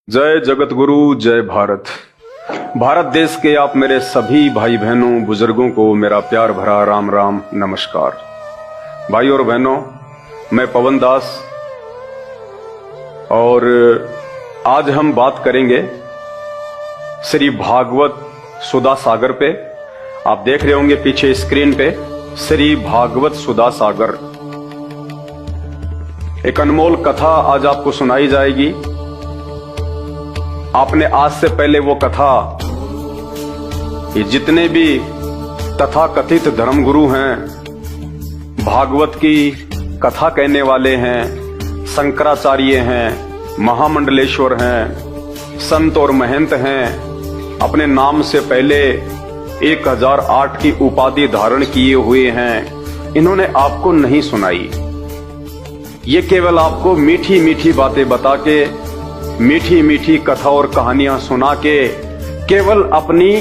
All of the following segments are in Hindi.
जय जगत गुरु, जय भारत। भारत देश के आप मेरे सभी भाई बहनों बुजुर्गों को मेरा प्यार भरा राम राम नमस्कार। भाई और बहनों, मैं पवन दास और आज हम बात करेंगे श्री भागवत सुधा सागर पे। आप देख रहे होंगे पीछे स्क्रीन पे श्री भागवत सुधा सागर। एक अनमोल कथा आज आपको सुनाई जाएगी। आपने आज से पहले वो कथा, ये जितने भी तथाकथित धर्मगुरु हैं, भागवत की कथा कहने वाले हैं, शंकराचार्य हैं, महामंडलेश्वर हैं, संत और महंत हैं, अपने नाम से पहले 1008 की उपाधि धारण किए हुए हैं, इन्होंने आपको नहीं सुनाई। ये केवल आपको मीठी मीठी बातें बता के, मीठी मीठी कथा और कहानियां सुना के केवल अपनी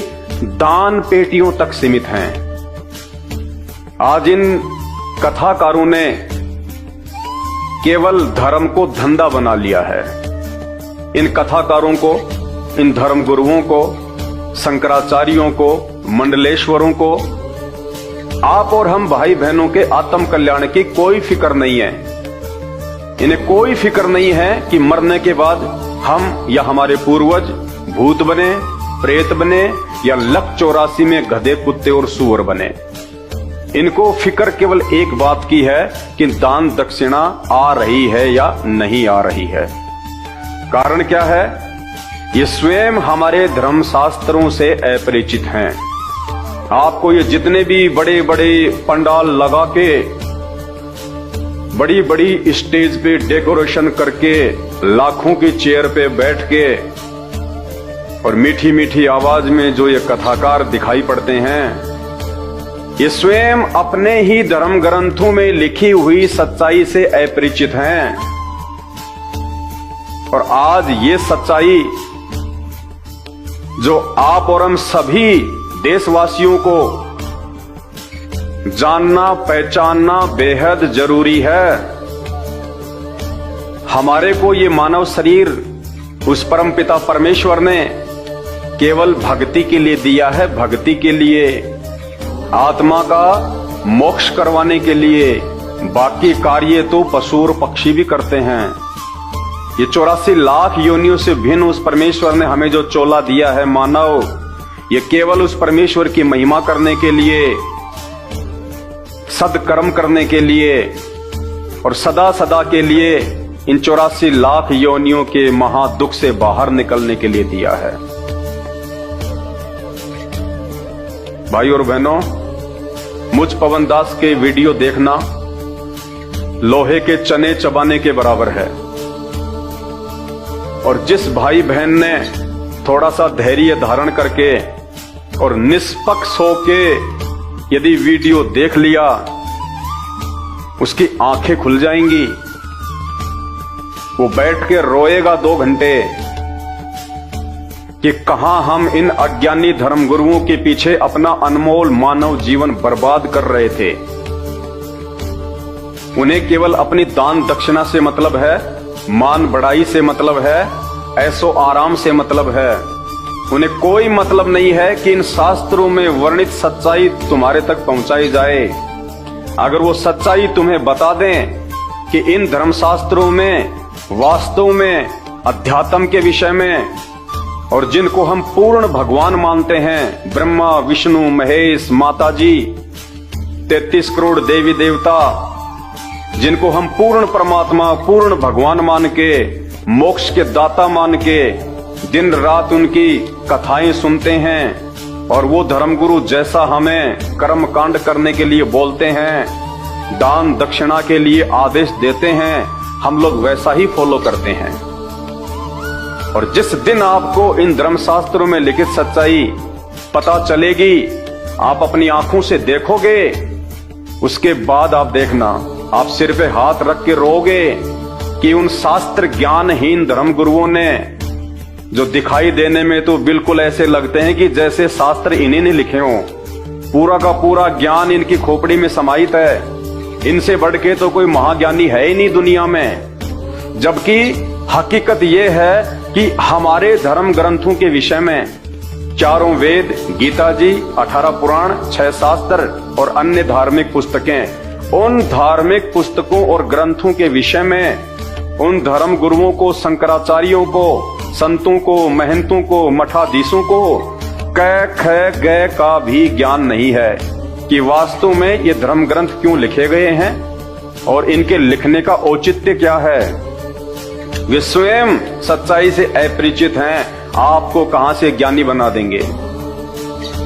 दान पेटियों तक सीमित हैं। आज इन कथाकारों ने केवल धर्म को धंधा बना लिया है। इन कथाकारों को, इन धर्मगुरुओं को, शंकराचार्यों को, मंडलेश्वरों को, आप और हम भाई बहनों के आत्म कल्याण की कोई फिक्र नहीं है। इन्हें कोई फिक्र नहीं है कि मरने के बाद हम या हमारे पूर्वज भूत बने, प्रेत बने या लक 84 में गधे, कुत्ते और सूअर बने। इनको फिक्र केवल एक बात की है कि दान दक्षिणा आ रही है या नहीं आ रही है। कारण क्या है? ये स्वयं हमारे धर्मशास्त्रों से अपरिचित हैं। आपको ये जितने भी बड़े बड़े पंडाल लगा के, बड़ी बड़ी स्टेज पे डेकोरेशन करके, लाखों की चेयर पे बैठ के और मीठी मीठी आवाज में जो ये कथाकार दिखाई पड़ते हैं, ये स्वयं अपने ही धर्म ग्रंथों में लिखी हुई सच्चाई से अपरिचित हैं। और आज ये सच्चाई जो आप और हम सभी देशवासियों को जानना पहचानना बेहद जरूरी है। हमारे को ये मानव शरीर उस परमपिता परमेश्वर ने केवल भक्ति के लिए दिया है, भक्ति के लिए, आत्मा का मोक्ष करवाने के लिए। बाकी कार्य तो पशु और पक्षी भी करते हैं। ये 84 लाख योनियों से भिन्न उस परमेश्वर ने हमें जो चोला दिया है मानव, ये केवल उस परमेश्वर की महिमा करने के लिए, सदकर्म करने के लिए और सदा सदा के लिए इन 84 लाख योनियों के महादुख से बाहर निकलने के लिए दिया है। भाई और बहनों, मुझ पवन दास के वीडियो देखना लोहे के चने चबाने के बराबर है। और जिस भाई बहन ने थोड़ा सा धैर्य धारण करके और निष्पक्ष होके यदि वीडियो देख लिया, उसकी आंखें खुल जाएंगी। वो बैठ के रोएगा 2 घंटे कि कहां हम इन अज्ञानी धर्मगुरुओं के पीछे अपना अनमोल मानव जीवन बर्बाद कर रहे थे। उन्हें केवल अपनी दान दक्षिणा से मतलब है, मान बढ़ाई से मतलब है, ऐसो आराम से मतलब है। उन्हें कोई मतलब नहीं है कि इन शास्त्रों में वर्णित सच्चाई तुम्हारे तक पहुंचाई जाए। अगर वो सच्चाई तुम्हें बता दें कि इन धर्मशास्त्रों में वास्तव में अध्यात्म के विषय में, और जिनको हम पूर्ण भगवान मानते हैं, ब्रह्मा विष्णु महेश माता जी, 33 करोड़ देवी देवता, जिनको हम पूर्ण परमात्मा पूर्ण भगवान मान के, मोक्ष के दाता मान के दिन रात उनकी कथाएं सुनते हैं, और वो धर्मगुरु जैसा हमें कर्म कांड करने के लिए बोलते हैं, दान दक्षिणा के लिए आदेश देते हैं, हम लोग वैसा ही फॉलो करते हैं। और जिस दिन आपको इन धर्मशास्त्रों में लिखित सच्चाई पता चलेगी, आप अपनी आंखों से देखोगे, उसके बाद आप देखना, आप सिर पे हाथ रख के रोगे कि उन शास्त्र ज्ञानहीन धर्मगुरुओं ने, जो दिखाई देने में तो बिल्कुल ऐसे लगते हैं कि जैसे शास्त्र इन्हीं ने लिखे हों, पूरा का पूरा ज्ञान इनकी खोपड़ी में समाहित है, इनसे बढ़ के तो कोई महाज्ञानी है ही नहीं दुनिया में। जबकि हकीकत यह है कि हमारे धर्म ग्रंथों के विषय में 4 वेद, गीता जी, 18 पुराण, 6 शास्त्र और अन्य धार्मिक पुस्तकें, उन धार्मिक पुस्तकों और ग्रंथों के विषय में उन धर्म गुरुओं को, शंकराचार्यों को, संतों को, महंतों को, मठाधीशों को क ख ग का भी ज्ञान नहीं है कि वास्तव में ये धर्म ग्रंथ क्यों लिखे गए हैं और इनके लिखने का औचित्य क्या है। वे स्वयं सच्चाई से अपरिचित हैं, आपको कहां से ज्ञानी बना देंगे।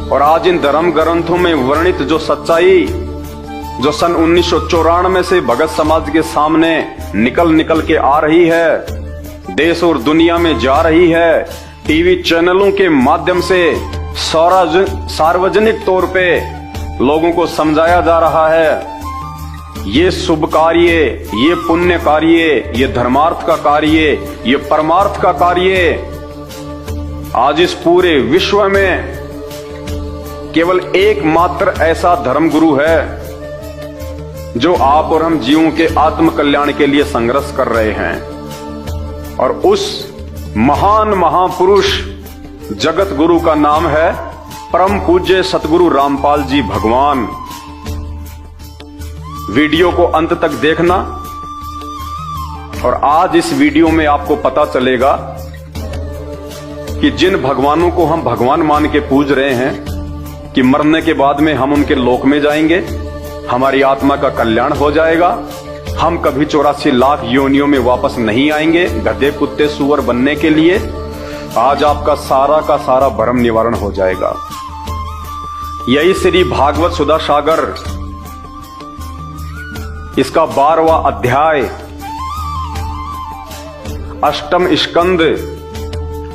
और आज इन धर्म ग्रंथों में वर्णित जो सच्चाई जो सन 1994 से भगत समाज के सामने निकल के आ रही है, देश और दुनिया में जा रही है, टीवी चैनलों के माध्यम से सार्वजनिक तौर पे लोगों को समझाया जा रहा है, ये शुभ कार्य, ये पुण्य कार्य, ये धर्मार्थ का कार्य, ये परमार्थ का कार्य आज इस पूरे विश्व में केवल एकमात्र ऐसा धर्म गुरु है जो आप और हम जीवों के आत्म कल्याण के लिए संघर्ष कर रहे हैं। और उस महान महापुरुष जगत गुरु का नाम है परम पूज्य सतगुरु रामपाल जी भगवान। वीडियो को अंत तक देखना और आज इस वीडियो में आपको पता चलेगा कि जिन भगवानों को हम भगवान मान के पूज रहे हैं कि मरने के बाद में हम उनके लोक में जाएंगे, हमारी आत्मा का कल्याण हो जाएगा, हम कभी 84 लाख योनियों में वापस नहीं आएंगे गधे कुत्ते सुअर बनने के लिए। आज आपका सारा का सारा भ्रम निवारण हो जाएगा। यही श्री भागवत सुधा सागर इसका 12वां अध्याय 8वें स्कंद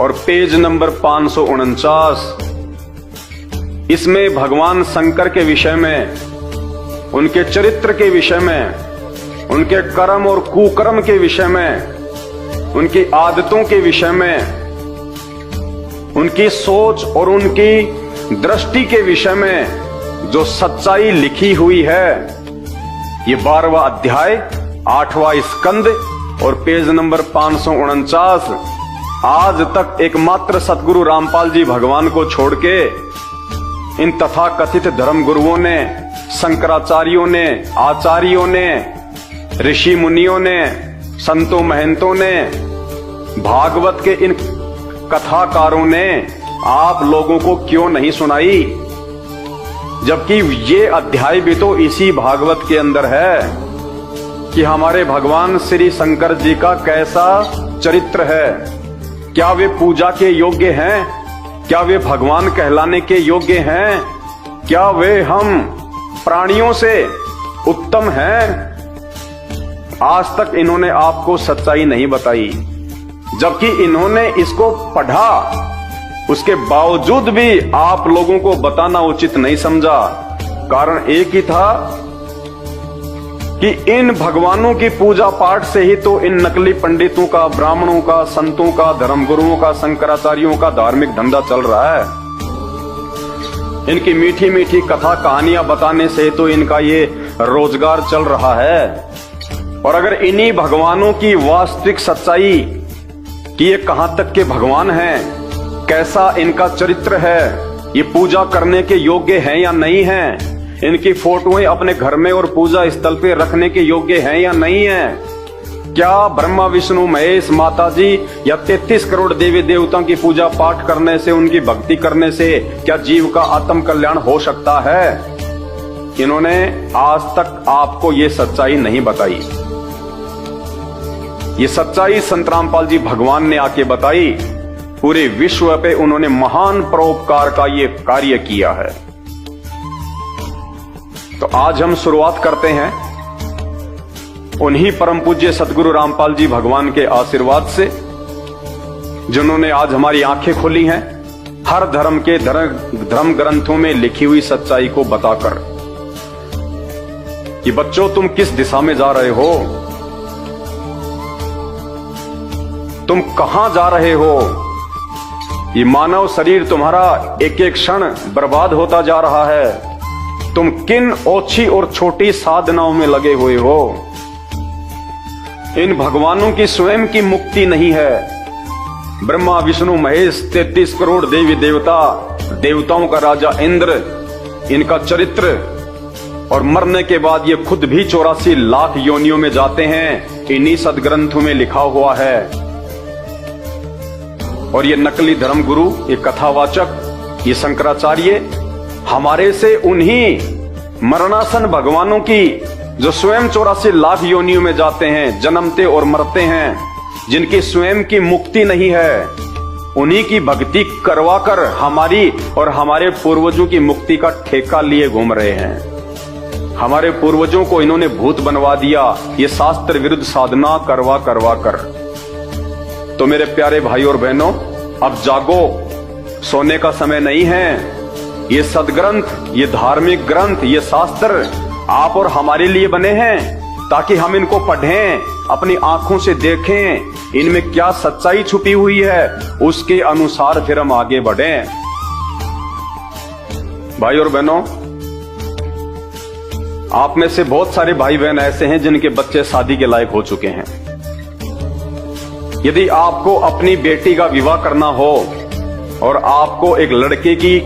और पेज नंबर 549, इसमें भगवान शंकर के विषय में, उनके चरित्र के विषय में, उनके कर्म और कुकर्म के विषय में, उनकी आदतों के विषय में, उनकी सोच और उनकी दृष्टि के विषय में जो सच्चाई लिखी हुई है, ये 12वां अध्याय 8वां स्कंद और पेज नंबर 549 आज तक एकमात्र सतगुरु रामपाल जी भगवान को छोड़ के इन तथाकथित धर्म गुरुओं ने, शंकराचार्यों ने, आचार्यों ने, ऋषि मुनियों ने, संतों महंतों ने, भागवत के इन कथाकारों ने आप लोगों को क्यों नहीं सुनाई, जबकि ये अध्याय भी तो इसी भागवत के अंदर है कि हमारे भगवान श्री शंकर जी का कैसा चरित्र है, क्या वे पूजा के योग्य हैं, क्या वे भगवान कहलाने के योग्य हैं, क्या वे हम प्राणियों से उत्तम हैं। आज तक इन्होंने आपको सच्चाई नहीं बताई, जबकि इन्होंने इसको पढ़ा, उसके बावजूद भी आप लोगों को बताना उचित नहीं समझा। कारण एक ही था कि इन भगवानों की पूजा पाठ से ही तो इन नकली पंडितों का, ब्राह्मणों का, संतों का, धर्मगुरुओं का, शंकराचार्यों का धार्मिक धंधा चल रहा है। इनकी मीठी मीठी कथा कहानियां बताने से तो इनका ये रोजगार चल रहा है। और अगर इन्हीं भगवानों की वास्तविक सच्चाई कि ये कहां तक के भगवान हैं, कैसा इनका चरित्र है, ये पूजा करने के योग्य हैं या नहीं हैं, इनकी फोटोएं अपने घर में और पूजा स्थल पे रखने के योग्य हैं या नहीं हैं, क्या ब्रह्मा विष्णु महेश माता जी या 33 करोड़ देवी देवताओं की पूजा पाठ करने से, उनकी भक्ति करने से क्या जीव का आत्म कल्याण हो सकता है। इन्होंने आज तक आपको ये सच्चाई नहीं बताई। ये सच्चाई संत रामपाल जी भगवान ने आके बताई। पूरे विश्व पे उन्होंने महान परोपकार का ये कार्य किया है। तो आज हम शुरुआत करते हैं उन्हीं परम पूज्य सतगुरु रामपाल जी भगवान के आशीर्वाद से, जिन्होंने आज हमारी आंखें खोली हैं हर धर्म के धर्म ग्रंथों में लिखी हुई सच्चाई को बताकर कि बच्चों तुम किस दिशा में जा रहे हो, तुम कहां जा रहे हो। ये मानव शरीर तुम्हारा एक एक क्षण बर्बाद होता जा रहा है। तुम किन ओछी और छोटी साधनाओं में लगे हुए हो। इन भगवानों की स्वयं की मुक्ति नहीं है। ब्रह्मा विष्णु महेश 33 करोड़ देवी देवता, देवताओं का राजा इंद्र, इनका चरित्र, और मरने के बाद ये खुद भी 84 लाख योनियों में जाते हैं, इन्हीं सदग्रंथों में लिखा हुआ है। और ये नकली धर्म गुरु, ये कथावाचक, ये शंकराचार्य हमारे से उन्हीं मरणासन भगवानों की, जो स्वयं 84 लाख योनियों में जाते हैं, जन्मते और मरते हैं, जिनकी स्वयं की मुक्ति नहीं है, उन्हीं की भक्ति करवाकर हमारी और हमारे पूर्वजों की मुक्ति का ठेका लिए घूम रहे हैं। हमारे पूर्वजों को इन्होंने भूत बनवा दिया, ये शास्त्र विरुद्ध साधना करवा कर। तो मेरे प्यारे भाई और बहनों, अब जागो, सोने का समय नहीं है। ये सदग्रंथ, ये धार्मिक ग्रंथ, ये शास्त्र आप और हमारे लिए बने हैं, ताकि हम इनको पढ़ें, अपनी आंखों से देखें, इनमें क्या सच्चाई छुपी हुई है, उसके अनुसार फिर हम आगे बढ़ें। भाई और बहनों, आप में से बहुत सारे भाई बहन ऐसे हैं जिनके बच्चे शादी के लायक हो चुके हैं। यदि आपको अपनी बेटी का विवाह करना हो और आपको एक लड़के की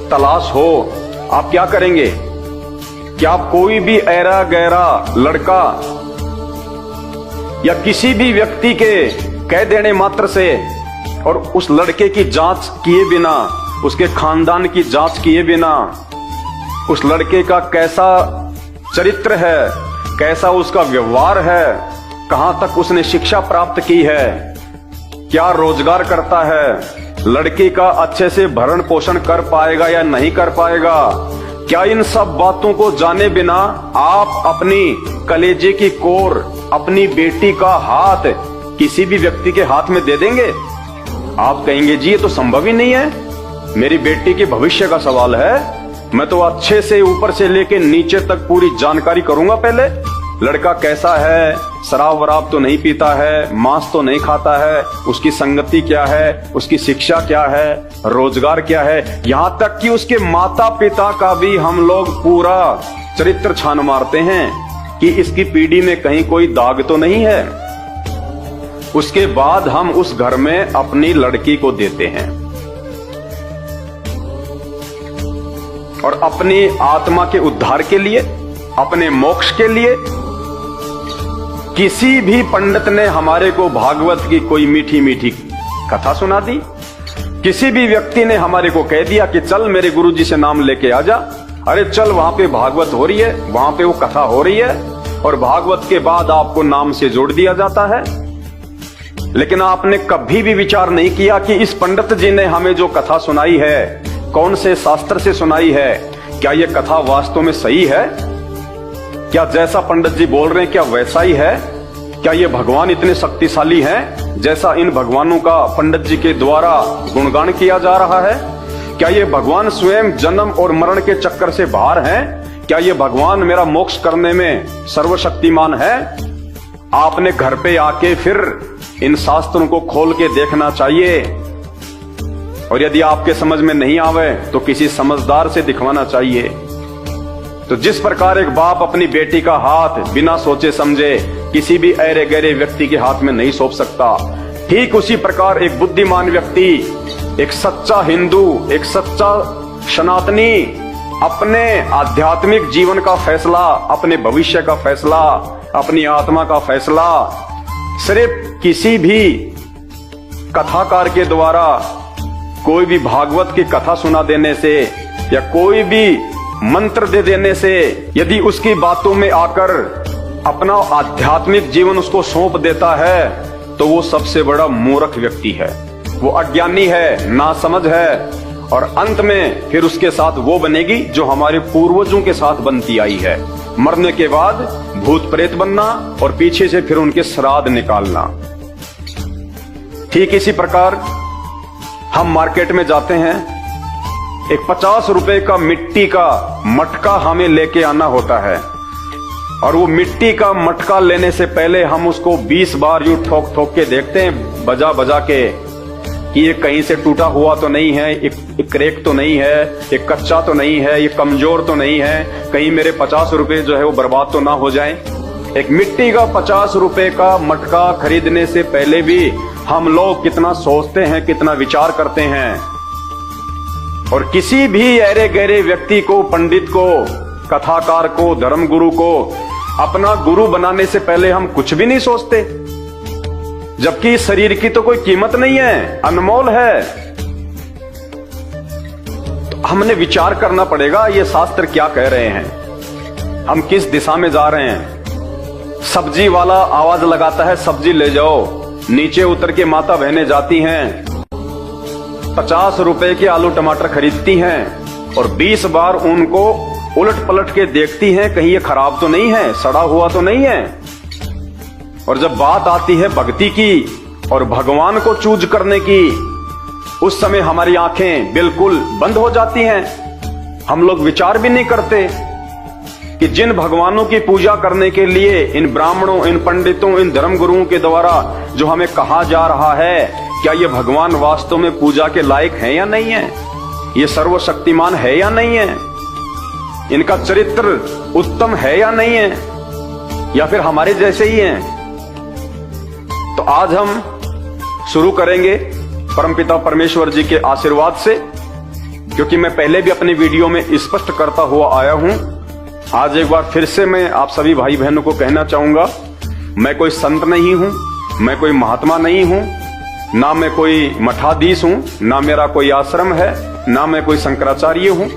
तलाश हो, आप क्या करेंगे? क्या आप कोई भी ऐरा गैरा लड़का या किसी भी व्यक्ति के कह देने मात्र से और उस लड़के की जांच किए बिना, उसके खानदान की जांच किए बिना, उस लड़के का कैसा चरित्र है, कैसा उसका व्यवहार है, कहां तक उसने शिक्षा प्राप्त की है, क्या रोजगार करता है, लड़की का अच्छे से भरण पोषण कर पाएगा या नहीं कर पाएगा, क्या इन सब बातों को जाने बिना आप अपनी कलेजे की कोर, अपनी बेटी का हाथ किसी भी व्यक्ति के हाथ में दे देंगे? आप कहेंगे जी ये तो संभव ही नहीं है, मेरी बेटी के भविष्य का सवाल है, मैं तो अच्छे से ऊपर से लेके नीचे तक पूरी जानकारी करूंगा। पहले लड़का कैसा है, शराब वराब तो नहीं पीता है, मांस तो नहीं खाता है, उसकी संगति क्या है, उसकी शिक्षा क्या है, रोजगार क्या है, यहाँ तक कि उसके माता पिता का भी हम लोग पूरा चरित्र छान मारते हैं कि इसकी पीढ़ी में कहीं कोई दाग तो नहीं है। उसके बाद हम उस घर में अपनी लड़की को देते हैं और अपनी आत्मा के उद्धार के लिए, अपने मोक्ष के लिए किसी भी पंडित ने हमारे को भागवत की कोई मीठी मीठी कथा सुना दी, किसी भी व्यक्ति ने हमारे को कह दिया कि चल मेरे गुरुजी से नाम लेके आ जा, अरे चल वहां पे भागवत हो रही है, वहां पे वो कथा हो रही है, और भागवत के बाद आपको नाम से जोड़ दिया जाता है। लेकिन आपने कभी भी विचार नहीं किया कि इस पंडित जी ने हमें जो कथा सुनाई है, कौन से शास्त्र से सुनाई है, क्या ये कथा वास्तव में सही है? क्या जैसा पंडित जी बोल रहे हैं क्या वैसा ही है? क्या ये भगवान इतने शक्तिशाली हैं जैसा इन भगवानों का पंडित जी के द्वारा गुणगान किया जा रहा है? क्या ये भगवान स्वयं जन्म और मरण के चक्कर से बाहर हैं? क्या ये भगवान मेरा मोक्ष करने में सर्वशक्तिमान है? आपने घर पे आके फिर इन शास्त्रों को खोल के देखना चाहिए, और यदि आपके समझ में नहीं आवे तो किसी समझदार से दिखवाना चाहिए। तो जिस प्रकार एक बाप अपनी बेटी का हाथ बिना सोचे समझे किसी भी ऐरे गहरे व्यक्ति के हाथ में नहीं सौंप सकता, ठीक उसी प्रकार एक बुद्धिमान व्यक्ति, एक सच्चा हिंदू, एक सच्चा सनातनी अपने आध्यात्मिक जीवन का फैसला, अपने भविष्य का फैसला, अपनी आत्मा का फैसला सिर्फ किसी भी कथाकार के द्वारा, कोई भी भागवत की कथा सुना देने से या कोई भी मंत्र दे देने से, यदि उसकी बातों में आकर अपना आध्यात्मिक जीवन उसको सौंप देता है तो वो सबसे बड़ा मूर्ख व्यक्ति है, वो अज्ञानी है, नासमझ है, और अंत में फिर उसके साथ वो बनेगी जो हमारे पूर्वजों के साथ बनती आई है, मरने के बाद भूत प्रेत बनना और पीछे से फिर उनके श्राद्ध निकालना। ठीक इसी प्रकार हम मार्केट में जाते हैं, एक 50 रुपए का मिट्टी का मटका हमें लेके आना होता है, और वो मिट्टी का मटका लेने से पहले हम उसको 20 बार यूं ठोक ठोक के देखते हैं, बजा बजा के, कि ये कहीं से टूटा हुआ तो नहीं है, एक क्रैक तो नहीं है, एक कच्चा तो नहीं है, ये कमजोर तो नहीं है, कहीं मेरे 50 रुपए जो है वो बर्बाद तो ना हो जाए। एक मिट्टी का 50 रुपए का मटका खरीदने से पहले भी हम लोग कितना सोचते हैं, कितना विचार करते हैं। और किसी भी अरे गहरे व्यक्ति को, पंडित को, कथाकार को, धर्मगुरु को अपना गुरु बनाने से पहले हम कुछ भी नहीं सोचते, जबकि शरीर की तो कोई कीमत नहीं है, अनमोल है। तो हमने विचार करना पड़ेगा ये शास्त्र क्या कह रहे हैं, हम किस दिशा में जा रहे हैं। सब्जी वाला आवाज लगाता है सब्जी ले जाओ, नीचे उतर के माता बहनें जाती हैं, 50 रुपए के आलू टमाटर खरीदती हैं और 20 बार उनको उलट पलट के देखती हैं कहीं ये खराब तो नहीं है, सड़ा हुआ तो नहीं है। और जब बात आती है भक्ति की और भगवान को चूज करने की, उस समय हमारी आंखें बिल्कुल बंद हो जाती हैं। हम लोग विचार भी नहीं करते कि जिन भगवानों की पूजा करने के लिए इन ब्राह्मणों, इन पंडितों, इन धर्मगुरुओं के द्वारा जो हमें कहा जा रहा है, क्या ये भगवान वास्तव में पूजा के लायक है या नहीं है, ये सर्वशक्तिमान है या नहीं है, इनका चरित्र उत्तम है या नहीं है, या फिर हमारे जैसे ही हैं। तो आज हम शुरू करेंगे परमपिता परमेश्वर जी के आशीर्वाद से, क्योंकि मैं पहले भी अपनी वीडियो में स्पष्ट करता हुआ आया हूं। आज एक बार फिर से मैं आप सभी भाई बहनों को कहना चाहूंगा, मैं कोई संत नहीं हूं, मैं कोई महात्मा नहीं हूं, ना मैं कोई मठाधीश हूं, ना मेरा कोई आश्रम है, ना मैं कोई शंकराचार्य हूं,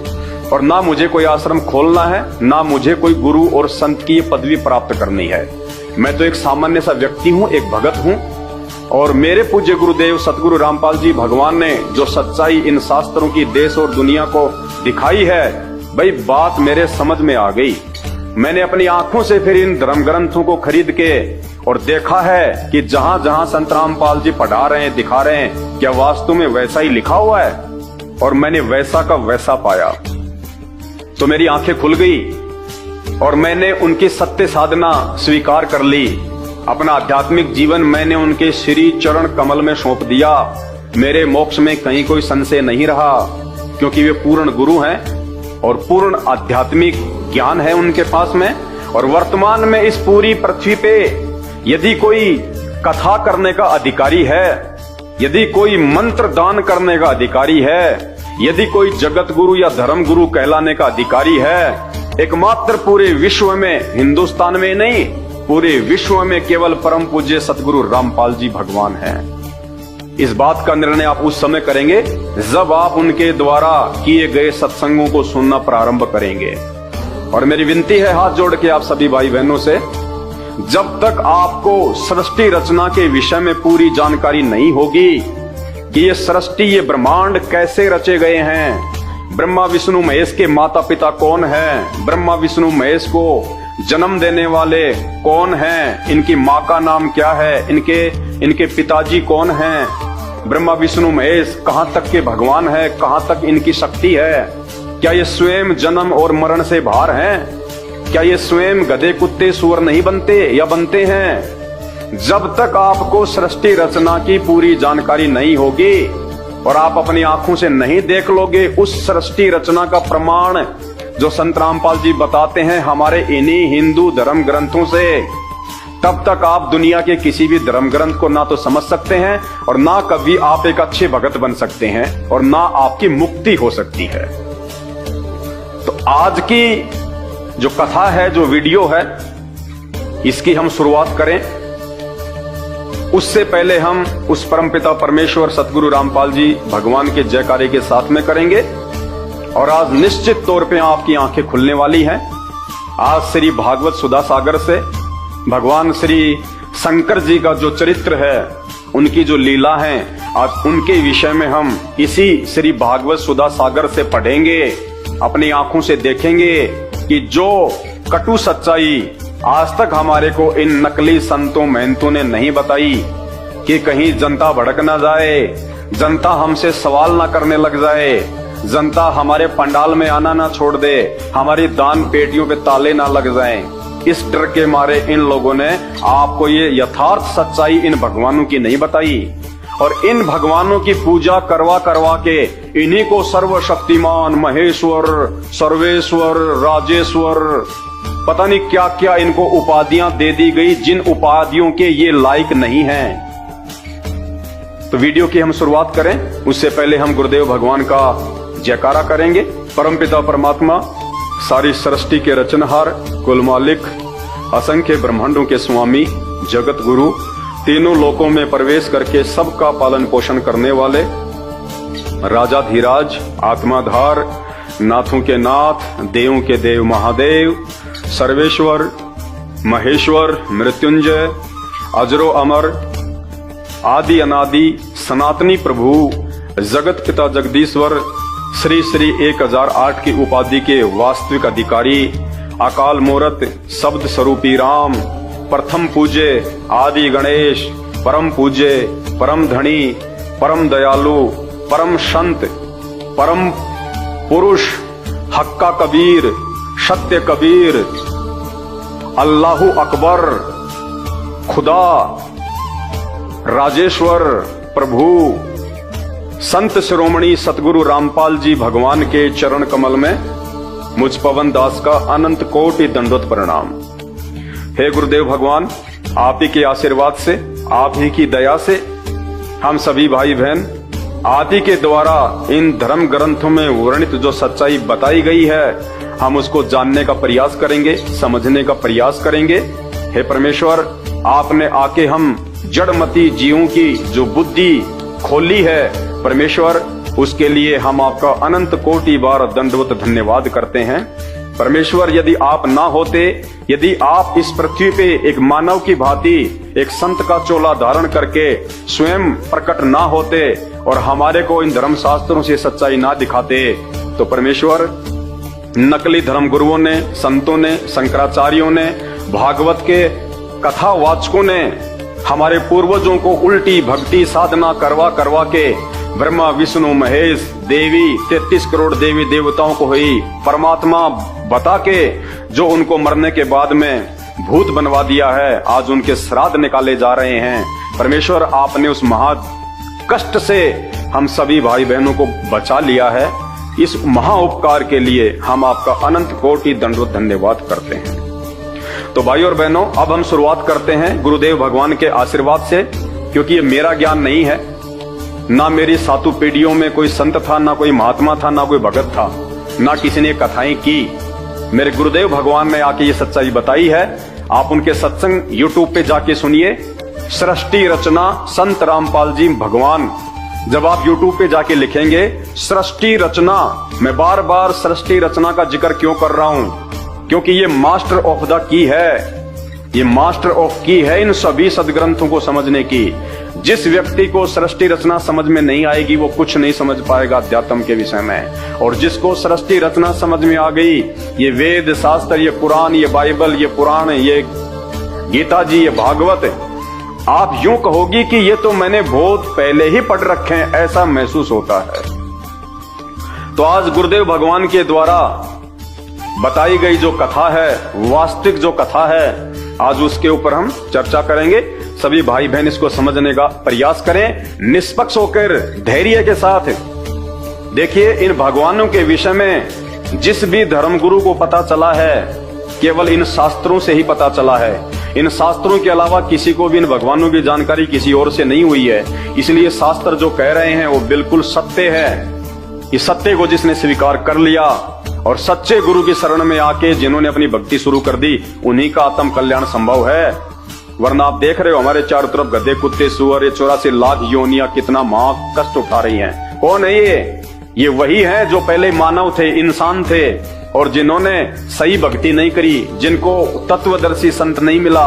और ना मुझे कोई आश्रम खोलना है, ना मुझे कोई गुरु और संत की पदवी प्राप्त करनी है। मैं तो एक सामान्य सा व्यक्ति हूं, एक भगत हूं। और मेरे पूज्य गुरुदेव सतगुरु रामपाल जी भगवान ने जो सच्चाई इन शास्त्रों की देश और दुनिया को दिखाई है, भाई बात मेरे समझ में आ गई। मैंने अपनी आंखों से फिर इन धर्म ग्रंथों को खरीद के और देखा है कि जहां जहां संत रामपाल जी पढ़ा रहे हैं, दिखा रहे हैं, क्या वास्तु में वैसा ही लिखा हुआ है। और मैंने वैसा का वैसा पाया, तो मेरी आंखें खुल गई और मैंने उनकी सत्य साधना स्वीकार कर ली। अपना आध्यात्मिक जीवन मैंने उनके श्री चरण कमल में सौंप दिया। मेरे मोक्ष में कहीं कोई संशय नहीं रहा, क्योंकि वे पूर्ण गुरु हैं और पूर्ण आध्यात्मिक ज्ञान है उनके पास में। और वर्तमान में इस पूरी पृथ्वी पे यदि कोई कथा करने का अधिकारी है, यदि कोई मंत्र दान करने का अधिकारी है, यदि कोई जगत गुरु या धर्म गुरु कहलाने का अधिकारी है, एकमात्र पूरे विश्व में, हिंदुस्तान में नहीं, पूरे विश्व में केवल परम पूज्य सतगुरु रामपाल जी भगवान हैं। इस बात का निर्णय आप उस समय करेंगे जब आप उनके द्वारा किए गए सत्संगों को सुनना प्रारंभ करेंगे। और मेरी विनती है हाथ जोड़ के आप सभी भाई बहनों से, जब तक आपको सृष्टि रचना के विषय में पूरी जानकारी नहीं होगी कि ये सृष्टि, ये ब्रह्मांड कैसे रचे गए हैं, ब्रह्मा विष्णु महेश के माता पिता कौन हैं, ब्रह्मा विष्णु महेश को जन्म देने वाले कौन हैं, इनकी माँ का नाम क्या है, इनके पिताजी कौन हैं, ब्रह्मा विष्णु महेश कहाँ तक के भगवान है, कहाँ तक इनकी शक्ति है, क्या ये स्वयं जन्म और मरण से बाहर हैं, क्या ये स्वयं गधे कुत्ते सुअर नहीं बनते या बनते हैं। जब तक आपको सृष्टि रचना की पूरी जानकारी नहीं होगी और आप अपनी आंखों से नहीं देख लोगे उस सृष्टि रचना का प्रमाण जो संत रामपाल जी बताते हैं हमारे इन्हीं हिंदू धर्म ग्रंथों से, तब तक आप दुनिया के किसी भी धर्म ग्रंथ को ना तो समझ सकते हैं और ना कभी आप एक अच्छे भगत बन सकते हैं और ना आपकी मुक्ति हो सकती है। तो आज की जो कथा है, जो वीडियो है, इसकी हम शुरुआत करें। उससे पहले हम उस परमपिता परमेश्वर सतगुरु रामपाल जी भगवान के जयकारे के साथ में करेंगे। और आज निश्चित तौर पे आपकी आंखें खुलने वाली हैं। आज श्री भागवत सुधा सागर से भगवान श्री शंकर जी का जो चरित्र है, उनकी जो लीला है, आज उनके विषय में हम इसी श्री भागवत सुधा सागर से पढ़ेंगे, अपनी आंखों से देखेंगे कि जो कटु सच्चाई आज तक हमारे को इन नकली संतों महंतों ने नहीं बताई, कि कहीं जनता भड़क ना जाए, जनता हमसे सवाल ना करने लग जाए, जनता हमारे पंडाल में आना ना छोड़ दे, हमारी दान पेटियों पे ताले ना लग जाएं। इस डर के मारे इन लोगों ने आपको ये यथार्थ सच्चाई इन भगवानों की नहीं बताई। और इन भगवानों की पूजा करवा करवा के इन्हीं को सर्वशक्तिमान, महेश्वर, सर्वेश्वर, राजेश्वर पता नहीं क्या क्या इनको उपाधियां दे दी गई, जिन उपाधियों के ये लायक नहीं हैं। तो वीडियो की हम शुरुआत करें उससे पहले हम गुरुदेव भगवान का जयकारा करेंगे। परमपिता परमात्मा, सारी सृष्टि के रचनहार, कुल मालिक, असंख्य ब्रह्मांडों के स्वामी, जगत गुरु, तीनों लोकों में प्रवेश करके सबका पालन पोषण करने वाले, राजाधिराज, आत्माधार, नाथों के नाथ, देवों के देव महादेव, सर्वेश्वर, महेश्वर, मृत्युंजय, अजरो अमर, आदि अनादि, सनातनी प्रभु, जगत पिता जगदीश्वर, श्री श्री 1008 की उपाधि के वास्तविक अधिकारी, अकाल मूरत, शब्द स्वरूपी राम, प्रथम पूज्य आदि गणेश, परम पूज्य, परम धनी, परम दयालु, परम संत, परम पुरुष, हक्का कबीर, सत्य कबीर, अल्लाहु अकबर, खुदा, राजेश्वर प्रभु, संत शिरोमणि सतगुरु रामपाल जी भगवान के चरण कमल में मुझ पवन दास का अनंत कोटि दंडोत प्रणाम। हे गुरुदेव भगवान, आप ही के आशीर्वाद से, आप ही की दया से हम सभी भाई बहन आप ही के द्वारा इन धर्म ग्रंथों में वर्णित जो सच्चाई बताई गई है, हम उसको जानने का प्रयास करेंगे, समझने का प्रयास करेंगे। हे परमेश्वर, आपने आके हम जड़मती जीवों की जो बुद्धि खोली है परमेश्वर, उसके लिए हम आपका अनंत कोटि बार दंडवत धन्यवाद करते हैं। परमेश्वर, यदि आप ना होते, यदि आप इस पृथ्वी पे एक मानव की भांति एक संत का चोला धारण करके स्वयं प्रकट ना होते और हमारे को इन धर्म शास्त्रों से सच्चाई ना दिखाते, तो परमेश्वर, नकली धर्म गुरुओं ने, संतों ने, शंकराचार्यों ने, भागवत के कथावाचकों ने हमारे पूर्वजों को उल्टी भक्ति साधना करवा करवा के ब्रह्मा विष्णु महेश देवी 33 करोड़ देवी देवताओं को हुई परमात्मा बता के जो उनको मरने के बाद में भूत बनवा दिया है, आज उनके श्राद्ध निकाले जा रहे हैं। परमेश्वर, आपने उस महा कष्ट से हम सभी भाई बहनों को बचा लिया है। इस महा उपकार के लिए हम आपका अनंत कोटि दंडवत धन्यवाद करते हैं। तो भाई और बहनों, अब हम शुरुआत करते हैं गुरुदेव भगवान के आशीर्वाद से, क्योंकि ये मेरा ज्ञान नहीं है, ना मेरी सातु पीढ़ियों में कोई संत था, ना कोई महात्मा था, ना कोई भगत था, ना किसी ने कथाएं की। मेरे गुरुदेव भगवान ने आके ये सच्चाई बताई है। आप उनके सत्संग यूट्यूब पे जाके सुनिए, सृष्टि रचना संत रामपाल जी भगवान। जब आप यूट्यूब पे जाके लिखेंगे सृष्टि रचना, मैं बार बार सृष्टि रचना का जिक्र क्यों कर रहा हूं, क्योंकि ये मास्टर ऑफ द की है, ये मास्टर ऑफ की है इन सभी सदग्रंथों को समझने की। जिस व्यक्ति को सृष्टि रचना समझ में नहीं आएगी वो कुछ नहीं समझ पाएगा अध्यात्म के विषय में, और जिसको सृष्टि रचना समझ में आ गई, ये वेद शास्त्र, ये कुरान, ये बाइबल, ये पुराण, ये गीता जी, ये भागवत, आप यूं कहोगी कि ये तो मैंने बहुत पहले ही पढ़ रखे हैं, ऐसा महसूस होता है। तो आज गुरुदेव भगवान के द्वारा बताई गई जो कथा है, वास्तविक जो कथा है, आज उसके ऊपर हम चर्चा करेंगे। सभी भाई बहन इसको समझने का प्रयास करें, निष्पक्ष होकर, धैर्य के साथ। देखिए, इन भगवानों के विषय में जिस भी धर्मगुरु को पता चला है, केवल इन शास्त्रों से ही पता चला है। इन शास्त्रों के अलावा किसी को भी इन भगवानों की जानकारी किसी और से नहीं हुई है। इसलिए शास्त्र जो कह रहे हैं वो बिल्कुल सत्य है। इस सत्य को जिसने स्वीकार कर लिया और सच्चे गुरु की शरण में आके जिन्होंने अपनी भक्ति शुरू कर दी, उन्हीं का आत्म कल्याण संभव है। वरना आप देख रहे हो हमारे चारों तरफ गधे, कुत्ते, सुअर, ये 84 लाख योनियां कितना महा कष्ट उठा रही हैं। कौन है ये वही है जो पहले मानव थे, इंसान थे, और जिन्होंने सही भक्ति नहीं करी, जिनको तत्वदर्शी संत नहीं मिला,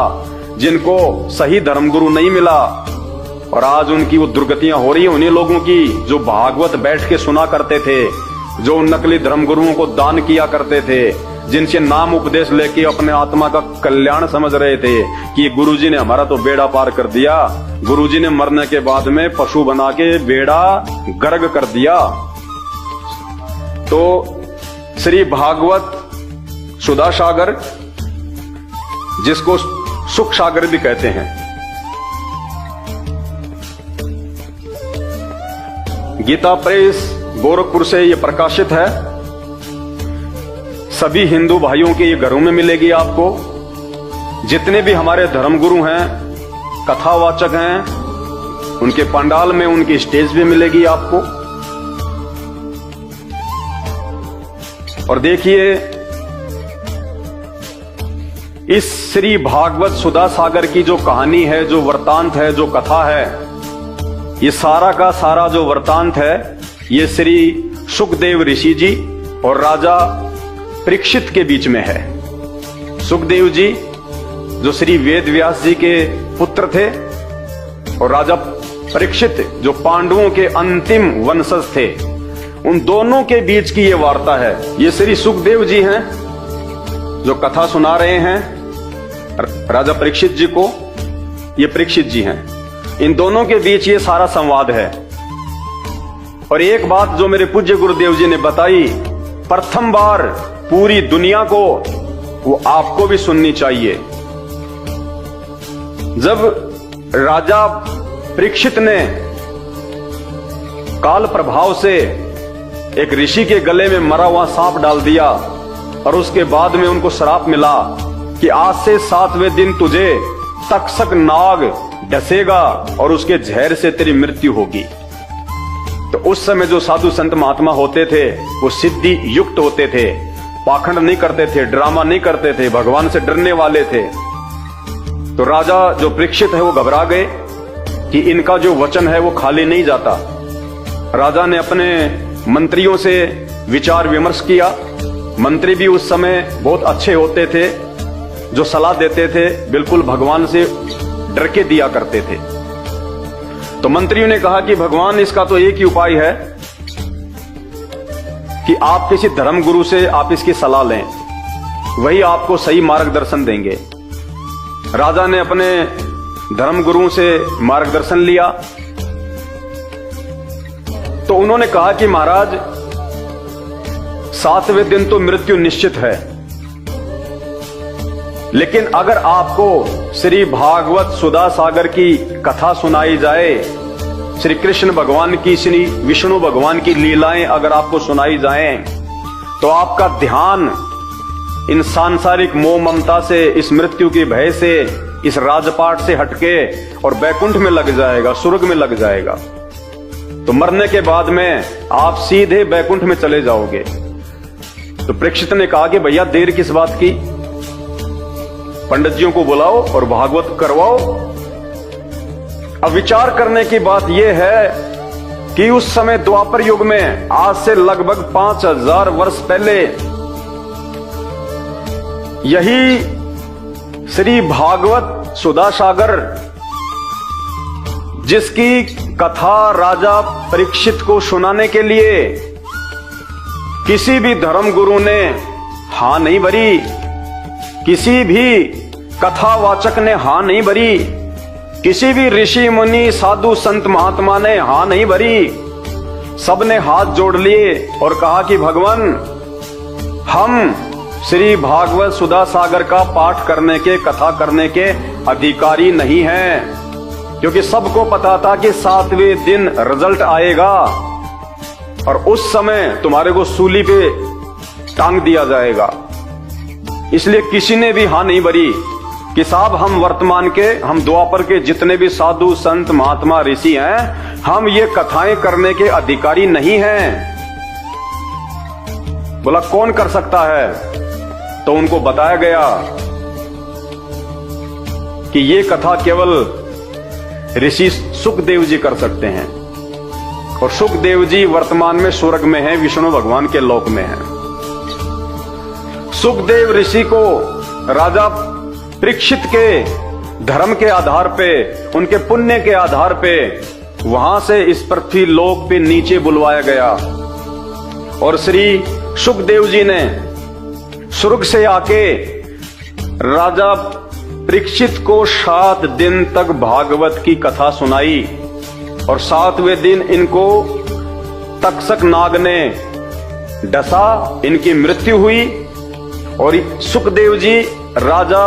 जिनको सही धर्मगुरु नहीं मिला, और आज उनकी वो दुर्गतियां हो रही है उन्हीं लोगों की जो भागवत बैठ के सुना करते थे, जो नकली धर्मगुरुओं को दान किया करते थे, जिनसे नाम उपदेश लेके अपने आत्मा का कल्याण समझ रहे थे कि गुरुजी ने हमारा तो बेड़ा पार कर दिया। गुरुजी ने मरने के बाद में पशु बना के बेड़ा गर्ग कर दिया। तो श्री भागवत सुधा सागर, जिसको सुख सागर भी कहते हैं, गीता प्रेस गोरखपुर से ये प्रकाशित है। सभी हिंदू भाइयों के ये घरों में मिलेगी आपको। जितने भी हमारे धर्मगुरु हैं, कथावाचक हैं, उनके पंडाल में, उनकी स्टेज पे मिलेगी आपको। और देखिए, इस श्री भागवत सुधा सागर की जो कहानी है, जो वृतांत है, जो कथा है, ये सारा का सारा जो वृतांत है, ये श्री सुखदेव ऋषि जी और राजा परीक्षित के बीच में है। सुखदेव जी जो श्री वेद व्यास जी के पुत्र थे, और राजा परीक्षित जो पांडवों के अंतिम वंशज थे, उन दोनों के बीच की ये वार्ता है। ये श्री सुखदेव जी हैं जो कथा सुना रहे हैं राजा परीक्षित जी को, ये परीक्षित जी हैं। इन दोनों के बीच ये सारा संवाद है। और एक बात जो मेरे पूज्य गुरुदेव जी ने बताई, प्रथम बार पूरी दुनिया को, वो आपको भी सुननी चाहिए। जब राजा परीक्षित ने काल प्रभाव से एक ऋषि के गले में मरा हुआ सांप डाल दिया, और उसके बाद में उनको श्राप मिला कि आज से 7वें दिन तुझे तक्षक नाग डसेगा और उसके जहर से तेरी मृत्यु होगी। तो उस समय जो साधु संत महात्मा होते थे, वो सिद्धि युक्त होते थे, पाखंड नहीं करते थे, ड्रामा नहीं करते थे, भगवान से डरने वाले थे। तो राजा जो परीक्षित है वो घबरा गए कि इनका जो वचन है वो खाली नहीं जाता। राजा ने अपने मंत्रियों से विचार विमर्श किया। मंत्री भी उस समय बहुत अच्छे होते थे, जो सलाह देते थे बिल्कुल भगवान से डर के दिया करते थे। तो मंत्रियों ने कहा कि भगवान, इसका तो एक ही उपाय है कि आप किसी धर्म गुरु से आप इसकी सलाह लें, वही आपको सही मार्गदर्शन देंगे। राजा ने अपने धर्म गुरु से मार्गदर्शन लिया। तो उन्होंने कहा कि महाराज, 7वें दिन तो मृत्यु निश्चित है, लेकिन अगर आपको श्री भागवत सुधा सागर की कथा सुनाई जाए, श्री कृष्ण भगवान की, श्री विष्णु भगवान की लीलाएं अगर आपको सुनाई जाएं, तो आपका ध्यान इन सांसारिक मोह ममता से, इस मृत्यु के भय से, इस राजपाट से हटके और बैकुंठ में लग जाएगा, स्वर्ग में लग जाएगा। तो मरने के बाद में आप सीधे बैकुंठ में चले जाओगे। तो परीक्षित ने कहा कि भैया देर किस बात की, पंडित जियों को बुलाओ और भागवत करवाओ। अब विचार करने की बात यह है कि उस समय द्वापर युग में, आज से लगभग 5000 वर्ष पहले, यही श्री भागवत सुधा सागर, जिसकी कथा राजा परीक्षित को सुनाने के लिए किसी भी धर्म गुरु ने हां नहीं भरी, किसी भी कथावाचक ने हां नहीं भरी, किसी भी ऋषि मुनि साधु संत महात्मा ने हां नहीं भरी। सबने हाथ जोड़ लिए और कहा कि भगवान, हम श्री भागवत सुधा सागर का पाठ करने के, कथा करने के अधिकारी नहीं हैं, क्योंकि सबको पता था कि 7वें दिन रिजल्ट आएगा और उस समय तुम्हारे को सूली पे टांग दिया जाएगा। इसलिए किसी ने भी हां नहीं भरी कि साहब, हम वर्तमान के, हम द्वापर के जितने भी साधु संत महात्मा ऋषि हैं, हम ये कथाएं करने के अधिकारी नहीं हैं। बोला कौन कर सकता है? तो उनको बताया गया कि ये कथा केवल ऋषि सुखदेव जी कर सकते हैं, और सुखदेव जी वर्तमान में स्वर्ग में हैं, विष्णु भगवान के लोक में हैं। सुखदेव ऋषि को राजा परीक्षित के धर्म के आधार पे, उनके पुण्य के आधार पे, वहां से इस पृथ्वी लोक पे नीचे बुलवाया गया, और श्री सुखदेव जी ने स्वर्ग से आके राजा परीक्षित को 7 दिन तक भागवत की कथा सुनाई, और 7वें दिन इनको तक्षक नाग ने डसा, इनकी मृत्यु हुई, और सुखदेव जी राजा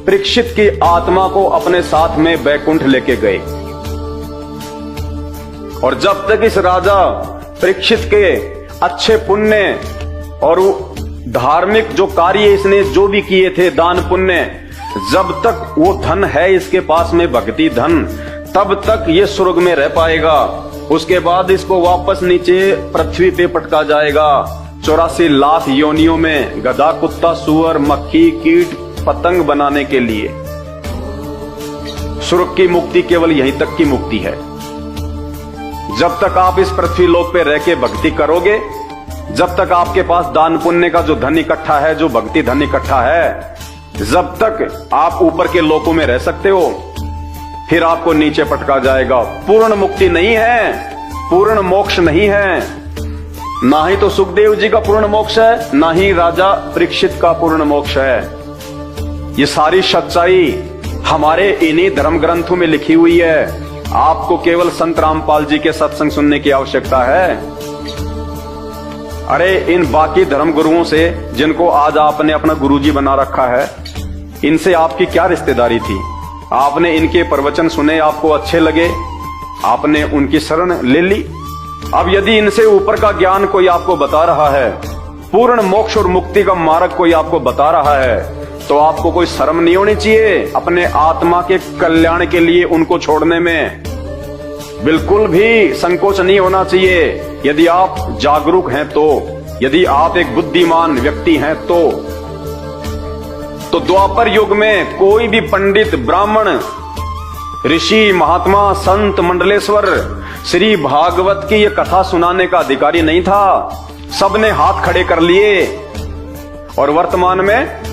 परीक्षित की आत्मा को अपने साथ में बैकुंठ लेके गए। और जब तक इस राजा परीक्षित के अच्छे पुण्य और धार्मिक जो कार्य इसने जो भी किए थे, दान पुण्य, जब तक वो धन है इसके पास में, भक्ति धन, तब तक ये स्वर्ग में रह पाएगा। उसके बाद इसको वापस नीचे पृथ्वी पे पटका जाएगा 84 लाख योनियों में, गधा, कुत्ता, सुअर, मक्खी, कीट, पतंग बनाने के लिए। स्वर्ग की मुक्ति केवल यहीं तक की मुक्ति है। जब तक आप इस पृथ्वी लोक पे रह के भक्ति करोगे, जब तक आपके पास दान पुण्य का जो धन इकट्ठा है, जो भक्ति धन इकट्ठा है, जब तक आप ऊपर के लोकों में रह सकते हो, फिर आपको नीचे पटका जाएगा। पूर्ण मुक्ति नहीं है, पूर्ण मोक्ष नहीं है। ना ही तो सुखदेव जी का पूर्ण मोक्ष है, ना ही राजा परीक्षित का पूर्ण मोक्ष है। ये सारी सच्चाई हमारे इन्हीं धर्म ग्रंथों में लिखी हुई है। आपको केवल संत रामपाल जी के सत्संग सुनने की आवश्यकता है। अरे इन बाकी धर्म गुरुओं से, जिनको आज आपने अपना गुरुजी बना रखा है, इनसे आपकी क्या रिश्तेदारी थी? आपने इनके प्रवचन सुने, आपको अच्छे लगे, आपने उनकी शरण ले ली। अब यदि इनसे ऊपर का ज्ञान कोई आपको बता रहा है, पूर्ण मोक्ष और मुक्ति का मार्ग कोई आपको बता रहा है, तो आपको कोई शर्म नहीं होनी चाहिए अपने आत्मा के कल्याण के लिए उनको छोड़ने में। बिल्कुल भी संकोच नहीं होना चाहिए। यदि आप जागरूक हैं तो, यदि आप एक बुद्धिमान व्यक्ति हैं तो द्वापर युग में कोई भी पंडित, ब्राह्मण, ऋषि, महात्मा, संत, मंडलेश्वर श्री भागवत की ये कथा सुनाने का अधिकारी नहीं था। सबने हाथ खड़े कर लिए। और वर्तमान में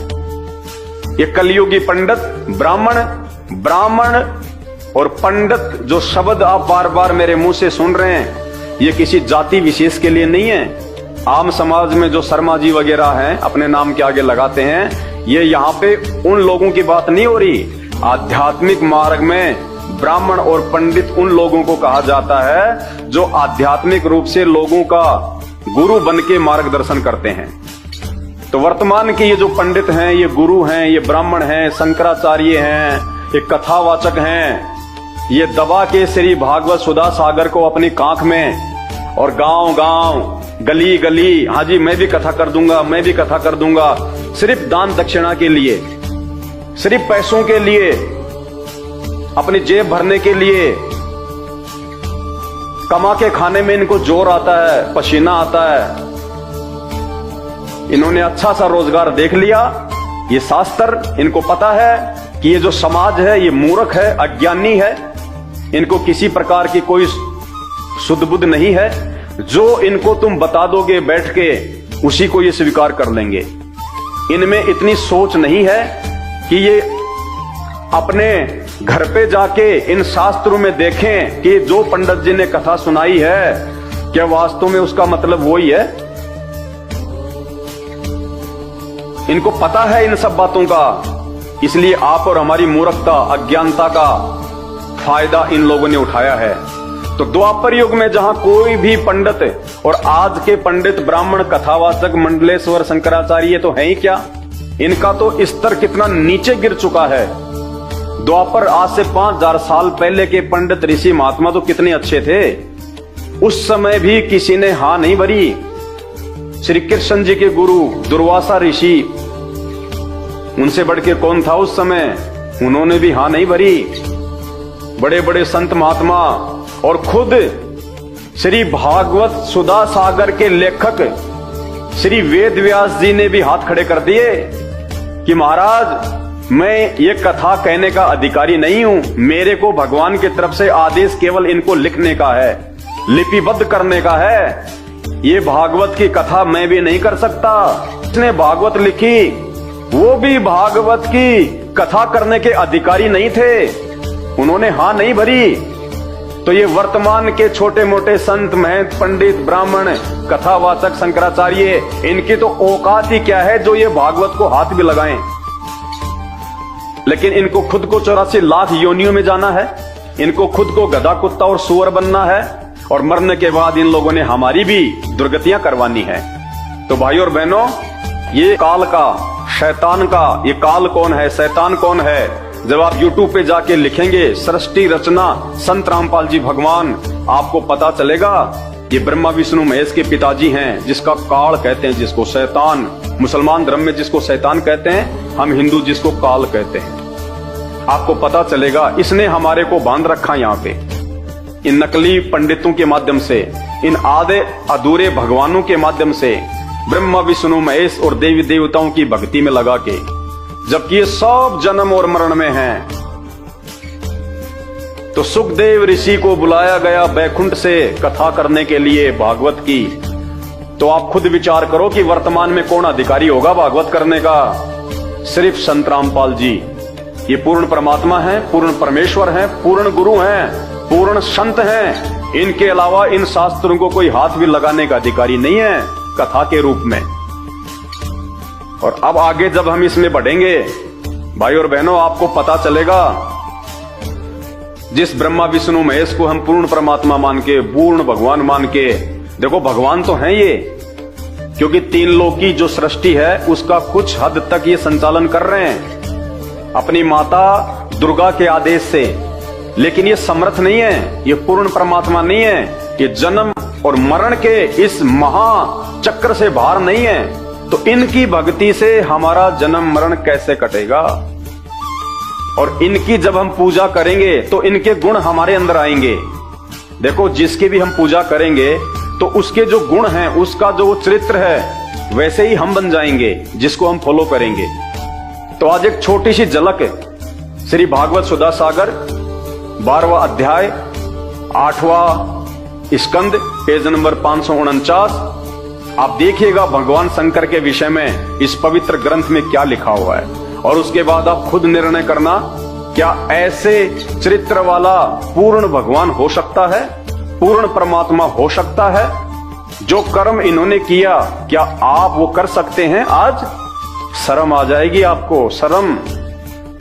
ये कलयुगी पंडित, ब्राह्मण और पंडित, जो शब्द आप बार बार मेरे मुंह से सुन रहे हैं, ये किसी जाति विशेष के लिए नहीं है। आम समाज में जो शर्मा जी वगैरह हैं, अपने नाम के आगे लगाते हैं, ये यहाँ पे उन लोगों की बात नहीं हो रही। आध्यात्मिक मार्ग में ब्राह्मण और पंडित उन लोगों को कहा जाता है जो आध्यात्मिक रूप से लोगों का गुरु बन के मार्गदर्शन करते हैं। तो वर्तमान के ये जो पंडित हैं, ये गुरु हैं, ये ब्राह्मण हैं, शंकराचार्य हैं, ये कथावाचक हैं, ये दबा के श्री भागवत सुधा सागर को अपनी कांख में और गांव गांव, गली गली, हाँ जी मैं भी कथा कर दूंगा, मैं भी कथा कर दूंगा, सिर्फ दान दक्षिणा के लिए, सिर्फ पैसों के लिए, अपनी जेब भरने के लिए, कमा के खाने में इनको जोर आता है, पसीना आता है। इन्होंने अच्छा सा रोजगार देख लिया। ये शास्त्र, इनको पता है कि ये जो समाज है ये मूर्ख है, अज्ञानी है, इनको किसी प्रकार की कोई सुध बुध नहीं है। जो इनको तुम बता दोगे बैठ के, उसी को ये स्वीकार कर लेंगे। इनमें इतनी सोच नहीं है कि ये अपने घर पे जाके इन शास्त्रों में देखें कि जो पंडित जी ने कथा सुनाई है, क्या वास्तव में उसका मतलब वही है। इनको पता है इन सब बातों का, इसलिए आप और हमारी मूर्खता, अज्ञानता का फायदा इन लोगों ने उठाया है। तो द्वापर युग में जहां कोई भी पंडित, और आज के पंडित, ब्राह्मण, कथावाचक, मंडलेश्वर, शंकराचार्य तो है ही क्या, इनका तो स्तर कितना नीचे गिर चुका है। द्वापर, आज से 5000 साल पहले के पंडित, ऋषि, महात्मा तो कितने अच्छे थे। उस समय भी किसी ने हां नहीं भरी। श्री कृष्ण जी के गुरु दुर्वासा ऋषि, उनसे बढ़ के कौन था उस समय, उन्होंने भी हां नहीं भरी। बड़े बड़े संत महात्मा और खुद श्री भागवत सुधा सागर के लेखक श्री वेद व्यास जी ने भी हाथ खड़े कर दिए कि महाराज, मैं ये कथा कहने का अधिकारी नहीं हूं, मेरे को भगवान की तरफ से आदेश केवल इनको लिखने का है, लिपिबद्ध करने का है। ये भागवत की कथा मैं भी नहीं कर सकता। जिसने भागवत लिखी वो भी भागवत की कथा करने के अधिकारी नहीं थे, उन्होंने हां नहीं भरी। तो ये वर्तमान के छोटे मोटे संत, महंत, पंडित, ब्राह्मण, कथावाचक, शंकराचार्य, इनकी तो औकात ही क्या है जो ये भागवत को हाथ भी लगाएं। लेकिन इनको खुद को 84 लाख योनियों में जाना है, इनको खुद को गधा, कुत्ता और सुअर बनना है, और मरने के बाद इन लोगों ने हमारी भी दुर्गतियां करवानी है। तो भाइयों और बहनों, ये काल का, शैतान का, ये काल कौन है, शैतान कौन है, जब आप YouTube पे जाके लिखेंगे सृष्टि रचना संत रामपाल जी भगवान, आपको पता चलेगा ये ब्रह्मा विष्णु महेश के पिताजी हैं, जिसका काल कहते हैं, जिसको शैतान। मुसलमान धर्म में जिसको शैतान कहते हैं, हम हिंदू जिसको काल कहते हैं। आपको पता चलेगा इसने हमारे को बांध रखा यहाँ पे, इन नकली पंडितों के माध्यम से, इन आधे अधूरे भगवानों के माध्यम से, ब्रह्मा विष्णु महेश और देवी देवताओं की भक्ति में लगा के, जबकि ये सब जन्म और मरण में हैं। तो सुखदेव ऋषि को बुलाया गया बैकुंठ से कथा करने के लिए भागवत की। तो आप खुद विचार करो कि वर्तमान में कौन अधिकारी होगा भागवत करने का? सिर्फ संत रामपाल जी। ये पूर्ण परमात्मा है, पूर्ण परमेश्वर है, पूर्ण गुरु हैं, पूर्ण संत हैं। इनके अलावा इन शास्त्रों को कोई हाथ भी लगाने का अधिकारी नहीं है कथा के रूप में। और अब आगे जब हम इसमें बढ़ेंगे भाई और बहनों, आपको पता चलेगा जिस ब्रह्मा विष्णु महेश को हम पूर्ण परमात्मा मान के, पूर्ण भगवान मान के, देखो भगवान तो हैं ये, क्योंकि तीन लोक की जो सृष्टि है उसका कुछ हद तक ये संचालन कर रहे हैं अपनी माता दुर्गा के आदेश से। लेकिन ये समर्थ नहीं है, ये पूर्ण परमात्मा नहीं है, ये जन्म और मरण के इस महाचक्र से बाहर नहीं है। तो इनकी भक्ति से हमारा जन्म मरण कैसे कटेगा? और इनकी जब हम पूजा करेंगे तो इनके गुण हमारे अंदर आएंगे। देखो जिसकी भी हम पूजा करेंगे तो उसके जो गुण हैं, उसका जो चरित्र है, वैसे ही हम बन जाएंगे जिसको हम फॉलो करेंगे। तो आज एक छोटी सी झलक है श्री भागवत सुधा सागर 12वां अध्याय 8वां स्कंद पेज नंबर 549। आप देखिएगा भगवान शंकर के विषय में इस पवित्र ग्रंथ में क्या लिखा हुआ है, और उसके बाद आप खुद निर्णय करना, क्या ऐसे चरित्र वाला पूर्ण भगवान हो सकता है, पूर्ण परमात्मा हो सकता है? जो कर्म इन्होंने किया, क्या आप वो कर सकते हैं? आज शर्म आ जाएगी आपको, शर्म।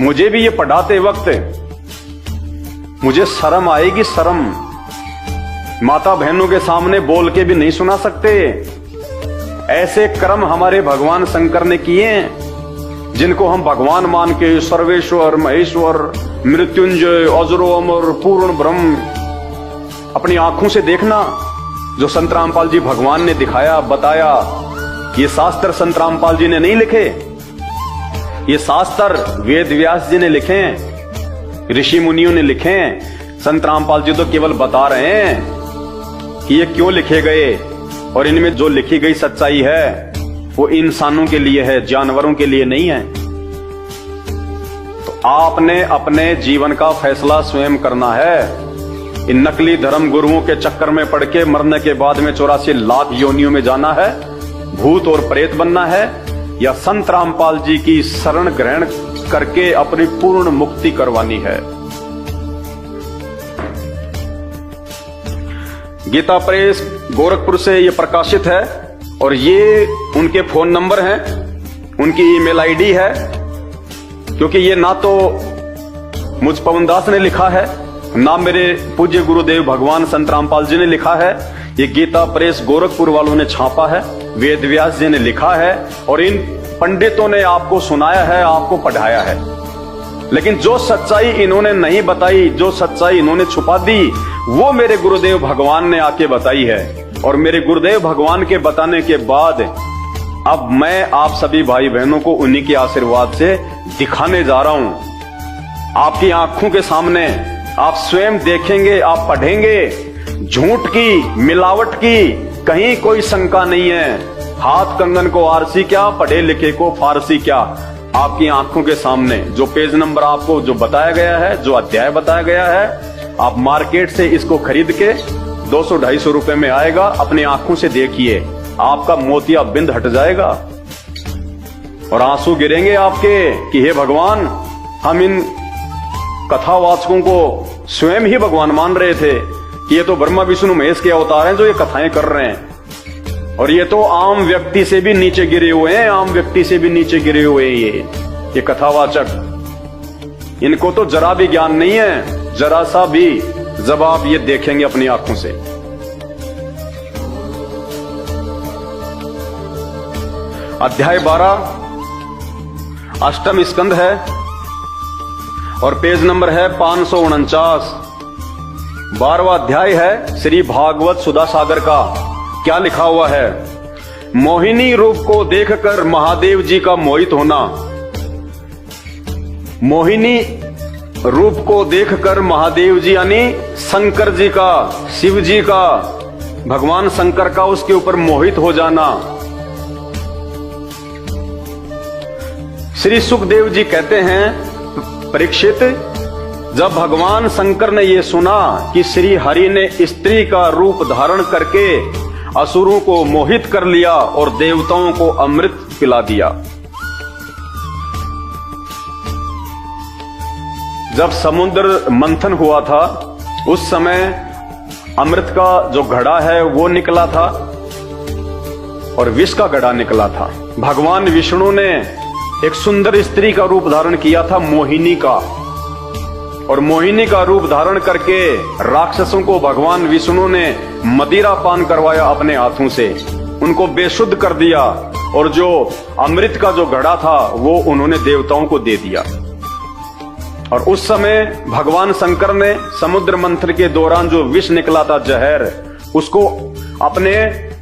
मुझे भी ये पढ़ाते वक्त मुझे शर्म आएगी, शर्म। माता बहनों के सामने बोल के भी नहीं सुना सकते। ऐसे कर्म हमारे भगवान शंकर ने किए हैं, जिनको हम भगवान मान के सर्वेश्वर, महेश्वर, मृत्युंजय, अजरो अमर, पूर्ण ब्रह्म अपनी आंखों से देखना। जो संत रामपाल जी भगवान ने दिखाया, बताया, ये शास्त्र संत रामपाल जी ने नहीं लिखे, ये शास्त्र वेद व्यास जी ने लिखे हैं, ऋषि मुनियों ने लिखे हैं। संत रामपाल जी तो केवल बता रहे हैं कि ये क्यों लिखे गए, और इनमें जो लिखी गई सच्चाई है वो इंसानों के लिए है, जानवरों के लिए नहीं है। तो आपने अपने जीवन का फैसला स्वयं करना है। इन नकली धर्म गुरुओं के चक्कर में पड़ के मरने के बाद में 84 लाख योनियों में जाना है, भूत और प्रेत बनना है, या संत रामपाल जी की शरण ग्रहण करके अपनी पूर्ण मुक्ति करवानी है। गीता प्रेस गोरखपुर से ये प्रकाशित है, और ये उनके फोन नंबर हैं, उनकी ईमेल आईडी है। क्योंकि ये ना तो मुझ पवन दास ने लिखा है, ना मेरे पूज्य गुरुदेव भगवान संत रामपाल जी ने लिखा है, ये गीता प्रेस गोरखपुर वालों ने छापा है, वेद व्यास जी ने लिखा है, और इन पंडितों ने आपको सुनाया है, आपको पढ़ाया है। लेकिन जो सच्चाई इन्होंने नहीं बताई, जो सच्चाई इन्होंने छुपा दी, वो मेरे गुरुदेव भगवान ने आके बताई है। और मेरे गुरुदेव भगवान के बताने के बाद अब मैं आप सभी भाई बहनों को उन्हीं के आशीर्वाद से दिखाने जा रहा हूं। आपकी आंखों के सामने आप स्वयं देखेंगे, आप पढ़ेंगे। झूठ की, मिलावट की कहीं कोई शंका नहीं है। हाथ कंगन को आरसी क्या, पढ़े लिखे को फारसी क्या। आपकी आंखों के सामने जो पेज नंबर आपको जो बताया गया है, जो अध्याय बताया गया है, आप मार्केट से इसको खरीद के 200-250 रुपए में आएगा। अपनी आंखों से देखिए, आपका मोतिया बिंद हट जाएगा और आंसू गिरेंगे आपके कि हे भगवान, हम इन कथावाचकों को स्वयं ही भगवान मान रहे थे कि ये तो ब्रह्मा विष्णु महेश के अवतार हैं जो ये कथाएं कर रहे हैं, और ये तो आम व्यक्ति से भी नीचे गिरे हुए हैं, आम व्यक्ति से भी नीचे गिरे हुए हैं ये कथावाचक। इनको तो जरा भी ज्ञान नहीं है, जरा सा भी, जब आप ये देखेंगे अपनी आंखों से। अध्याय 12 अष्टम स्कंद है और पेज नंबर है 549। 12वां अध्याय है श्री भागवत सुधा सागर का। क्या लिखा हुआ है? मोहिनी रूप को देखकर महादेव जी का मोहित होना। मोहिनी रूप को देखकर महादेव जी यानी शंकर जी का, शिव जी का, भगवान शंकर का उसके ऊपर मोहित हो जाना। श्री सुखदेव जी कहते हैं, परीक्षित, जब भगवान शंकर ने यह सुना कि श्री हरि ने स्त्री का रूप धारण करके असुरों को मोहित कर लिया और देवताओं को अमृत पिला दिया। जब समुद्र मंथन हुआ था उस समय अमृत का जो घड़ा है वो निकला था और विष का घड़ा निकला था। भगवान विष्णु ने एक सुंदर स्त्री का रूप धारण किया था, मोहिनी का, और मोहिनी का रूप धारण करके राक्षसों को भगवान विष्णु ने मदिरा पान करवाया अपने हाथों से, उनको बेशुद्ध कर दिया और जो अमृत का जो घड़ा था वो उन्होंने देवताओं को दे दिया। और उस समय भगवान शंकर ने समुद्र मंथन के दौरान जो विष निकला था, जहर, उसको अपने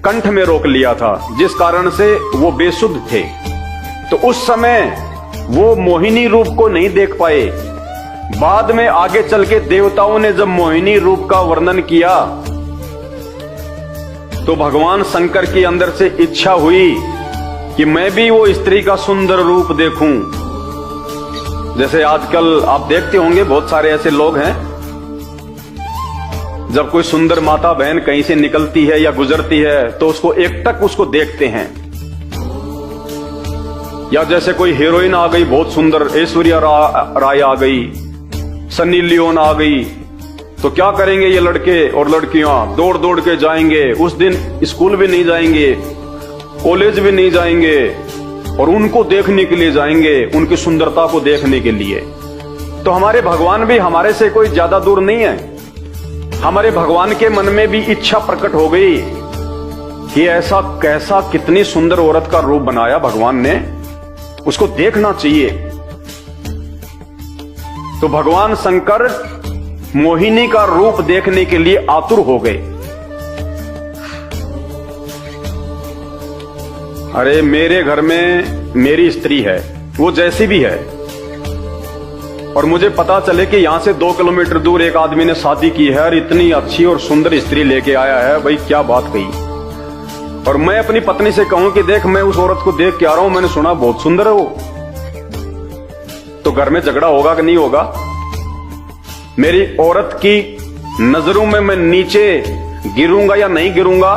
कंठ में रोक लिया था, जिस कारण से वो बेशुद्ध थे। तो उस समय वो मोहिनी रूप को नहीं देख पाए। बाद में आगे चल के देवताओं ने जब मोहिनी रूप का वर्णन किया तो भगवान शंकर के अंदर से इच्छा हुई कि मैं भी वो स्त्री का सुंदर रूप देखूं। जैसे आजकल आप देखते होंगे बहुत सारे ऐसे लोग हैं, जब कोई सुंदर माता बहन कहीं से निकलती है या गुजरती है तो उसको एकटक उसको देखते हैं। या जैसे कोई हीरोइन आ गई बहुत सुंदर, ऐश्वर्या राय आ गई, सन्नी लियोन आ गई, तो क्या करेंगे ये लड़के और लड़कियां? दौड़ दौड़ के जाएंगे। उस दिन स्कूल भी नहीं जाएंगे, कॉलेज भी नहीं जाएंगे और उनको देखने के लिए जाएंगे, उनकी सुंदरता को देखने के लिए। तो हमारे भगवान भी हमारे से कोई ज्यादा दूर नहीं है। हमारे भगवान के मन में भी इच्छा प्रकट हो गई कि ऐसा कैसा, कितनी सुंदर औरत का रूप बनाया भगवान ने, उसको देखना चाहिए। तो भगवान शंकर मोहिनी का रूप देखने के लिए आतुर हो गए। अरे मेरे घर में मेरी स्त्री है, वो जैसी भी है, और मुझे पता चले कि यहां से 2 किलोमीटर दूर एक आदमी ने शादी की है और इतनी अच्छी और सुंदर स्त्री लेके आया है, भाई क्या बात कही। और मैं अपनी पत्नी से कहूं कि देख, मैं उस औरत को देख के आ रहा हूं, मैंने सुना बहुत सुंदर है वो, तो घर में झगड़ा होगा कि नहीं होगा? मेरी औरत की नजरों में मैं नीचे गिरूंगा या नहीं गिरूंगा,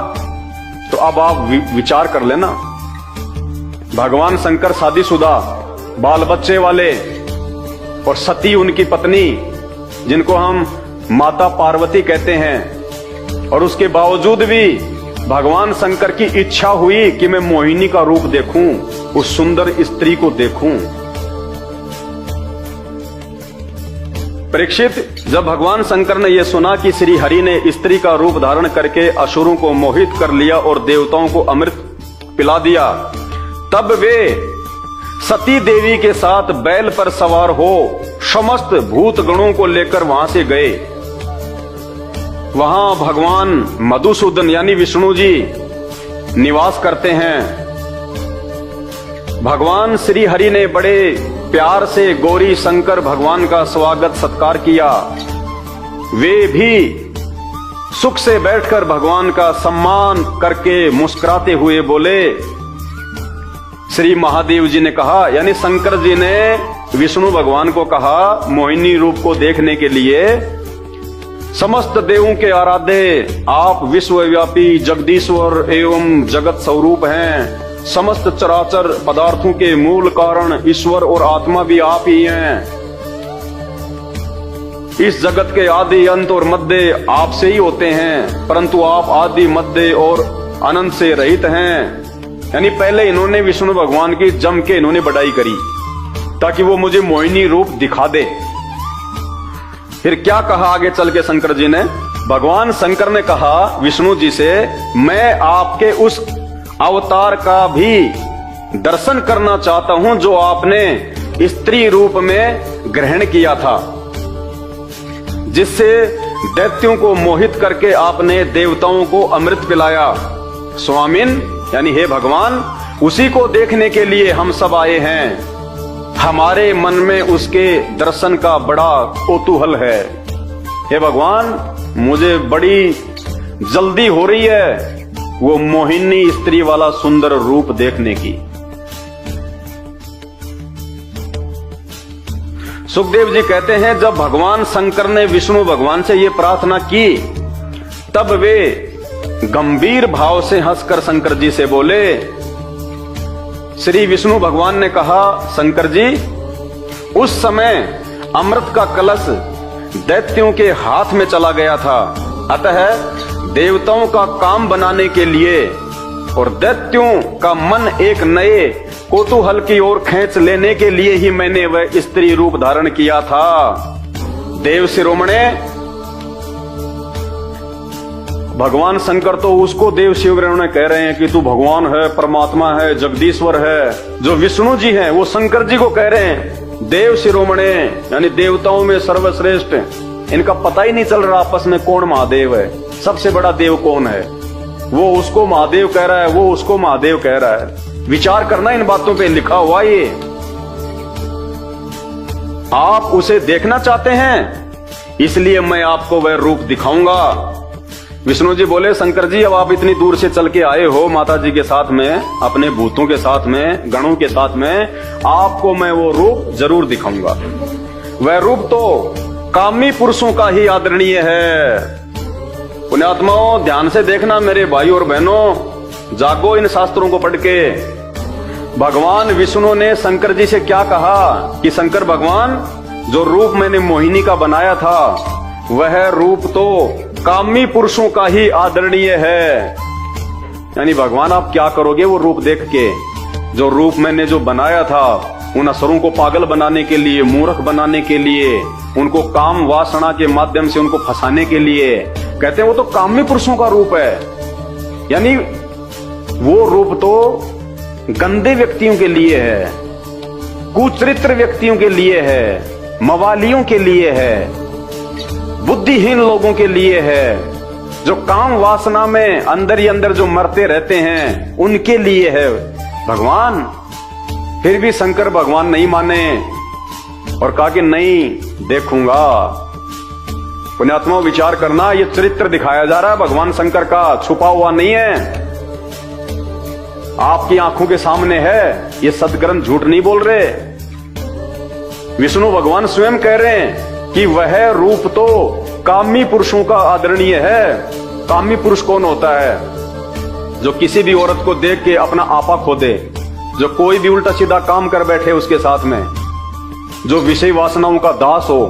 तो अब आप विचार कर लेना। भगवान शंकर शादीशुदा, बाल बच्चे वाले, और सती उनकी पत्नी, जिनको हम माता पार्वती कहते हैं, और उसके बावजूद भी भगवान शंकर की इच्छा हुई कि मैं मोहिनी का रूप देखूं, उस सुंदर स्त्री को देखूं। परीक्षित, जब भगवान शंकर ने यह सुना कि श्री हरि ने स्त्री का रूप धारण करके असुरों को मोहित कर लिया और देवताओं को अमृत पिला दिया, तब वे सती देवी के साथ बैल पर सवार हो समस्त भूत गणों को लेकर वहां से गए। वहां भगवान मधुसूदन यानी विष्णु जी निवास करते हैं। भगवान श्री हरि ने बड़े प्यार से गौरी शंकर भगवान का स्वागत सत्कार किया। वे भी सुख से बैठकर भगवान का सम्मान करके मुस्कुराते हुए बोले। श्री महादेव जी ने कहा, यानी शंकर जी ने विष्णु भगवान को कहा, मोहिनी रूप को देखने के लिए समस्त देवों के आराध्य आप विश्वव्यापी जगदीश्वर एवं जगत स्वरूप हैं। समस्त चराचर पदार्थों के मूल कारण ईश्वर और आत्मा भी आप ही हैं। इस जगत के आदि अंत और मध्य आपसे ही होते हैं, परंतु आप आदि मध्य और अनंत से रहित हैं। यानी पहले इन्होंने विष्णु भगवान की जम के इन्होंने बड़ाई करी ताकि वो मुझे मोहिनी रूप दिखा दे। फिर क्या कहा आगे चल के शंकर जी ने? भगवान शंकर ने कहा विष्णु जी से, मैं आपके उस अवतार का भी दर्शन करना चाहता हूं जो आपने स्त्री रूप में ग्रहण किया था, जिससे दैत्यों को मोहित करके आपने देवताओं को अमृत पिलाया। स्वामिन, यानी हे भगवान, उसी को देखने के लिए हम सब आए हैं। हमारे मन में उसके दर्शन का बड़ा कौतूहल है। हे भगवान, मुझे बड़ी जल्दी हो रही है वो मोहिनी स्त्री वाला सुंदर रूप देखने की। सुखदेव जी कहते हैं, जब भगवान शंकर ने विष्णु भगवान से ये प्रार्थना की, तब वे गंभीर भाव से हंसकर शंकर जी से बोले। श्री विष्णु भगवान ने कहा, शंकर जी, उस समय अमृत का कलश दैत्यों के हाथ में चला गया था, अतः देवताओं का काम बनाने के लिए और दैत्यों का मन एक नए कौतूहल की ओर खींच लेने के लिए ही मैंने वह स्त्री रूप धारण किया था। देव शिरोमणे, भगवान शंकर तो उसको देव शिरोमणे कह रहे हैं कि तू भगवान है, परमात्मा है, जगदीश्वर है। जो विष्णु जी हैं वो शंकर जी को कह रहे हैं देव शिरोमणे, यानी देवताओं में सर्वश्रेष्ठ। इनका पता ही नहीं चल रहा आपस में कौन महादेव है, सबसे बड़ा देव कौन है। वो उसको महादेव कह रहा है, वो उसको महादेव कह रहा है। विचार करना इन बातों पे, लिखा हुआ ये। आप उसे देखना चाहते हैं, इसलिए मैं आपको वह रूप दिखाऊंगा। विष्णु जी बोले, शंकर जी, अब आप इतनी दूर से चल के आए हो माता जी के साथ में, अपने भूतों के साथ में, गणों के साथ में, आपको मैं वो रूप जरूर दिखाऊंगा। वह रूप तो कामी पुरुषों का ही आदरणीय है। पुण्यात्माओं, ध्यान से देखना मेरे भाई और बहनों, जागो इन शास्त्रों को पढ़ के। भगवान विष्णु ने शंकर जी से क्या कहा कि शंकर भगवान, जो रूप मैंने मोहिनी का बनाया था, वह रूप तो कामी पुरुषों का ही आदरणीय है। यानी भगवान, आप क्या करोगे वो रूप देख के? जो रूप मैंने जो बनाया था, उन असुरों को पागल बनाने के लिए, मूर्ख बनाने के लिए, उनको काम वासना के माध्यम से उनको फंसाने के लिए, कहते हैं वो तो कामी पुरुषों का रूप है। यानी वो रूप तो गंदे व्यक्तियों के लिए है, कुचरित्र व्यक्तियों के लिए है, मवालियों के लिए है, बुद्धिहीन लोगों के लिए है, जो काम वासना में अंदर ही अंदर जो मरते रहते हैं, उनके लिए है भगवान। फिर भी शंकर भगवान नहीं माने और कहा कि नहीं देखूंगा। पुण्यात्मा, विचार करना, ये चरित्र दिखाया जा रहा है भगवान शंकर का, छुपा हुआ नहीं है, आपकी आंखों के सामने है। ये सदग्रंथ झूठ नहीं बोल रहे। विष्णु भगवान स्वयं कह रहे हैं कि वह रूप तो कामी पुरुषों का आदरणीय है। कामी पुरुष कौन होता है? जो किसी भी औरत को देख के अपना आपा खो दे, जो कोई भी उल्टा सीधा काम कर बैठे उसके साथ में, जो विषय वासनाओं का दास हो,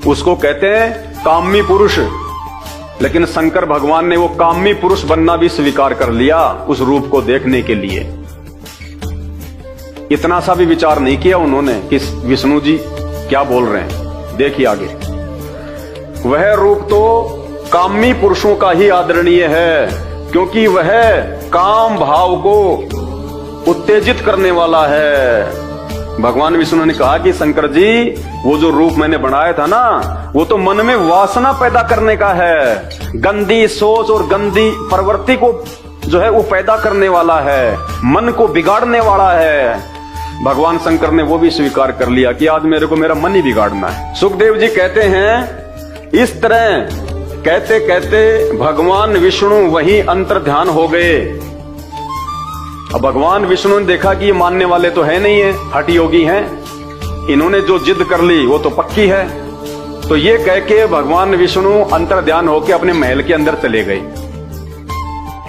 उसको कहते हैं कामी पुरुष। लेकिन शंकर भगवान ने वो कामी पुरुष बनना भी स्वीकार कर लिया उस रूप को देखने के लिए। इतना सा भी विचार नहीं किया उन्होंने कि विष्णु जी क्या बोल रहे हैं। देखिए आगे, वह रूप तो कामी पुरुषों का ही आदरणीय है, क्योंकि वह काम भाव को उत्तेजित करने वाला है। भगवान विष्णु ने कहा कि शंकर जी, वो जो रूप मैंने बनाया था ना, वो तो मन में वासना पैदा करने का है, गंदी सोच और गंदी प्रवृत्ति को जो है वो पैदा करने वाला है, मन को बिगाड़ने वाला है। भगवान शंकर ने वो भी स्वीकार कर लिया कि आज मेरे को मेरा मन ही बिगाड़ना है। सुखदेव जी कहते हैं, इस तरह कहते कहते भगवान विष्णु वहीं अंतर्ध्यान हो गए। अब भगवान विष्णु ने देखा कि ये मानने वाले तो है नहीं है, हठ योगी हैं, इन्होंने जो जिद कर ली वो तो पक्की है। तो ये कह के भगवान विष्णु अंतर्ध्यान होके अपने महल के अंदर चले गए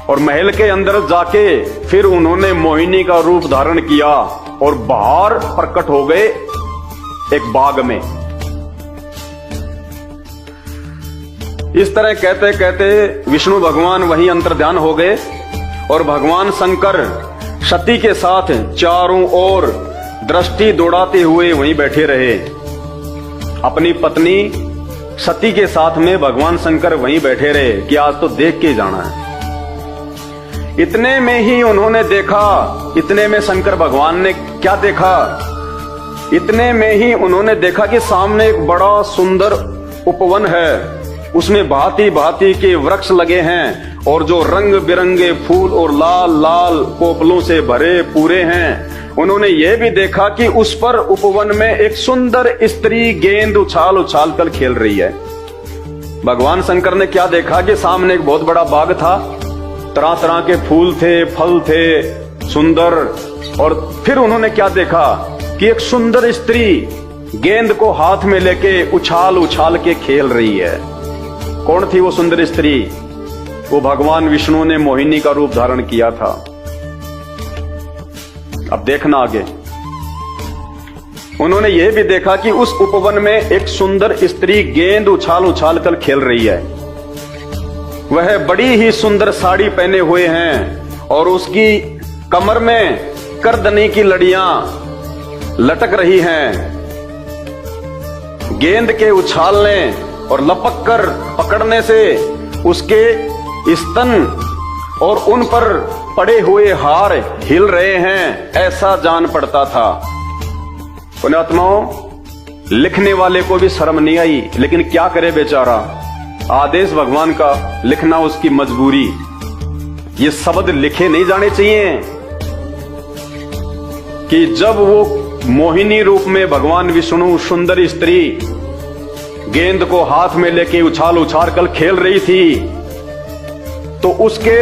और महल के अंदर जाके फिर उन्होंने मोहिनी का रूप धारण किया और बाहर प्रकट हो गए एक बाग में। इस तरह कहते कहते विष्णु भगवान वहीं अंतर्ध्यान हो गए और भगवान शंकर सती के साथ चारों ओर दृष्टि दौड़ाते हुए वहीं बैठे रहे। अपनी पत्नी सती के साथ में भगवान शंकर वहीं बैठे रहे कि आज तो देख के जाना है। इतने में ही उन्होंने देखा, इतने में शंकर भगवान ने क्या देखा, इतने में ही उन्होंने देखा कि सामने एक बड़ा सुंदर उपवन है, उसमें भांति भांति के वृक्ष लगे हैं और जो रंग बिरंगे फूल और लाल लाल कोपलों से भरे पूरे हैं। उन्होंने ये भी देखा कि उस पर उपवन में एक सुंदर स्त्री गेंद उछाल उछाल कर खेल रही है। भगवान शंकर ने क्या देखा कि सामने एक बहुत बड़ा बाग था, तरह तरह के फूल थे, फल थे सुंदर। और फिर उन्होंने क्या देखा कि एक सुंदर स्त्री गेंद को हाथ में लेके उछाल उछाल के खेल रही है। कौन थी वो सुंदर स्त्री? वो भगवान विष्णु ने मोहिनी का रूप धारण किया था। अब देखना आगे। उन्होंने यह भी देखा कि उस उपवन में एक सुंदर स्त्री गेंद उछाल उछाल कर खेल रही है। वह बड़ी ही सुंदर साड़ी पहने हुए हैं और उसकी कमर में करदनी की लड़ियां लटक रही हैं। गेंद के उछालने और लपक कर पकड़ने से उसके स्तन और उन पर पड़े हुए हार हिल रहे हैं, ऐसा जान पड़ता था। पुण्यात्माओं, लिखने वाले को भी शर्म नहीं आई, लेकिन क्या करे बेचारा, आदेश भगवान का, लिखना उसकी मजबूरी। ये शब्द लिखे नहीं जाने चाहिए कि जब वो मोहिनी रूप में भगवान विष्णु सुंदर स्त्री गेंद को हाथ में लेके उछाल उछाल कर खेल रही थी, तो उसके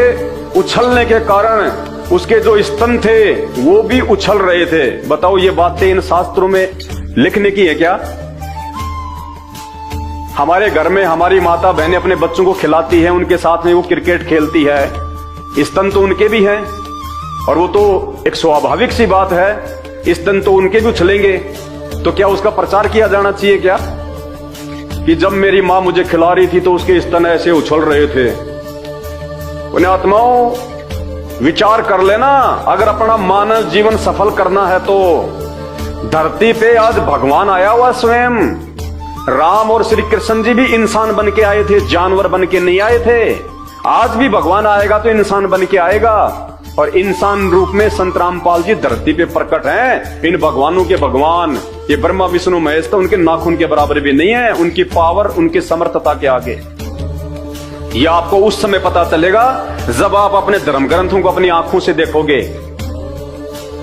उछलने के कारण उसके जो स्तन थे वो भी उछल रहे थे। बताओ, ये बातें इन शास्त्रों में लिखने की है क्या? हमारे घर में हमारी माता बहनें अपने बच्चों को खिलाती है, उनके साथ में वो क्रिकेट खेलती है, स्तन तो उनके भी हैं और वो तो एक स्वाभाविक सी बात है, स्तन तो उनके भी उछलेंगे। तो क्या उसका प्रचार किया जाना चाहिए क्या कि जब मेरी मां मुझे खिला रही थी तो उसके स्तन ऐसे उछल रहे थे? पुण्यात्माओं, विचार कर लेना, अगर अपना मानव जीवन सफल करना है तो धरती पे आज भगवान आया हुआ स्वयं। राम और श्री कृष्ण जी भी इंसान बन के आए थे, जानवर बन के नहीं आए थे। आज भी भगवान आएगा तो इंसान बन के आएगा और इंसान रूप में संत रामपाल जी धरती पे प्रकट हैं। इन भगवानों के भगवान ये ब्रह्मा विष्णु महेश तो उनके नाखून के बराबर भी नहीं है, उनकी पावर, उनकी समर्थता के आगे। यह आपको उस समय पता चलेगा जब आप अपने धर्म ग्रंथों को अपनी आंखों से देखोगे।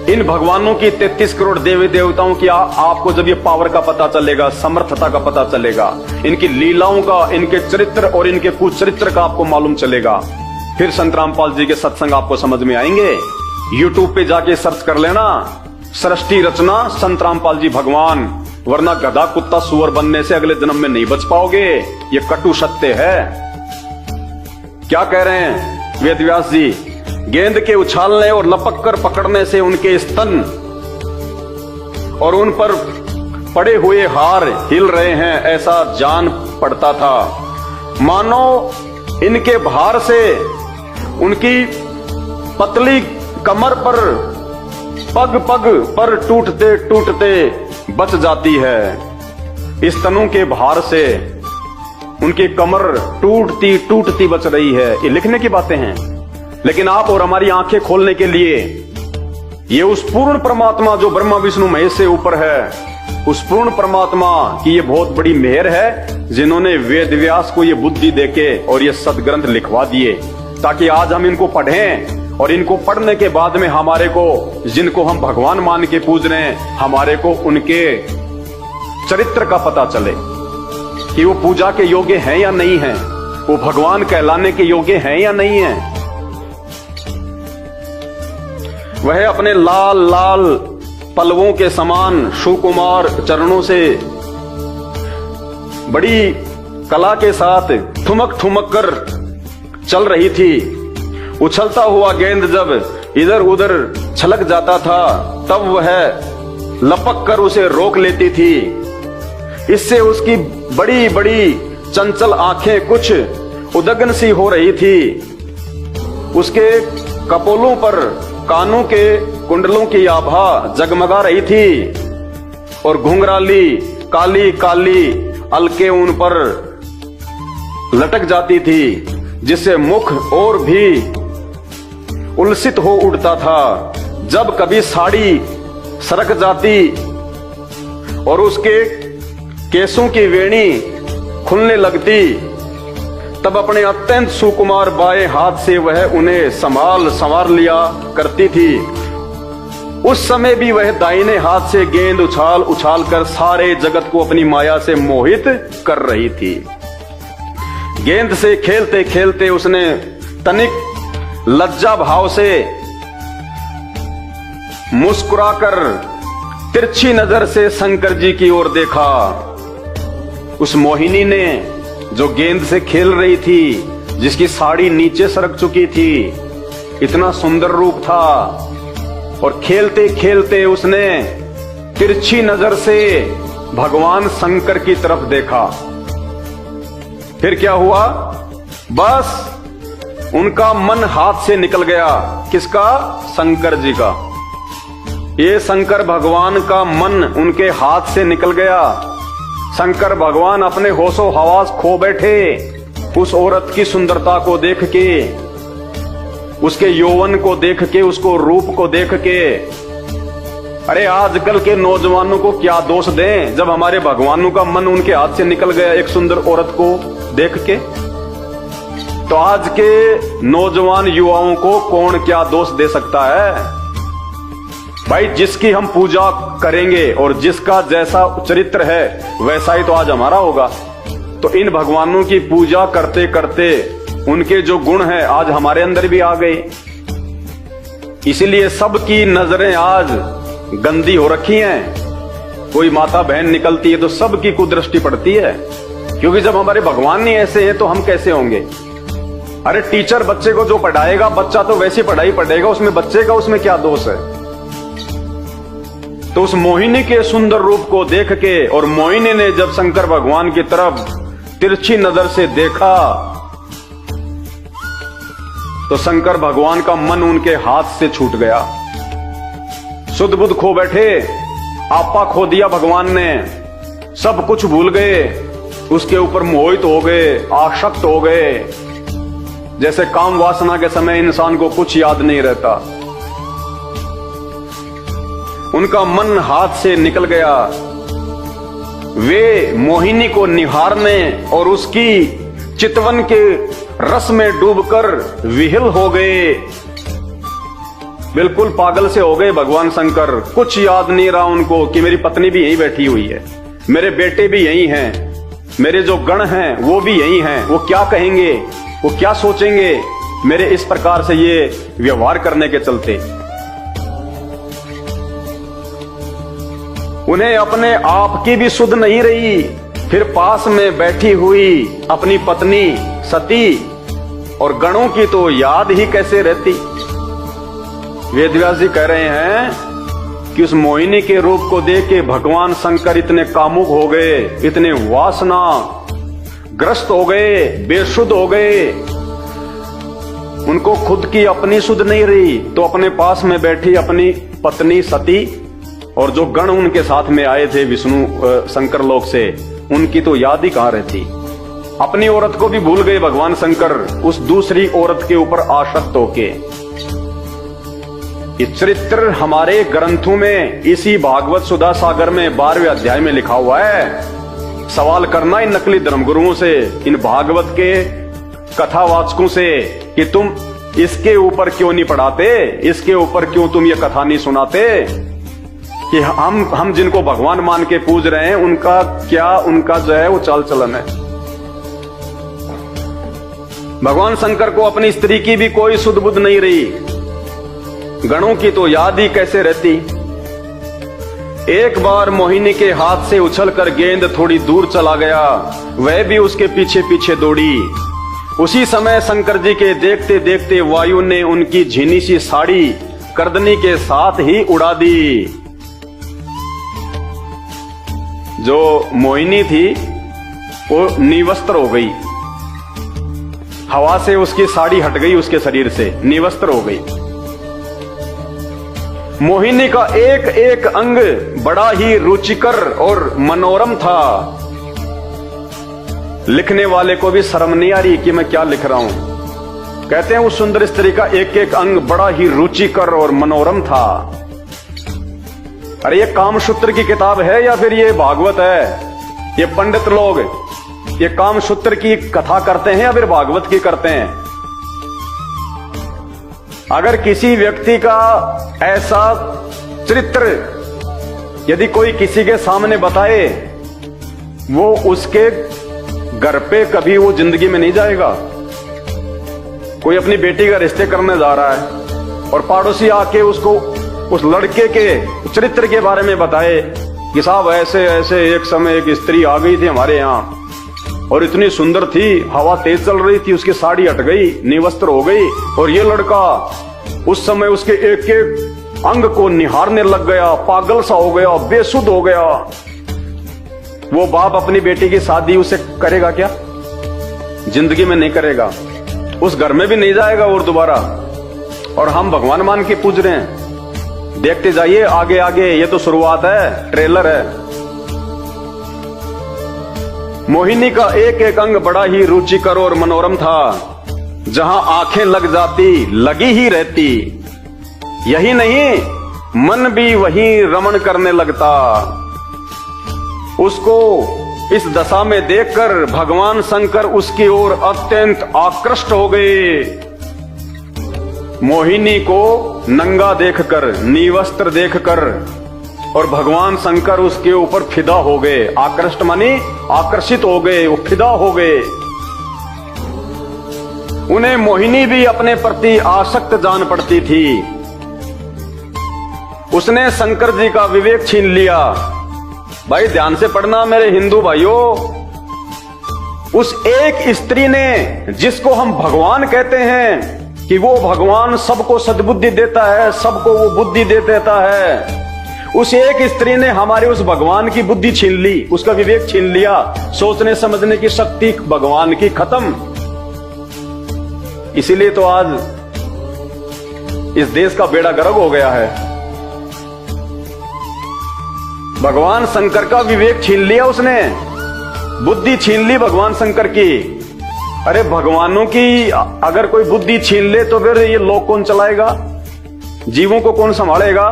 इन भगवानों की 33 करोड़ देवी देवताओं की आपको जब ये पावर का पता चलेगा, समर्थता का पता चलेगा, इनकी लीलाओं का, इनके चरित्र और इनके कुचरित्र का आपको मालूम चलेगा, फिर संत रामपाल जी के सत्संग आपको समझ में आएंगे। यूट्यूब पे जाके सर्च कर लेना, सृष्टि रचना संत रामपाल जी भगवान, वरना गधा कुत्ता सुअर बनने से अगले जन्म में नहीं बच पाओगे। ये कटु सत्य है। क्या कह रहे हैं वेदव्यास जी? गेंद के उछालने और लपक कर पकड़ने से उनके स्तन और उन पर पड़े हुए हार हिल रहे हैं, ऐसा जान पड़ता था। मानो इनके भार से उनकी पतली कमर पर पग पग पर टूटते टूटते बच जाती है। स्तनों के भार से उनकी कमर टूटती टूटती बच रही है। ये लिखने की बातें हैं, लेकिन आप और हमारी आंखें खोलने के लिए ये उस पूर्ण परमात्मा जो ब्रह्मा विष्णु महेश से ऊपर है, उस पूर्ण परमात्मा की ये बहुत बड़ी मेहर है जिन्होंने वेद व्यास को ये बुद्धि देके और ये सदग्रंथ लिखवा दिए, ताकि आज हम इनको पढ़ें और इनको पढ़ने के बाद में हमारे को, जिनको हम भगवान मान के पूज रहे हैं, हमारे को उनके चरित्र का पता चले कि वो पूजा के योग्य हैं या नहीं हैं, वो भगवान कहलाने के योग्य हैं या नहीं हैं। वह अपने लाल लाल पल्लवों के समान सुकुमार चरणों से बड़ी कला के साथ ठुमक ठुमक कर चल रही थी। उछलता हुआ गेंद जब इधर उधर छलक जाता था तब वह लपक कर उसे रोक लेती थी। इससे उसकी बड़ी बड़ी चंचल आंखें कुछ उदगन सी हो रही थी। उसके कपोलों पर कानों के कुंडलों की आभा जगमगा रही थी और घुंघराली काली काली अलके उन पर लटक जाती थी, जिससे मुख और भी उल्सित हो उठता था। जब कभी साड़ी सरक जाती और उसके केसों की वेणी खुलने लगती तब अपने अत्यंत सुकुमार बाएं हाथ से वह उन्हें संवार लिया करती थी। उस समय भी वह दाहिने हाथ से गेंद उछाल कर सारे जगत को अपनी माया से मोहित कर रही थी। गेंद से खेलते खेलते उसने तनिक लज्जा भाव से मुस्कुराकर तिरछी नजर से शंकर जी की ओर देखा। उस मोहिनी ने जो गेंद से खेल रही थी, जिसकी साड़ी नीचे सरक चुकी थी, इतना सुंदर रूप था, और खेलते खेलते उसने तिरछी नजर से भगवान शंकर की तरफ देखा। फिर क्या हुआ? बस उनका मन हाथ से निकल गया। किसका? शंकर जी का। ये शंकर भगवान का मन उनके हाथ से निकल गया। शंकर भगवान अपने होशो हवास खो बैठे उस औरत की सुंदरता को देख के, उसके यौवन को देख के, उसको रूप को देख के। अरे आजकल के नौजवानों को क्या दोष दें जब हमारे भगवानों का मन उनके हाथ से निकल गया एक सुंदर औरत को देख के। तो आज के नौजवान युवाओं को कौन क्या दोष दे सकता है? भाई, जिसकी हम पूजा करेंगे और जिसका जैसा चरित्र है वैसा ही तो आज हमारा होगा। तो इन भगवानों की पूजा करते करते उनके जो गुण हैं आज हमारे अंदर भी आ गए। इसीलिए सबकी नजरें आज गंदी हो रखी हैं। कोई माता बहन निकलती है तो सबकी कुदृष्टि पड़ती है, क्योंकि जब हमारे भगवान नहीं ऐसे हैं तो हम कैसे होंगे? अरे टीचर बच्चे को जो पढ़ाएगा, बच्चा तो वैसी पढ़ाई पढ़ेगा, उसमें बच्चे का उसमें क्या दोष है? तो उस मोहिनी के सुंदर रूप को देख के, और मोहिनी ने जब शंकर भगवान की तरफ तिरछी नजर से देखा, तो शंकर भगवान का मन उनके हाथ से छूट गया। शुद्ध बुद्ध खो बैठे, आपा खो दिया भगवान ने, सब कुछ भूल गए, उसके ऊपर मोहित हो गए, आसक्त हो गए। जैसे काम वासना के समय इंसान को कुछ याद नहीं रहता। उनका मन हाथ से निकल गया। वे मोहिनी को निहारने और उसकी चितवन के रस में डूबकर विह्वल हो गए। बिल्कुल पागल से हो गए भगवान शंकर। कुछ याद नहीं रहा उनको कि मेरी पत्नी भी यहीं बैठी हुई है, मेरे बेटे भी यहीं हैं, मेरे जो गण हैं वो भी यहीं हैं। वो क्या कहेंगे, वो क्या सोचेंगे मेरे इस प्रकार से ये व्यवहार करने के चलते। उन्हें अपने आप की भी सुध नहीं रही, फिर पास में बैठी हुई अपनी पत्नी सती और गणों की तो याद ही कैसे रहती। वेदव्यास जी कह रहे हैं कि उस मोहिनी के रूप को देख के भगवान शंकर इतने कामुक हो गए, इतने वासना ग्रस्त हो गए, बेसुध हो गए। उनको खुद की अपनी सुध नहीं रही, तो अपने पास में बैठी अपनी पत्नी सती और जो गण उनके साथ में आए थे विष्णु शंकर लोक से, उनकी तो याद ही कहां रहती। अपनी औरत को भी भूल गए भगवान शंकर उस दूसरी औरत के ऊपर आसक्त होके। ये चरित्र हमारे ग्रंथों में इसी भागवत सुधा सागर में 12वें अध्याय में लिखा हुआ है। सवाल करना इन नकली धर्मगुरुओं से, इन भागवत के कथावाचकों से कि तुम इसके ऊपर क्यों नहीं पढ़ाते, इसके ऊपर क्यों तुम ये कथा नहीं सुनाते कि हम जिनको भगवान मान के पूज रहे हैं उनका क्या, उनका जो है वो चाल चलन है। भगवान शंकर को अपनी स्त्री की भी कोई सुध बुध नहीं रही, गणों की तो याद ही कैसे रहती। एक बार मोहिनी के हाथ से उछलकर गेंद थोड़ी दूर चला गया, वह भी उसके पीछे पीछे दौड़ी। उसी समय शंकर जी के देखते देखते वायु ने उनकी झीनी सी साड़ी करदनी के साथ ही उड़ा दी। जो मोहिनी थी वो निवस्त्र हो गई, हवा से उसकी साड़ी हट गई, उसके शरीर से निवस्त्र हो गई। मोहिनी का एक एक अंग बड़ा ही रुचिकर और मनोरम था। लिखने वाले को भी शर्म नहीं आ रही कि मैं क्या लिख रहा हूं। कहते हैं उस सुंदर स्त्री का एक एक अंग बड़ा ही रुचिकर और मनोरम था। अरे ये कामसूत्र की किताब है या फिर ये भागवत है? ये पंडित लोग ये कामसूत्र की कथा करते हैं या फिर भागवत की करते हैं? अगर किसी व्यक्ति का ऐसा चरित्र यदि कोई किसी के सामने बताए, वो उसके घर पे कभी वो जिंदगी में नहीं जाएगा। कोई अपनी बेटी का रिश्ते करने जा रहा है और पड़ोसी आके उसको उस लड़के के चरित्र के बारे में बताए कि साहब ऐसे ऐसे एक समय एक स्त्री आ गई थी हमारे यहाँ और इतनी सुंदर थी, हवा तेज चल रही थी, उसकी साड़ी हट गई, निवस्त्र हो गई और ये लड़का उस समय उसके एक एक अंग को निहारने लग गया, पागल सा हो गया, बेसुध हो गया। वो बाप अपनी बेटी की शादी उसे करेगा क्या? जिंदगी में नहीं करेगा, उस घर में भी नहीं जाएगा और दोबारा। और हम भगवान मान के पूज रहे हैं। देखते जाइए आगे आगे, ये तो शुरुआत है, ट्रेलर है। मोहिनी का एक एक अंग बड़ा ही रुचिकर और मनोरम था, जहां आंखें लग जाती लगी ही रहती। यही नहीं, मन भी वहीं रमण करने लगता। उसको इस दशा में देखकर भगवान शंकर उसकी ओर अत्यंत आकृष्ट हो गए। मोहिनी को नंगा देखकर, निवस्त्र देखकर और भगवान शंकर उसके ऊपर फिदा हो गए। आकृष्ट मानी आकर्षित हो गए, वो फिदा हो गए। उन्हें मोहिनी भी अपने प्रति आसक्त जान पड़ती थी। उसने शंकर जी का विवेक छीन लिया। भाई ध्यान से पढ़ना मेरे हिंदू भाइयों, उस एक स्त्री ने, जिसको हम भगवान कहते हैं कि वो भगवान सबको सद्बुद्धि देता है, सबको वो बुद्धि दे देता है, उस एक स्त्री ने हमारे उस भगवान की बुद्धि छीन ली, उसका विवेक छीन लिया। सोचने समझने की शक्ति भगवान की खत्म। इसीलिए तो आज इस देश का बेड़ा गर्क हो गया है। भगवान शंकर का विवेक छीन लिया उसने, बुद्धि छीन ली भगवान शंकर की। अरे भगवानों की अगर कोई बुद्धि छीन ले तो फिर ये लोक कौन चलाएगा? जीवों को कौन संभालेगा?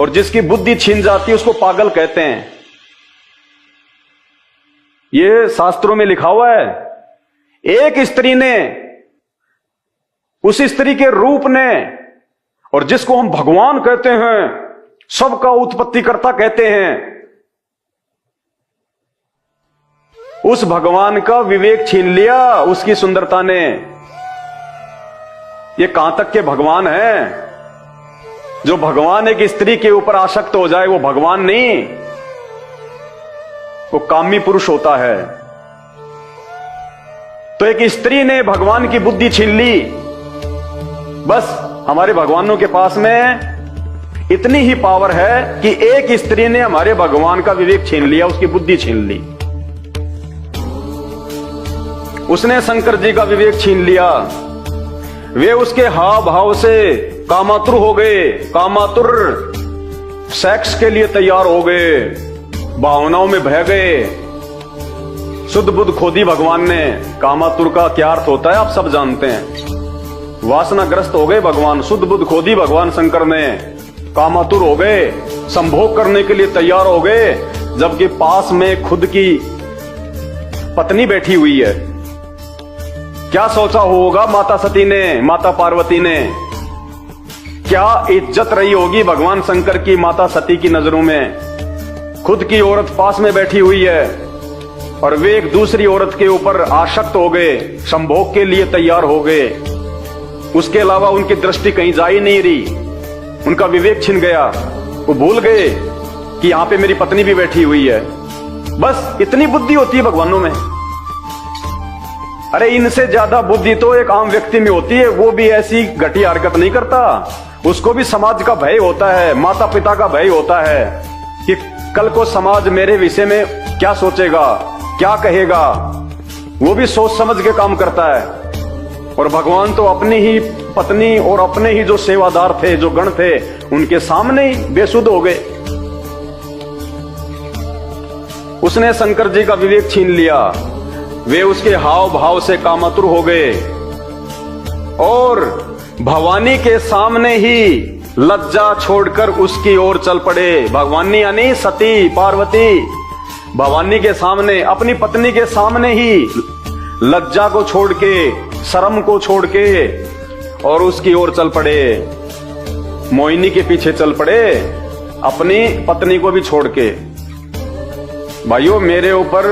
और जिसकी बुद्धि छीन जाती है उसको पागल कहते हैं। ये शास्त्रों में लिखा हुआ है। एक स्त्री ने, उस स्त्री के रूप ने, और जिसको हम भगवान कहते हैं, सबका उत्पत्तिकर्ता कहते हैं, उस भगवान का विवेक छीन लिया उसकी सुंदरता ने। ये कहां तक के भगवान है? जो भगवान एक स्त्री के ऊपर आसक्त हो जाए वो भगवान नहीं, वो कामी पुरुष होता है। तो एक स्त्री ने भगवान की बुद्धि छीन ली। बस हमारे भगवानों के पास में इतनी ही पावर है कि एक स्त्री ने हमारे भगवान का विवेक छीन लिया, उसकी बुद्धि छीन ली। उसने शंकर जी का विवेक छीन लिया। वे उसके हाव भाव से कामातुर हो गए। कामातुर सेक्स के लिए तैयार हो गए, भावनाओं में बह गए। शुद्ध बुद्ध खोदी भगवान ने। कामातुर का क्या अर्थ होता है आप सब जानते हैं। वासनाग्रस्त हो गए भगवान, शुद्ध बुद्ध खोदी भगवान शंकर ने। कामातुर हो गए, संभोग करने के लिए तैयार हो गए, जबकि पास में खुद की पत्नी बैठी हुई है। क्या सोचा होगा माता सती ने, माता पार्वती ने? क्या इज्जत रही होगी भगवान शंकर की माता सती की नजरों में? खुद की औरत पास में बैठी हुई है और वे एक दूसरी औरत के ऊपर आसक्त हो गए, संभोग के लिए तैयार हो गए। उसके अलावा उनकी दृष्टि कहीं जा ही नहीं रही। उनका विवेक छिन गया। वो भूल गए कि यहां पे मेरी पत्नी भी बैठी हुई है। बस इतनी बुद्धि होती है भगवानों में। अरे इनसे ज्यादा बुद्धि तो एक आम व्यक्ति में होती है। वो भी ऐसी घटिया हरकत नहीं करता। उसको भी समाज का भय होता है, माता पिता का भय होता है कि कल को समाज मेरे विषय में क्या सोचेगा, क्या कहेगा। वो भी सोच समझ के काम करता है। और भगवान तो अपनी ही पत्नी और अपने ही जो सेवादार थे, जो गण थे, उनके सामने ही बेसुध हो गए। उसने शंकर जी का विवेक छीन लिया। वे उसके हाव भाव से कामातुर हो गए और भवानी के सामने ही लज्जा छोड़कर उसकी ओर चल पड़े। भगवानी यानी सती पार्वती भवानी के सामने, अपनी पत्नी के सामने ही लज्जा को छोड़ के, शर्म को छोड़ के और उसकी ओर चल पड़े, मोहिनी के पीछे चल पड़े, अपनी पत्नी को भी छोड़ के। भाइयों, मेरे ऊपर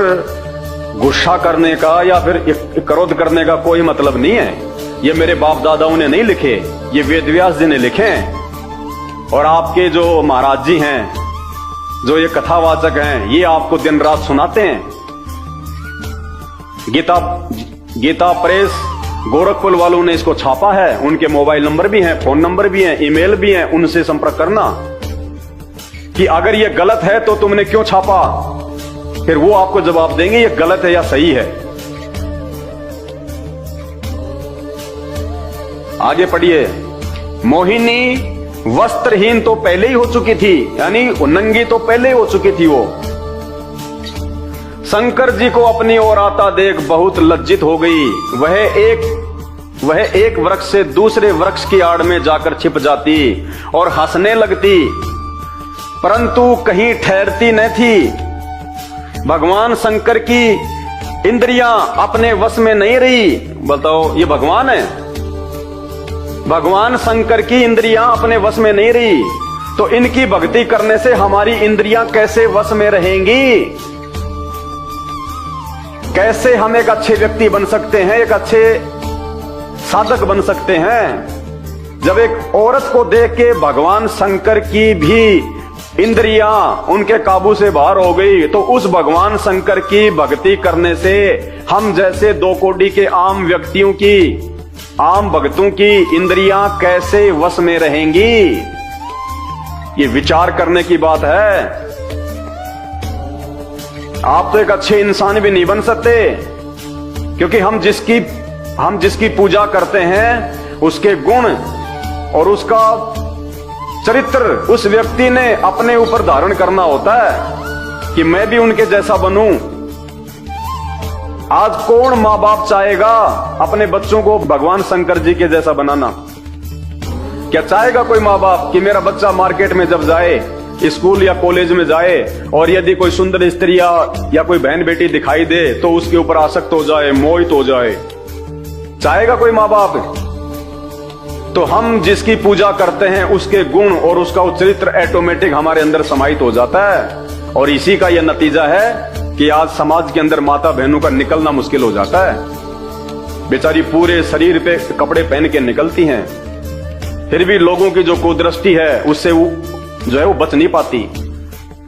गुस्सा करने का या फिर क्रोध करने का कोई मतलब नहीं है। ये मेरे बाप दादाओं ने नहीं लिखे, ये वेद व्यास जी ने लिखे हैं। और आपके जो महाराज जी हैं, जो ये कथावाचक हैं, ये आपको दिन रात सुनाते हैं। गीता प्रेस गोरखपुर वालों ने इसको छापा है, उनके मोबाइल नंबर भी हैं, फोन नंबर भी हैं, ईमेल भी हैं, उनसे संपर्क करना कि अगर ये गलत है तो तुमने क्यों छापा। फिर वो आपको जवाब देंगे ये गलत है या सही है। आगे पढ़िए। मोहिनी वस्त्रहीन तो पहले ही हो चुकी थी, यानी नंगी तो पहले ही हो चुकी थी वो। शंकर जी को अपनी ओर आता देख बहुत लज्जित हो गई। वह एक वृक्ष से दूसरे वृक्ष की आड़ में जाकर छिप जाती और हंसने लगती, परंतु कहीं ठहरती न थी। भगवान शंकर की इंद्रियां अपने वश में नहीं रही। बताओ, ये भगवान है। भगवान शंकर की इंद्रियां अपने वश में नहीं रही, तो इनकी भक्ति करने से हमारी इंद्रियां कैसे वश में रहेंगी? कैसे हम एक अच्छे व्यक्ति बन सकते हैं, एक अच्छे साधक बन सकते हैं? जब एक औरत को देख के भगवान शंकर की भी इंद्रियां उनके काबू से बाहर हो गई, तो उस भगवान शंकर की भक्ति करने से हम जैसे 2 कोटि के आम व्यक्तियों की, आम भक्तों की इंद्रियां कैसे वश में रहेंगी? ये विचार करने की बात है। आप तो एक अच्छे इंसान भी नहीं बन सकते, क्योंकि हम जिसकी पूजा करते हैं उसके गुण और उसका चरित्र उस व्यक्ति ने अपने ऊपर धारण करना होता है कि मैं भी उनके जैसा बनूं। आज कौन माँ बाप चाहेगा अपने बच्चों को भगवान शंकर जी के जैसा बनाना? क्या चाहेगा कोई माँ बाप कि मेरा बच्चा मार्केट में जब जाए, स्कूल या कॉलेज में जाए, और यदि कोई सुंदर स्त्री या कोई बहन बेटी दिखाई दे तो उसके ऊपर आसक्त हो जाए, मोहित हो जाए? चाहेगा कोई माँ बाप? तो हम जिसकी पूजा करते हैं उसके गुण और उसका चरित्र ऑटोमेटिक हमारे अंदर समाहित हो जाता है। और इसी का यह नतीजा है कि आज समाज के अंदर माता बहनों का निकलना मुश्किल हो जाता है। बेचारी पूरे शरीर पे कपड़े पहन के निकलती हैं, फिर भी लोगों की जो कुदृष्टि है उससे वो जो है वो बच नहीं पाती।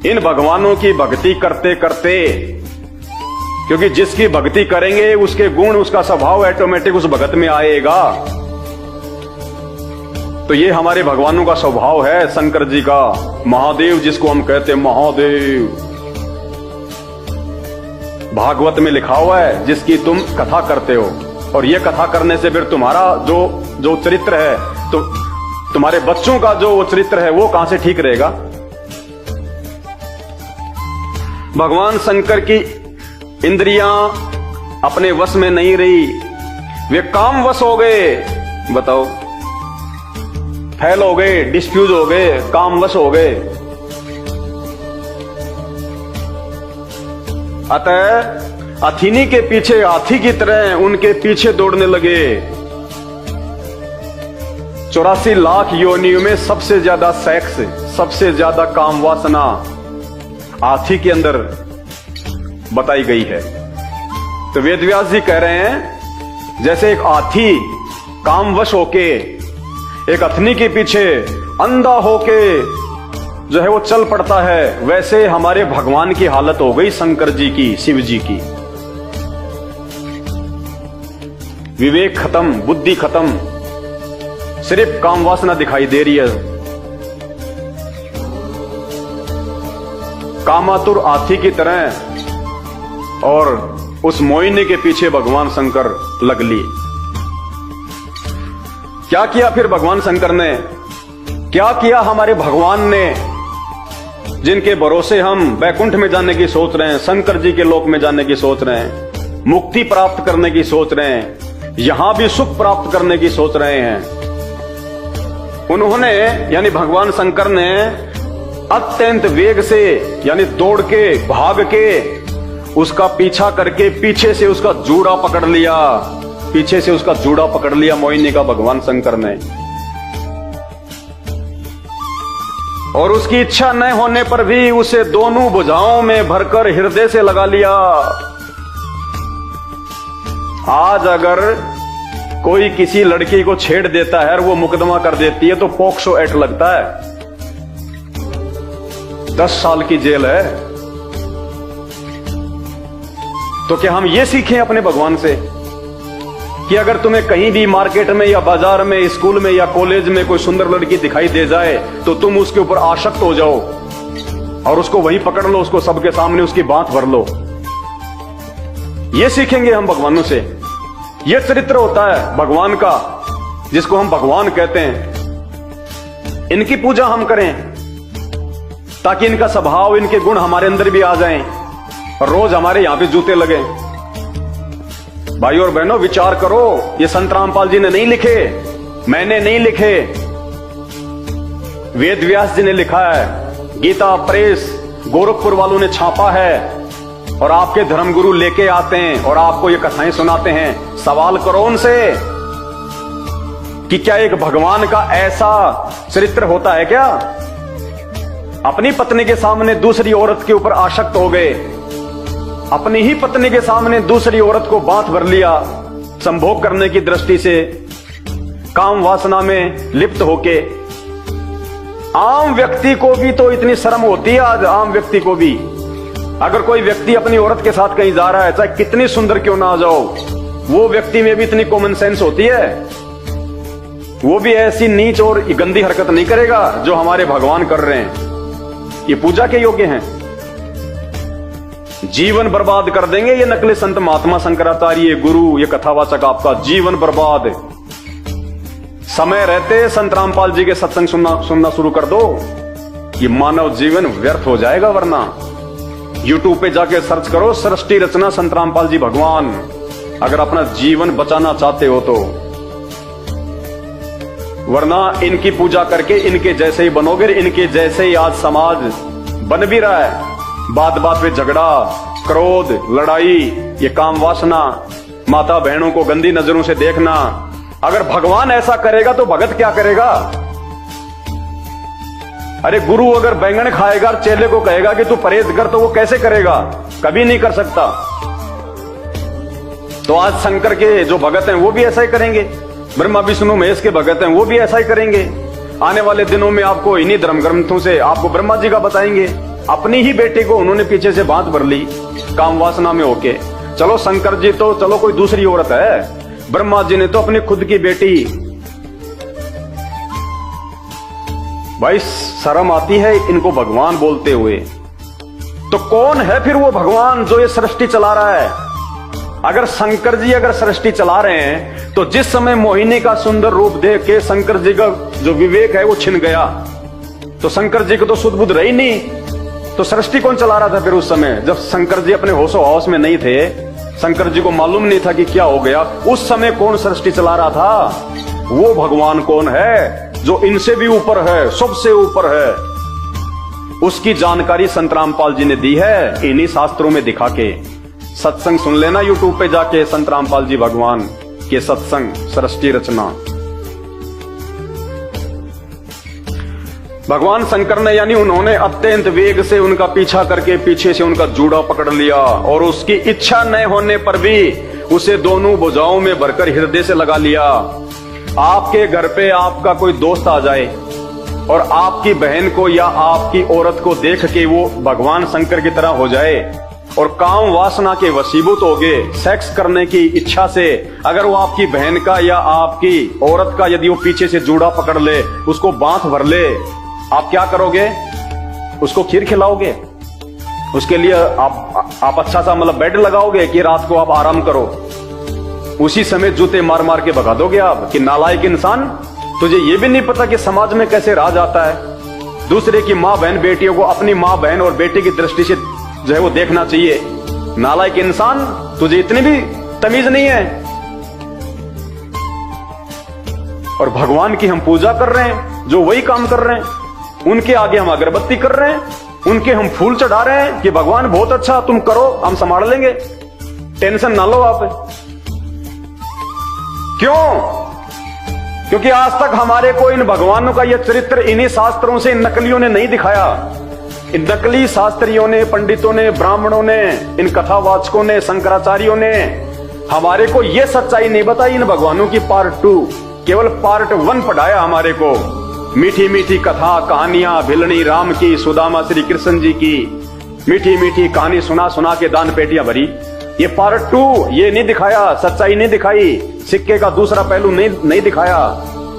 इन भगवानों की भक्ति करते करते, क्योंकि जिसकी भक्ति करेंगे उसके गुण, उसका स्वभाव ऑटोमेटिक उस भगत में आएगा। तो ये हमारे भगवानों का स्वभाव है, शंकर जी का, महादेव जिसको हम कहते हैं महादेव। भागवत में लिखा हुआ है जिसकी तुम कथा करते हो, और ये कथा करने से फिर तुम्हारा जो चरित्र है, तो तुम्हारे बच्चों का जो वो चरित्र है वो कहां से ठीक रहेगा? भगवान शंकर की इंद्रियां अपने वश में नहीं रही, वे काम वश हो गए। बताओ, फैल हो गए, डिस्फ्यूज हो गए, कामवश हो गए। अतः अथिनी के पीछे हाथी की तरह उनके पीछे दौड़ने लगे। 84 लाख योनियों में सबसे ज्यादा सेक्स, सबसे ज्यादा काम वासना हाथी के अंदर बताई गई है। तो वेदव्यास जी कह रहे हैं जैसे एक हाथी कामवश होके एक अथनी के पीछे अंधा होके जो है वो चल पड़ता है, वैसे हमारे भगवान की हालत हो गई, शंकर जी की, शिव जी की। विवेक खत्म, बुद्धि खत्म, सिर्फ काम वासना दिखाई दे रही है। कामातुर हाथी की तरह, और उस मोहिनी के पीछे भगवान शंकर लग लिए। क्या किया फिर भगवान शंकर ने? क्या किया हमारे भगवान ने, जिनके भरोसे हम वैकुंठ में जाने की सोच रहे हैं, शंकर जी के लोक में जाने की सोच रहे हैं, मुक्ति प्राप्त करने की सोच रहे हैं, यहां भी सुख प्राप्त करने की सोच रहे हैं। उन्होंने, यानी भगवान शंकर ने अत्यंत वेग से यानी दौड़ के भाग के उसका पीछा करके पीछे से उसका जूड़ा पकड़ लिया, पीछे से उसका जूड़ा पकड़ लिया मोहिनी का भगवान शंकर ने। और उसकी इच्छा न होने पर भी उसे दोनों भुजाओं में भरकर हृदय से लगा लिया। आज अगर कोई किसी लड़की को छेड़ देता है और वो मुकदमा कर देती है तो पॉक्सो एक्ट लगता है, 10 साल की जेल है। तो क्या हम ये सीखें अपने भगवान से कि अगर तुम्हें कहीं भी मार्केट में या बाजार में, स्कूल में या कॉलेज में कोई सुंदर लड़की दिखाई दे जाए तो तुम उसके ऊपर आसक्त हो जाओ और उसको वहीं पकड़ लो, उसको सबके सामने उसकी बात भर लो? ये सीखेंगे हम भगवानों से। ये चरित्र होता है भगवान का जिसको हम भगवान कहते हैं। इनकी पूजा हम करें ताकि इनका स्वभाव, इनके गुण हमारे अंदर भी आ जाएं और रोज हमारे यहां पे जूते लगे। भाई और बहनों, विचार करो, ये संत रामपाल जी ने नहीं लिखे, मैंने नहीं लिखे, वेद व्यास जी ने लिखा है, गीता प्रेस गोरखपुर वालों ने छापा है और आपके धर्मगुरु लेके आते हैं और आपको ये कथाएं सुनाते हैं। सवाल करो उनसे कि क्या एक भगवान का ऐसा चरित्र होता है क्या? अपनी पत्नी के सामने दूसरी औरत के ऊपर आसक्त हो गए, अपनी ही पत्नी के सामने दूसरी औरत को बांध भर लिया, संभोग करने की दृष्टि से काम वासना में लिप्त होके। आम व्यक्ति को भी तो इतनी शर्म होती है आज, आम व्यक्ति को भी। अगर कोई व्यक्ति अपनी औरत के साथ कहीं जा रहा है, चाहे कितनी सुंदर क्यों ना आ जाओ, वो व्यक्ति में भी इतनी कॉमन सेंस होती है, वो भी ऐसी नीच और गंदी हरकत नहीं करेगा जो हमारे भगवान कर रहे हैं। ये पूजा के योग्य हैं। जीवन बर्बाद कर देंगे ये नकली संत महात्मा शंकराचार्य गुरु, ये कथावाचक आपका जीवन बर्बाद। समय रहते संत रामपाल जी के सत्संग सुनना शुरू कर दो, ये मानव जीवन व्यर्थ हो जाएगा। वरना यूट्यूब पे जाके सर्च करो सृष्टि रचना संत रामपाल जी भगवान, अगर अपना जीवन बचाना चाहते हो तो। वरना इनकी पूजा करके इनके जैसे ही बनोगे, इनके जैसे ही आज समाज बन भी रहा है। बात बात पे झगड़ा, क्रोध, लड़ाई, ये काम वासना, माता बहनों को गंदी नजरों से देखना। अगर भगवान ऐसा करेगा तो भगत क्या करेगा? अरे गुरु अगर बैंगन खाएगा और चेले को कहेगा कि तू परहेज कर, तो वो कैसे करेगा? कभी नहीं कर सकता। तो आज शंकर के जो भगत हैं वो भी ऐसा ही करेंगे, ब्रह्मा विष्णु महेश के भगत हैं वो भी ऐसा ही करेंगे। आने वाले दिनों में आपको इन्हीं धर्म ग्रंथों से आपको ब्रह्मा जी का बताएंगे। अपनी ही बेटी को उन्होंने पीछे से बांध भर ली काम वासना में होके। चलो शंकर जी तो चलो कोई दूसरी औरत है, ब्रह्मा जी ने तो अपनी खुद की बेटी। भाई शर्म आती है इनको भगवान बोलते हुए। तो कौन है फिर वो भगवान जो ये सृष्टि चला रहा है? अगर शंकर जी अगर सृष्टि चला रहे हैं तो जिस समय मोहिनी का सुंदर रूप देख के शंकर जी का जो विवेक है वो छिन गया, तो शंकर जी को तो सुध बुध रही नहीं, तो सृष्टि कौन चला रहा था फिर उस समय जब शंकर जी अपने होशो हौस में नहीं थे? शंकर जी को मालूम नहीं था कि क्या हो गया। उस समय कौन सृष्टि चला रहा था? वो भगवान कौन है जो इनसे भी ऊपर है, सबसे ऊपर है। उसकी जानकारी संत रामपाल जी ने दी है इन्हीं शास्त्रों में दिखा के। सत्संग सुन लेना यूट्यूब पे जाके, संत रामपाल जी भगवान के सत्संग सृष्टि रचना। भगवान शंकर ने यानी उन्होंने अत्यंत वेग से उनका पीछा करके पीछे से उनका जूड़ा पकड़ लिया और उसकी इच्छा न होने पर भी उसे दोनों भुजाओं में भरकर हृदय से लगा लिया। आपके घर पे आपका कोई दोस्त आ जाए और आपकी बहन को या आपकी औरत को देख के वो भगवान शंकर की तरह हो जाए और काम वासना के वशीभूत हो गए, सेक्स करने की इच्छा से अगर वो आपकी बहन का या आपकी औरत का यदि वो पीछे से जूड़ा पकड़ ले, उसको बांध भर ले, आप क्या करोगे? उसको खीर खिलाओगे? उसके लिए आप अच्छा सा मतलब बेड लगाओगे कि रात को आप आराम करो? उसी समय जूते मार मार के भगा दोगे आप कि नालायक इंसान, तुझे ये भी नहीं पता कि समाज में कैसे राज आता है। दूसरे की माँ बहन बेटियों को अपनी माँ बहन और बेटी की दृष्टि से जो है वो देखना चाहिए। नालायक इंसान, तुझे इतनी भी तमीज नहीं है। और भगवान की हम पूजा कर रहे हैं जो वही काम कर रहे हैं। उनके आगे हम अगरबत्ती कर रहे हैं, उनके हम फूल चढ़ा रहे हैं कि भगवान बहुत अच्छा, तुम करो, हम संभाल लेंगे, टेंशन ना लो आप। क्यों? क्योंकि आज तक हमारे को इन भगवानों का यह चरित्र इन्हीं शास्त्रों से इन नकलियों ने नहीं दिखाया। इन नकली शास्त्रियों ने, पंडितों ने, ब्राह्मणों ने, इन कथावाचकों ने, शंकराचार्यों ने हमारे को यह सच्चाई नहीं बताई। इन भगवानों की पार्ट 2, केवल पार्ट 1 पढ़ाया हमारे को। मीठी मीठी कथा कहानियां भिलनी राम की, सुदामा श्री कृष्ण जी की मीठी मीठी कहानी सुना सुना के दान पेटियां भरी। ये पार्ट 2 ये नहीं दिखाया, सच्चाई नहीं दिखाई, सिक्के का दूसरा पहलू नहीं दिखाया।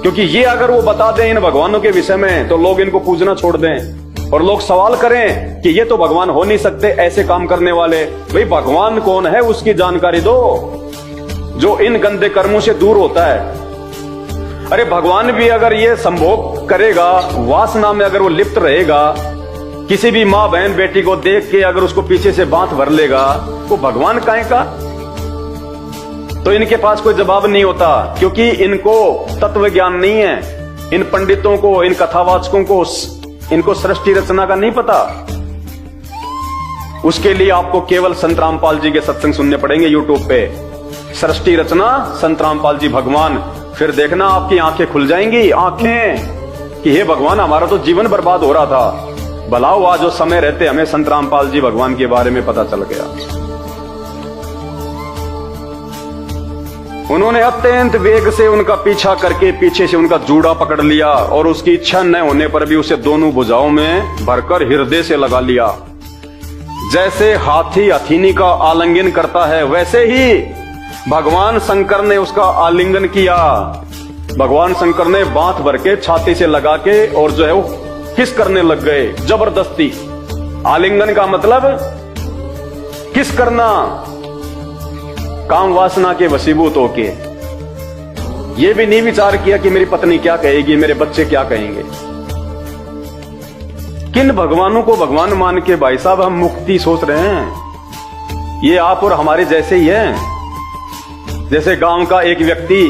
क्योंकि ये अगर वो बता दें इन भगवानों के विषय में तो लोग इनको पूजना छोड़ दें और लोग सवाल करें कि ये तो भगवान हो नहीं सकते ऐसे काम करने वाले। भाई भगवान कौन है उसकी जानकारी दो, जो इन गंदे कर्मों से दूर होता है। अरे भगवान भी अगर ये संभोग करेगा, वासना में अगर वो लिप्त रहेगा, किसी भी माँ बहन बेटी को देख के अगर उसको पीछे से बांध भर लेगा, वो भगवान काहे का? तो इनके पास कोई जवाब नहीं होता, क्योंकि इनको तत्व ज्ञान नहीं है। इन पंडितों को, इन कथावाचकों को, इनको सृष्टि रचना का नहीं पता। उसके लिए आपको केवल संत रामपाल जी के सत्संग सुनने पड़ेंगे यूट्यूब पे। सृष्टि रचना संत रामपाल जी भगवान, फिर देखना आपकी आंखें खुल जाएंगी, आंखें कि हे भगवान हमारा तो जीवन बर्बाद हो रहा था, भला हुआ जो समय रहते हमें संत रामपाल जी भगवान के बारे में पता चल गया। उन्होंने अत्यंत वेग से उनका पीछा करके पीछे से उनका जूड़ा पकड़ लिया और उसकी इच्छा न होने पर भी उसे दोनों भुजाओं में भरकर हृदय से लगा लिया। जैसे हाथी हथीनी का आलिंगन करता है, वैसे ही भगवान शंकर ने उसका आलिंगन किया। भगवान शंकर ने बांध भर के छाती से लगा के और जो है वो किस करने लग गए जबरदस्ती। आलिंगन का मतलब किस करना, काम वासना के वशीभूत होके। ये भी नहीं विचार किया कि मेरी पत्नी क्या कहेगी, मेरे बच्चे क्या कहेंगे। किन भगवानों को भगवान मान के भाई साहब हम मुक्ति सोच रहे हैं? ये आप और हमारे जैसे ही हैं। जैसे गांव का एक व्यक्ति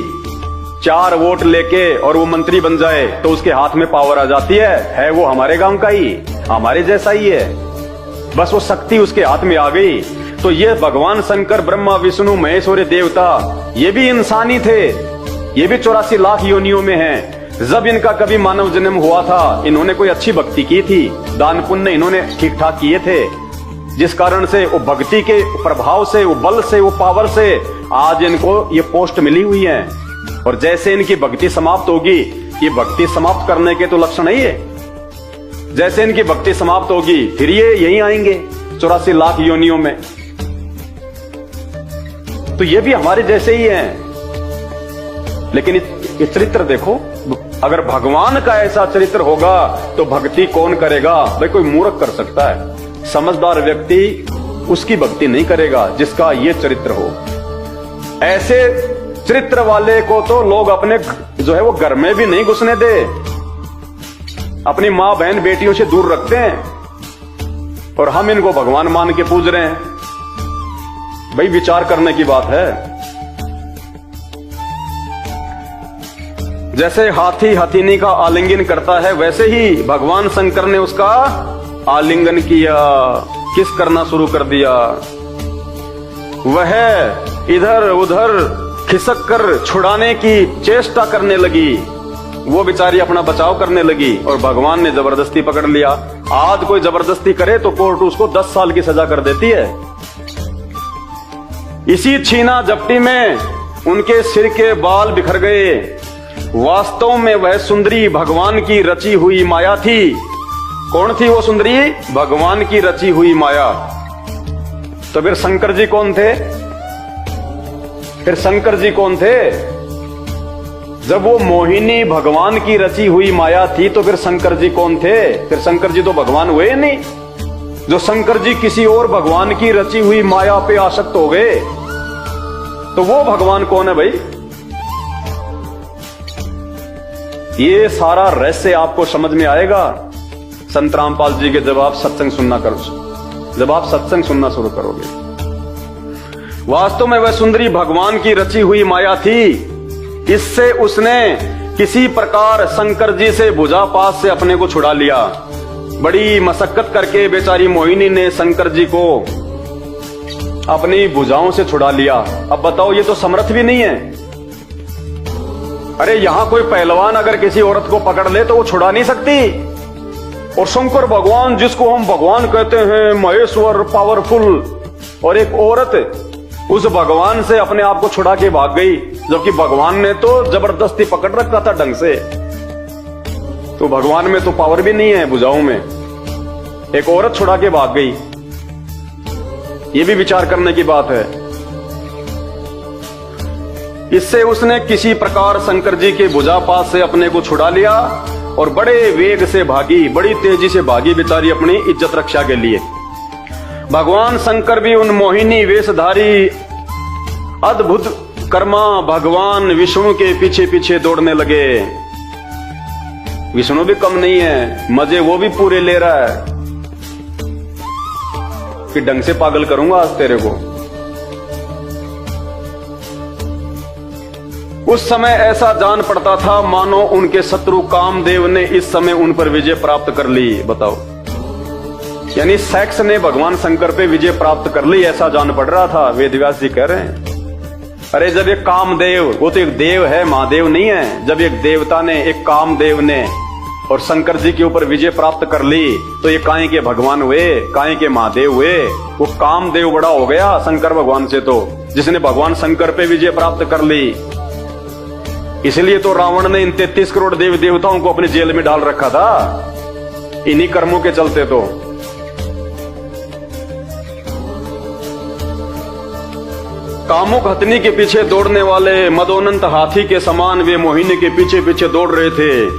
4 वोट लेके और वो मंत्री बन जाए तो उसके हाथ में पावर आ जाती है वो हमारे गांव का ही, हमारे जैसा ही है, बस वो शक्ति उसके हाथ में आ गई। तो ये भगवान शंकर, ब्रह्मा, विष्णु, महेश और देवता, ये भी इंसानी थे, ये भी 84 लाख योनियों में हैं। जब इनका कभी मानव जन्म हुआ था, इन्होंने कोई अच्छी भक्ति की थी, दान पुण्य इन्होंने ठीक ठाक किए थे, जिस कारण से वो भक्ति के प्रभाव से, वो बल से, वो पावर से आज इनको ये पोस्ट मिली हुई है। और जैसे इनकी भक्ति समाप्त होगी, ये भक्ति समाप्त करने के तो लक्षण नहीं है, जैसे इनकी भक्ति समाप्त होगी फिर ये यहीं आएंगे 84 लाख योनियों में। तो ये भी हमारे जैसे ही हैं। लेकिन ये चरित्र देखो, अगर भगवान का ऐसा चरित्र होगा तो भक्ति कौन करेगा? भाई कोई मूर्ख कर सकता है, समझदार व्यक्ति उसकी भक्ति नहीं करेगा जिसका ये चरित्र हो। ऐसे चरित्र वाले को तो लोग अपने जो है वो घर में भी नहीं घुसने दे, अपनी मां बहन बेटियों से दूर रखते हैं, और हम इनको भगवान मान के पूज रहे हैं। भाई विचार करने की बात है। जैसे हाथी हथीनी का आलिंगन करता है, वैसे ही भगवान शंकर ने उसका आलिंगन किया, किस करना शुरू कर दिया। वह इधर उधर खिसक कर छुड़ाने की चेष्टा करने लगी, वो बेचारी अपना बचाव करने लगी और भगवान ने जबरदस्ती पकड़ लिया। आज कोई जबरदस्ती करे तो कोर्ट उसको 10 साल की सजा कर देती है। इसी छीना झपटी में उनके सिर के बाल बिखर गए। वास्तव में वह सुंदरी भगवान की रची हुई माया थी। कौन थी वो सुंदरी? भगवान की रची हुई माया। तो फिर शंकर जी कौन थे? फिर शंकर जी कौन थे? जब वो मोहिनी भगवान की रची हुई माया थी तो फिर शंकर जी कौन थे? फिर शंकर जी तो भगवान हुए नहीं। जो शंकर जी किसी और भगवान की रची हुई माया पे आसक्त हो गए तो वो भगवान कौन है भाई? ये सारा रहस्य आपको समझ में आएगा संत रामपाल जी के जब आप सत्संग सुनना शुरू करोगे। वास्तव में वह सुंदरी भगवान की रची हुई माया थी। इससे उसने किसी प्रकार शंकर जी से भुजा पास से अपने को छुड़ा लिया। बड़ी मशक्कत करके बेचारी मोहिनी ने शंकर जी को अपनी भुजाओं से छुड़ा लिया। अब बताओ, ये तो समर्थ भी नहीं है। अरे यहां कोई पहलवान अगर किसी औरत को पकड़ ले तो वो छुड़ा नहीं सकती। और शंकर भगवान, जिसको हम भगवान कहते हैं, महेश्वर, पावरफुल, और एक औरत उस भगवान से अपने आप को छुड़ा के भाग गई, जबकि भगवान ने तो जबरदस्ती पकड़ रखा था ढंग से। तो भगवान में तो पावर भी नहीं है भुजाओं में, एक औरत छुड़ा के भाग गई। ये भी विचार करने की बात है। इससे उसने किसी प्रकार शंकर जी के भुजा पास से अपने को छुड़ा लिया और बड़े वेग से भागी, बड़ी तेजी से भागी बेचारी अपनी इज्जत रक्षा के लिए। भगवान शंकर भी उन मोहिनी वेशधारी अद्भुत कर्मा भगवान विष्णु के पीछे पीछे दौड़ने लगे। विष्णु भी कम नहीं है, मजे वो भी पूरे ले रहा है कि ढंग से पागल करूंगा आज तेरे को। उस समय ऐसा जान पड़ता था मानो उनके शत्रु कामदेव ने इस समय उन पर विजय प्राप्त कर ली। बताओ, यानी सेक्स ने भगवान शंकर पे विजय प्राप्त कर ली, ऐसा जान पड़ रहा था। वेदव्यास जी कह रहे हैं, अरे जब एक कामदेव, वो तो एक देव है, महादेव नहीं है, जब एक देवता ने, एक कामदेव ने और शंकर जी के ऊपर विजय प्राप्त कर ली तो ये काहे के भगवान हुए, काहे के महादेव हुए। वो कामदेव बड़ा हो गया शंकर भगवान से, तो जिसने भगवान शंकर पे विजय प्राप्त कर ली। इसलिए तो रावण ने इन 33 करोड़ देव देवताओं को अपनी जेल में डाल रखा था, इन्हीं कर्मों के चलते। तो कामुक हथनी के पीछे दौड़ने वाले मदोन्नत हाथी के समान वे मोहिनी के पीछे पीछे दौड़ रहे थे।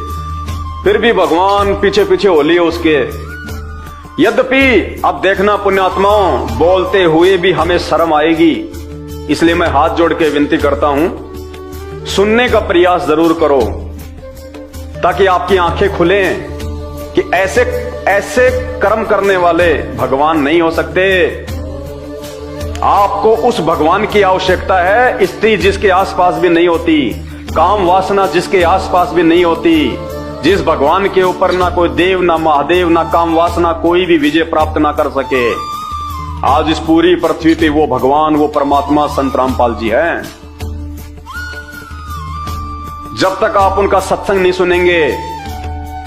फिर भी भगवान पीछे पीछे हो लिए उसके। यद्यपि अब देखना पुण्यात्माओं, बोलते हुए भी हमें शर्म आएगी, इसलिए मैं हाथ जोड़ के विनती करता हूं, सुनने का प्रयास जरूर करो ताकि आपकी आंखें खुलें कि ऐसे ऐसे कर्म करने वाले भगवान नहीं हो सकते। आपको उस भगवान की आवश्यकता है, स्त्री जिसके आसपास भी नहीं होती, काम वासना जिसके आसपास भी नहीं होती, जिस भगवान के ऊपर ना कोई देव, ना महादेव, ना काम वासना कोई भी विजय प्राप्त ना कर सके। आज इस पूरी पृथ्वी पे वो भगवान, वो परमात्मा संत रामपाल जी हैं। जब तक आप उनका सत्संग नहीं सुनेंगे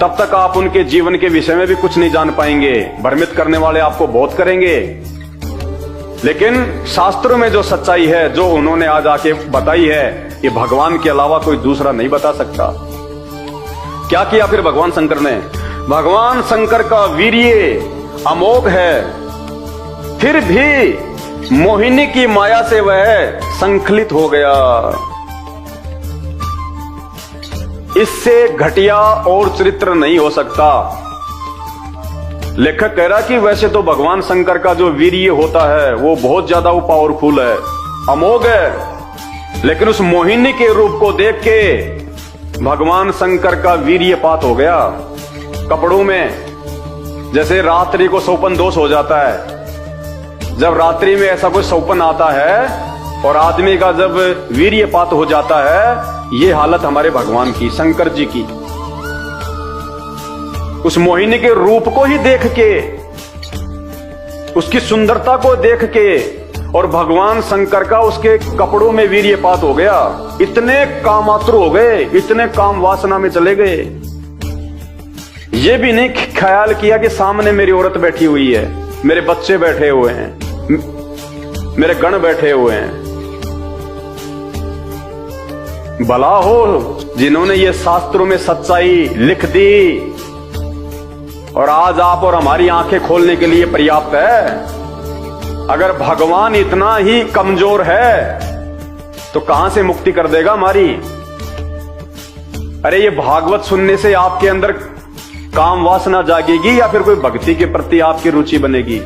तब तक आप उनके जीवन के विषय में भी कुछ नहीं जान पाएंगे। भ्रमित करने वाले आपको बहुत करेंगे, लेकिन शास्त्रों में जो सच्चाई है, जो उन्होंने आज आके बताई है, ये भगवान के अलावा कोई दूसरा नहीं बता सकता। क्या किया फिर भगवान शंकर ने? भगवान शंकर का वीर्य अमोघ है, फिर भी मोहिनी की माया से वह संखलित हो गया। इससे घटिया और चरित्र नहीं हो सकता। लेखक कह रहा कि वैसे तो भगवान शंकर का जो वीर्य होता है वो बहुत ज्यादा वो पावरफुल है, अमोघ है, लेकिन उस मोहिनी के रूप को देख के भगवान शंकर का वीर्यपात हो गया। कपड़ों में जैसे रात्रि को सौपन दोष हो जाता है, जब रात्रि में ऐसा कोई सौपन आता है और आदमी का जब वीर्यपात हो जाता है, ये हालत हमारे भगवान की, शंकर जी की। उस मोहिनी के रूप को ही देख के, उसकी सुंदरता को देख के, और भगवान शंकर का उसके कपड़ों में वीर्यपात हो गया। इतने कामातुर हो गए, इतने काम वासना में चले गए, ये भी नहीं ख्याल किया कि सामने मेरी औरत बैठी हुई है, मेरे बच्चे बैठे हुए हैं, मेरे गण बैठे हुए हैं। भला हो जिन्होंने ये शास्त्रों में सच्चाई लिख दी और आज आप और हमारी आंखें खोलने के लिए पर्याप्त है। अगर भगवान इतना ही कमजोर है तो कहां से मुक्ति कर देगा हमारी? अरे ये भागवत सुनने से आपके अंदर काम वासना जागेगी या फिर कोई भक्ति के प्रति आपकी रुचि बनेगी?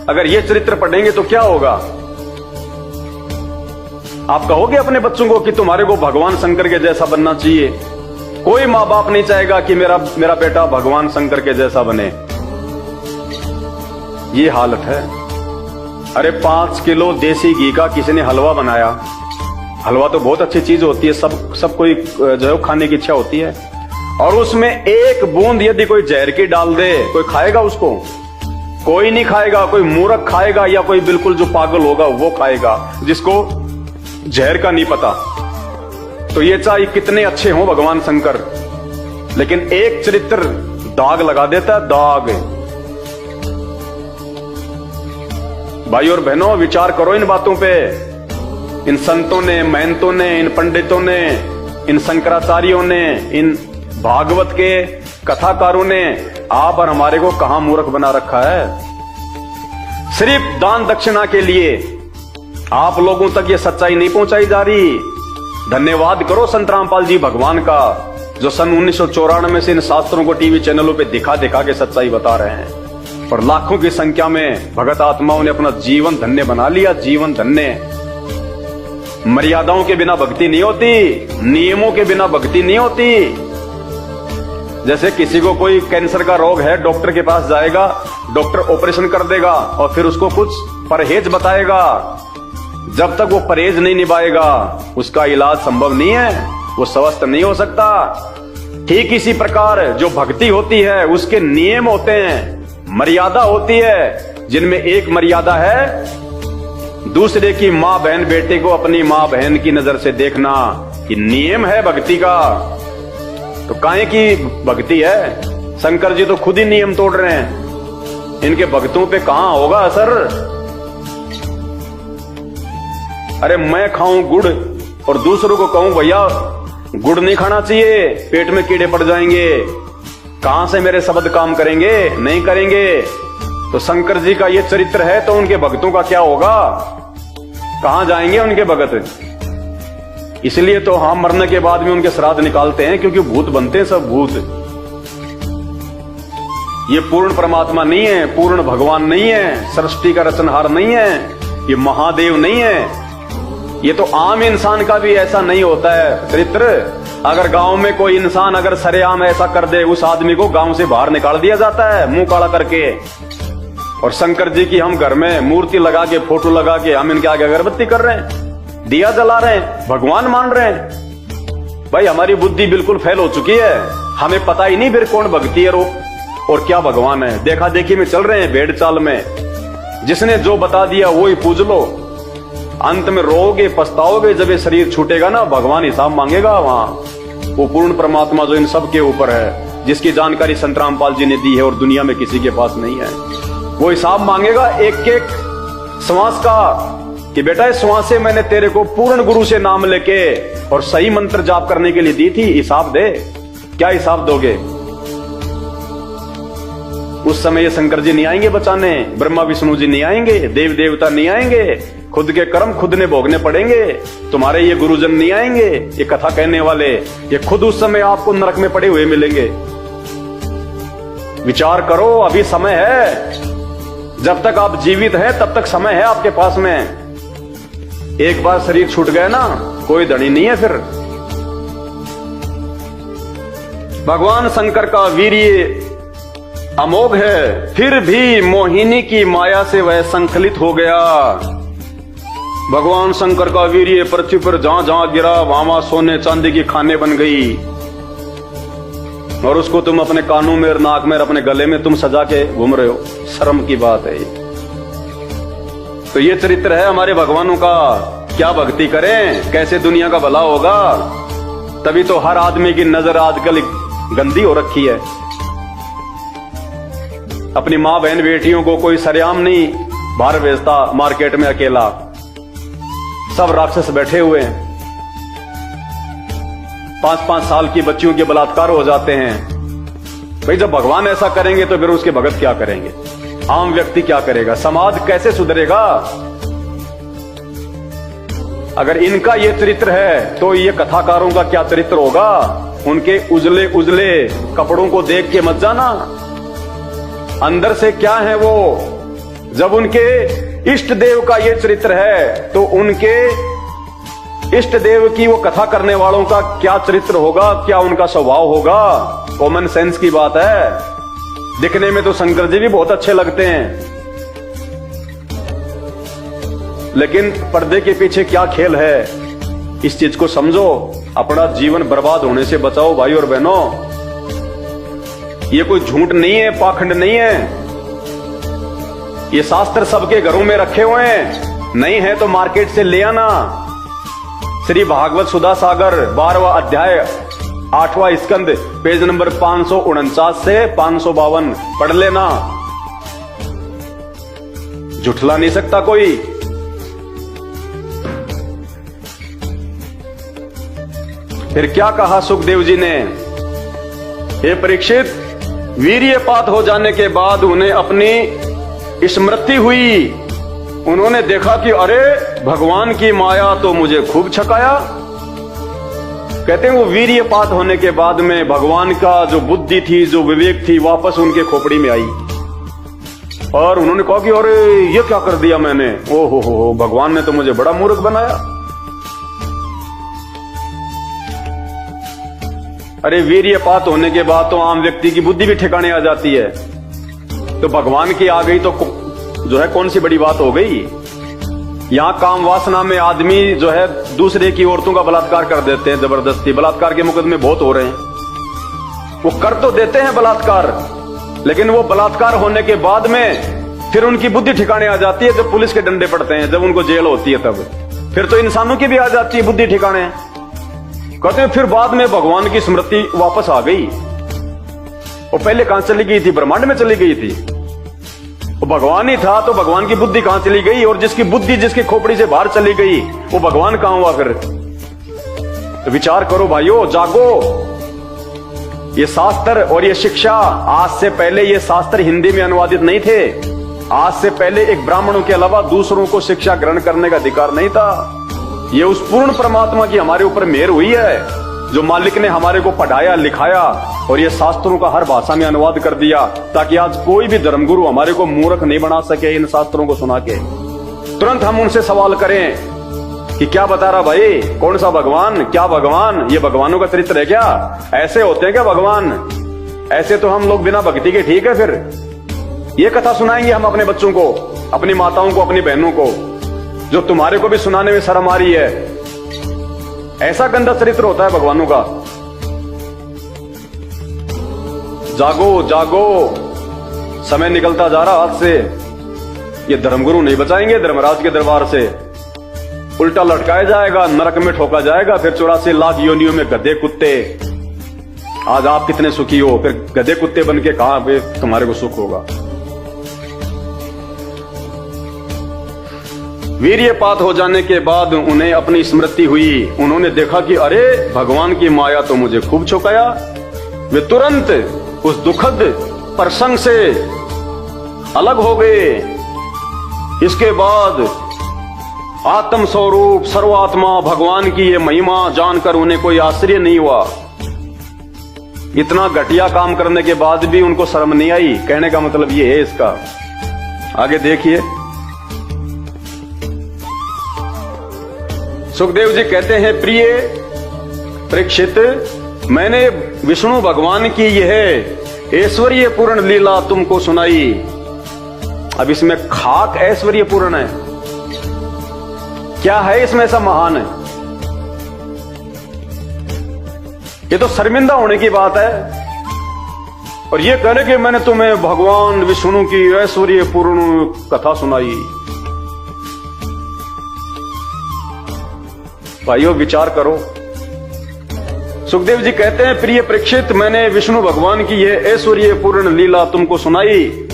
अगर ये चरित्र पढ़ेंगे तो क्या होगा? आप कहोगे अपने बच्चों को कि तुम्हारे को भगवान शंकर के जैसा बनना चाहिए। कोई माँ बाप नहीं चाहेगा कि मेरा बेटा भगवान शंकर के जैसा बने। ये हालत है। अरे 5 किलो देसी घी का किसी ने हलवा बनाया, हलवा तो बहुत अच्छी चीज होती है, सब कोई जो है खाने की इच्छा होती है, और उसमें एक बूंद यदि कोई जहर की डाल दे, कोई खाएगा उसको? कोई नहीं खाएगा। कोई मूर्ख खाएगा या कोई बिल्कुल जो पागल होगा वो खाएगा, जिसको जहर का नहीं पता। तो ये चाहे कितने अच्छे हों भगवान शंकर, लेकिन एक चरित्र दाग लगा देता है, दाग। भाई और बहनों, विचार करो इन बातों पे। इन संतों ने, महंतों ने, इन पंडितों ने, इन शंकराचार्यों ने, इन भागवत के कथाकारों ने आप और हमारे को कहां मूर्ख बना रखा है। सिर्फ दान दक्षिणा के लिए आप लोगों तक ये सच्चाई नहीं पहुंचाई जा रही। धन्यवाद करो संत रामपाल जी भगवान का, जो सन 1994 से इन शास्त्रों को टीवी चैनलों पे दिखा दिखा के सच्चाई बता रहे हैं, और लाखों की संख्या में भगत आत्माओं ने अपना जीवन धन्य बना लिया। जीवन धन्य। मर्यादाओं के बिना भक्ति नहीं होती, नियमों के बिना भक्ति नहीं होती। जैसे किसी को कोई कैंसर का रोग है, डॉक्टर के पास जाएगा, डॉक्टर ऑपरेशन कर देगा और फिर उसको कुछ परहेज बताएगा। जब तक वो परहेज नहीं निभाएगा उसका इलाज संभव नहीं है, वो स्वस्थ नहीं हो सकता। ठीक इसी प्रकार जो भक्ति होती है उसके नियम होते हैं, मर्यादा होती है, जिनमें एक मर्यादा है दूसरे की मां बहन बेटे को अपनी मां बहन की नजर से देखना, ये नियम है भक्ति का। तो काहे की भक्ति है? शंकर जी तो खुद ही नियम तोड़ रहे हैं, इनके भक्तों पे कहां होगा असर? अरे मैं खाऊं गुड़ और दूसरों को कहूं भैया गुड़ नहीं खाना चाहिए, पेट में कीड़े पड़ जाएंगे, कहां से मेरे शब्द काम करेंगे? नहीं करेंगे। तो शंकर जी का ये चरित्र है तो उनके भक्तों का क्या होगा? कहां जाएंगे उनके भगत? इसलिए तो हम मरने के बाद में उनके श्राद्ध निकालते हैं, क्योंकि भूत बनते हैं सब भूत। ये पूर्ण परमात्मा नहीं है, पूर्ण भगवान नहीं है, सृष्टि का रचनहार नहीं है, ये महादेव नहीं है। ये तो आम इंसान का भी ऐसा नहीं होता है चरित्र। अगर गांव में कोई इंसान अगर सरेआम ऐसा कर दे, उस आदमी को गांव से बाहर निकाल दिया जाता है मुंह काला करके। और शंकर जी की हम घर में मूर्ति लगा के, फोटो लगा के हम इनके आगे अगरबत्ती कर रहे हैं, दिया जला रहे हैं, भगवान मान रहे हैं। भाई हमारी बुद्धि बिल्कुल फेल हो चुकी है, हमें पता ही नहीं फिर कौन भक्ति है और क्या भगवान है। देखा देखी में चल रहे हैं, भेड़ चाल में। जिसने जो बता दिया वो ही पूज लो, अंत में रोगे पछताओगे। जब ये शरीर छूटेगा ना, भगवान हिसाब मांगेगा वहां। वो पूर्ण परमात्मा जो इन सब के ऊपर है, जिसकी जानकारी संत रामपाल जी ने दी है और दुनिया में किसी के पास नहीं है, वो हिसाब मांगेगा एक एक श्वास का, कि बेटा इस श्वास से मैंने तेरे को पूर्ण गुरु से नाम लेके और सही मंत्र जाप करने के लिए दी थी, हिसाब दे। क्या हिसाब दोगे? उस समय ये शंकर जी नहीं आएंगे बचाने, ब्रह्मा विष्णु जी नहीं आएंगे, देव देवता नहीं आएंगे, खुद के कर्म खुद ने भोगने पड़ेंगे। तुम्हारे ये गुरुजन नहीं आएंगे, ये कथा कहने वाले, ये खुद उस समय आपको नरक में पड़े हुए मिलेंगे। विचार करो, अभी समय है। जब तक आप जीवित हैं तब तक समय है आपके पास में। एक बार शरीर छूट गया ना, कोई धनी नहीं है फिर। भगवान शंकर का वीर्य अमोघ है, फिर भी मोहिनी की माया से वह संकलित हो गया। भगवान शंकर का वीर्य पृथ्वी पर जहां जहां गिरा वहां सोने चांदी की खाने बन गई, और उसको तुम अपने कानों में और नाक में और अपने गले में तुम सजा के घूम रहे हो। शर्म की बात है ये। तो ये चरित्र है हमारे भगवानों का। क्या भक्ति करें, कैसे दुनिया का भला होगा? तभी तो हर आदमी की नजर आजकल गंदी हो रखी है। अपनी मां बहन बेटियों को कोई सरेआम नहीं बाहर भेजता मार्केट में अकेला, सब राक्षस बैठे हुए हैं। 5-5 साल की बच्चियों के बलात्कार हो जाते हैं। भाई जब भगवान ऐसा करेंगे तो फिर उसके भगत क्या करेंगे? आम व्यक्ति क्या करेगा? समाज कैसे सुधरेगा? अगर इनका ये चरित्र है तो ये कथाकारों का क्या चरित्र होगा? उनके उजले उजले कपड़ों को देख के मत जाना, अंदर से क्या है वो। जब उनके इष्ट देव का ये चरित्र है तो उनके इष्ट देव की वो कथा करने वालों का क्या चरित्र होगा, क्या उनका स्वभाव होगा? कॉमन सेंस की बात है। दिखने में तो शंकर जी भी बहुत अच्छे लगते हैं, लेकिन पर्दे के पीछे क्या खेल है इस चीज को समझो, अपना जीवन बर्बाद होने से बचाओ भाई और बहनों। ये कोई झूठ नहीं है, पाखंड नहीं है। ये शास्त्र सबके घरों में रखे हुए हैं, नहीं है तो मार्केट से ले आना। श्री भागवत सुधा सागर 12वां अध्याय 8वां स्कंद पेज नंबर 549 से 552 पढ़ लेना। झुठला नहीं सकता कोई। फिर क्या कहा सुखदेव जी ने, हे परीक्षित, वीर्यपात हो जाने के बाद उन्हें अपनी स्मृति हुई। उन्होंने देखा कि अरे भगवान की माया तो मुझे खूब छकाया। कहते हैं वो वीर्यपात होने के बाद में भगवान का जो बुद्धि थी, जो विवेक थी, वापस उनके खोपड़ी में आई और उन्होंने कहा कि अरे ये क्या कर दिया मैंने, ओ हो, भगवान ने तो मुझे बड़ा मूर्ख बनाया। अरे वीर्यपात होने के बाद तो आम व्यक्ति की बुद्धि भी ठिकाने आ जाती है, तो भगवान की आ गई तो जो है कौन सी बड़ी बात हो गई। यहां काम वासना में आदमी जो है दूसरे की औरतों का बलात्कार कर देते हैं जबरदस्ती। बलात्कार के मुकदमे बहुत हो रहे हैं। वो कर तो देते हैं बलात्कार, लेकिन वो बलात्कार होने के बाद में फिर उनकी बुद्धि ठिकाने आ जाती है जब पुलिस के डंडे पड़ते हैं, जब उनको जेल होती है तब। फिर तो इंसानों की भी आ जाती है बुद्धि ठिकाने। कहते हैं फिर बाद में भगवान की स्मृति वापस आ गई। वो पहले कहां चली गई थी, ब्रह्मांड में चली गई थी। वो भगवान ही था तो भगवान की बुद्धि कहां चली गई, और जिसकी बुद्धि जिसकी खोपड़ी से बाहर चली गई वो भगवान कहां हुआ फिर। तो विचार करो भाइयों, जागो। ये शास्त्र और ये शिक्षा, आज से पहले ये शास्त्र हिंदी में अनुवादित नहीं थे। आज से पहले एक ब्राह्मणों के अलावा दूसरों को शिक्षा ग्रहण करने का अधिकार नहीं था। ये उस पूर्ण परमात्मा की हमारे ऊपर मेहर हुई है, जो मालिक ने हमारे को पढ़ाया लिखाया और ये शास्त्रों का हर भाषा में अनुवाद कर दिया, ताकि आज कोई भी धर्मगुरु हमारे को मूर्ख नहीं बना सके इन शास्त्रों को सुना के। तुरंत हम उनसे सवाल करें कि क्या बता रहा भाई, कौन सा भगवान, क्या भगवान, ये भगवानों का चरित्र है क्या, ऐसे होते हैं क्या भगवान? ऐसे तो हम लोग बिना भक्ति के ठीक है। फिर ये कथा सुनाएंगे हम अपने बच्चों को, अपनी माताओं को, अपनी बहनों को, जो तुम्हारे को भी सुनाने में शर्म आ रही है। ऐसा गंदा चरित्र होता है भगवानों का। जागो जागो, समय निकलता जा रहा हाथ से। ये धर्मगुरु नहीं बचाएंगे धर्मराज के दरबार से। उल्टा लटकाया जाएगा, नरक में ठोका जाएगा, फिर 84 लाख योनियों में गधे कुत्ते। आज आप कितने सुखी हो, फिर गधे कुत्ते बन के कहां पे तुम्हारे को सुख होगा। वीर्यपात हो जाने के बाद उन्हें अपनी स्मृति हुई। उन्होंने देखा कि अरे भगवान की माया तो मुझे खूब छुकाया। वे तुरंत उस दुखद प्रसंग से अलग हो गए। इसके बाद आत्म स्वरूप सर्वात्मा भगवान की ये महिमा जानकर उन्हें कोई आश्चर्य नहीं हुआ। इतना घटिया काम करने के बाद भी उनको शर्म नहीं आई। कहने का मतलब ये है इसका। आगे देखिए, सुखदेव जी कहते हैं, प्रिय परीक्षित, मैंने विष्णु भगवान की यह ऐश्वर्य पूर्ण लीला तुमको सुनाई। अब इसमें खाक ऐश्वर्य पूर्ण है, क्या है इसमें ऐसा महान है? ये तो शर्मिंदा होने की बात है। और ये कहने कि मैंने तुम्हें भगवान विष्णु की ऐश्वर्य पूर्ण कथा सुनाई। भाइयों विचार करो। सुखदेव जी कहते हैं, प्रिय परीक्षित, मैंने विष्णु भगवान की यह ऐश्वर्य पूर्ण लीला तुमको सुनाई,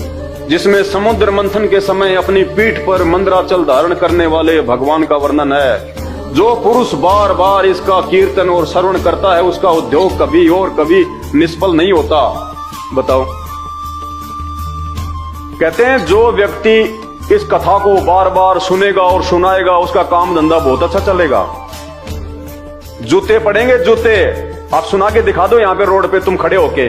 जिसमें समुद्र मंथन के समय अपनी पीठ पर मंदराचल धारण करने वाले भगवान का वर्णन है। जो पुरुष बार बार इसका कीर्तन और श्रवण करता है, उसका उद्योग कभी और कभी निष्फल नहीं होता। बताओ, कहते हैं जो व्यक्ति इस कथा को बार बार सुनेगा और सुनाएगा, उसका काम धंधा बहुत अच्छा चलेगा। जूते पड़ेंगे, जूते। आप सुना के दिखा दो यहां पे रोड पे तुम खड़े होके,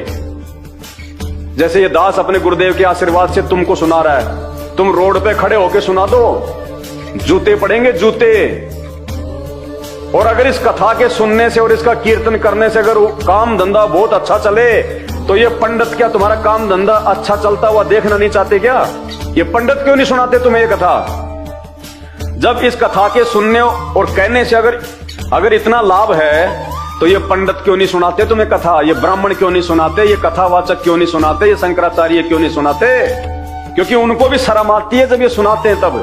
जैसे ये दास अपने गुरुदेव के आशीर्वाद से तुमको सुना रहा है, तुम रोड पे खड़े होके सुना दो, जूते पड़ेंगे, जूते। और अगर इस कथा के सुनने से और इसका कीर्तन करने से अगर काम धंधा बहुत अच्छा चले, तो ये पंडित क्या तुम्हारा काम धंधा अच्छा चलता हुआ देखना नहीं चाहते क्या? ये पंडित क्यों नहीं सुनाते तुम्हें ये कथा? जब इस कथा के सुनने और कहने से अगर अगर इतना लाभ है तो ये पंडित क्यों नहीं सुनाते तुम्हें कथा, ये ब्राह्मण क्यों नहीं सुनाते, ये कथावाचक क्यों नहीं सुनाते, ये शंकराचार्य क्यों नहीं सुनाते? क्योंकि उनको भी शर्म आती है जब ये सुनाते हैं तब।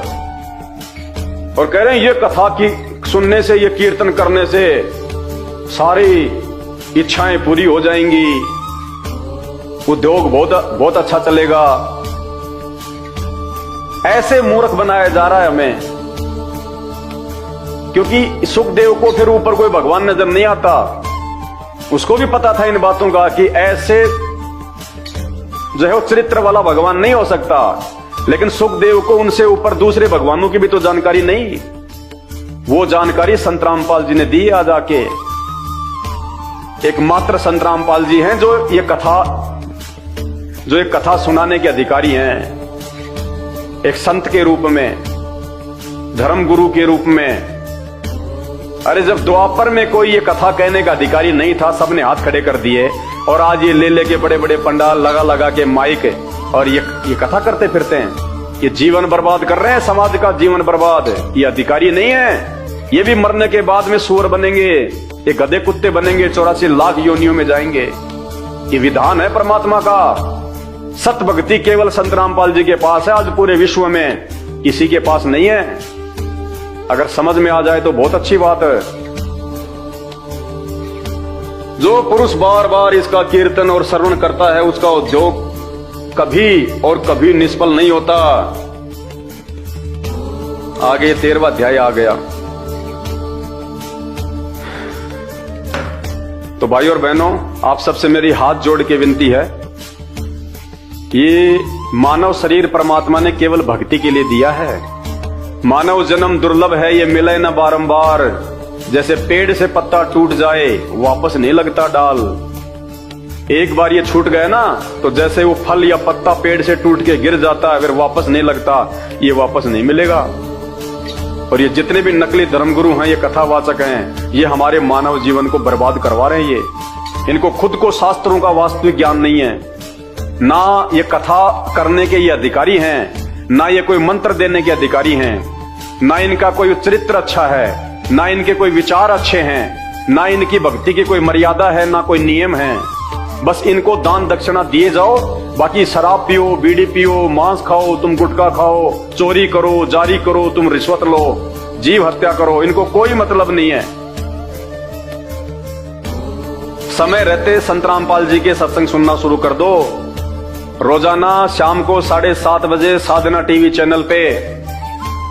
और कह रहे हैं ये कथा की सुनने से, ये कीर्तन करने से सारी इच्छाएं पूरी हो जाएंगी, उद्योग बहुत अच्छा चलेगा। ऐसे मूर्ख बनाया जा रहा है हमें, क्योंकि सुखदेव को फिर ऊपर कोई भगवान नजर नहीं आता। उसको भी पता था इन बातों का कि ऐसे जो है वो चरित्र वाला भगवान नहीं हो सकता, लेकिन सुखदेव को उनसे ऊपर दूसरे भगवानों की भी तो जानकारी नहीं। वो जानकारी संत रामपाल जी ने दी आज आके। एकमात्र संत रामपाल जी हैं जो ये कथा सुनाने के अधिकारी हैं, एक संत के रूप में, धर्म गुरु के रूप में। अरे जब द्वापर में कोई ये कथा कहने का अधिकारी नहीं था, सबने हाथ खड़े कर दिए, और आज ये ले लेके बड़े बड़े पंडाल लगा लगा के माइक और ये कथा करते फिरते हैं। ये जीवन बर्बाद कर रहे हैं, समाज का जीवन बर्बाद। ये अधिकारी नहीं है, ये भी मरने के बाद में सूअर बनेंगे, ये गधे कुत्ते बनेंगे, 84 लाख योनियों में जाएंगे। ये विधान है परमात्मा का। सत भक्ति केवल संत रामपाल जी के पास है, आज पूरे विश्व में किसी के पास नहीं है। अगर समझ में आ जाए तो बहुत अच्छी बात है। जो पुरुष बार बार इसका कीर्तन और श्रवण करता है, उसका उद्योग कभी और कभी निष्फल नहीं होता। आगे 13वां अध्याय आ गया। तो भाई और बहनों, आप सबसे मेरी हाथ जोड़ के विनती है, ये मानव शरीर परमात्मा ने केवल भक्ति के लिए दिया है। मानव जन्म दुर्लभ है, ये मिले न बारंबार। जैसे पेड़ से पत्ता टूट जाए वापस नहीं लगता डाल। एक बार ये छूट गया ना, तो जैसे वो फल या पत्ता पेड़ से टूट के गिर जाता है, फिर वापस नहीं लगता, ये वापस नहीं मिलेगा। और ये जितने भी नकली धर्मगुरु हैं, ये कथावाचक हैं, ये हमारे मानव जीवन को बर्बाद करवा रहे हैं। इनको खुद को शास्त्रों का वास्तविक ज्ञान नहीं है, ना ये कथा करने के ये अधिकारी हैं, ना ये कोई मंत्र देने के अधिकारी हैं, ना इनका कोई चरित्र अच्छा है, ना इनके कोई विचार अच्छे हैं, ना इनकी भक्ति की कोई मर्यादा है, ना कोई नियम है। बस इनको दान दक्षिणा दिए जाओ, बाकी शराब पियो, बीड़ी पियो, मांस खाओ, तुम गुटखा खाओ, चोरी करो, जारी करो, तुम रिश्वत लो, जीव हत्या करो, इनको कोई मतलब नहीं है। समय रहते संत रामपाल जी के सत्संग सुनना शुरू कर दो। रोजाना शाम को 7:30 बजे साधना टीवी चैनल पे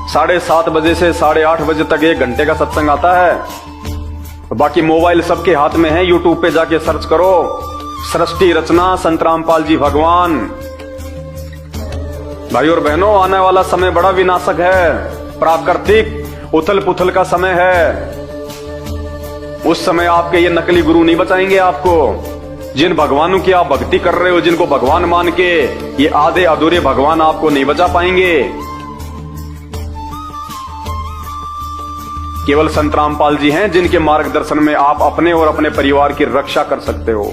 7:30 बजे से 8:30 बजे तक 1 घंटे का सत्संग आता है। बाकी मोबाइल सबके हाथ में है, यूट्यूब पे जाके सर्च करो, सृष्टि रचना संत रामपाल जी भगवान। भाई और बहनों, आने वाला समय बड़ा विनाशक है, प्राकृतिक उथल पुथल का समय है। उस समय आपके ये नकली गुरु नहीं बचाएंगे आपको। जिन भगवानों की आप भक्ति कर रहे हो, जिनको भगवान मान के, ये आधे अधूरे भगवान आपको नहीं बचा पाएंगे। केवल संत रामपाल जी हैं जिनके मार्गदर्शन में आप अपने और अपने परिवार की रक्षा कर सकते हो।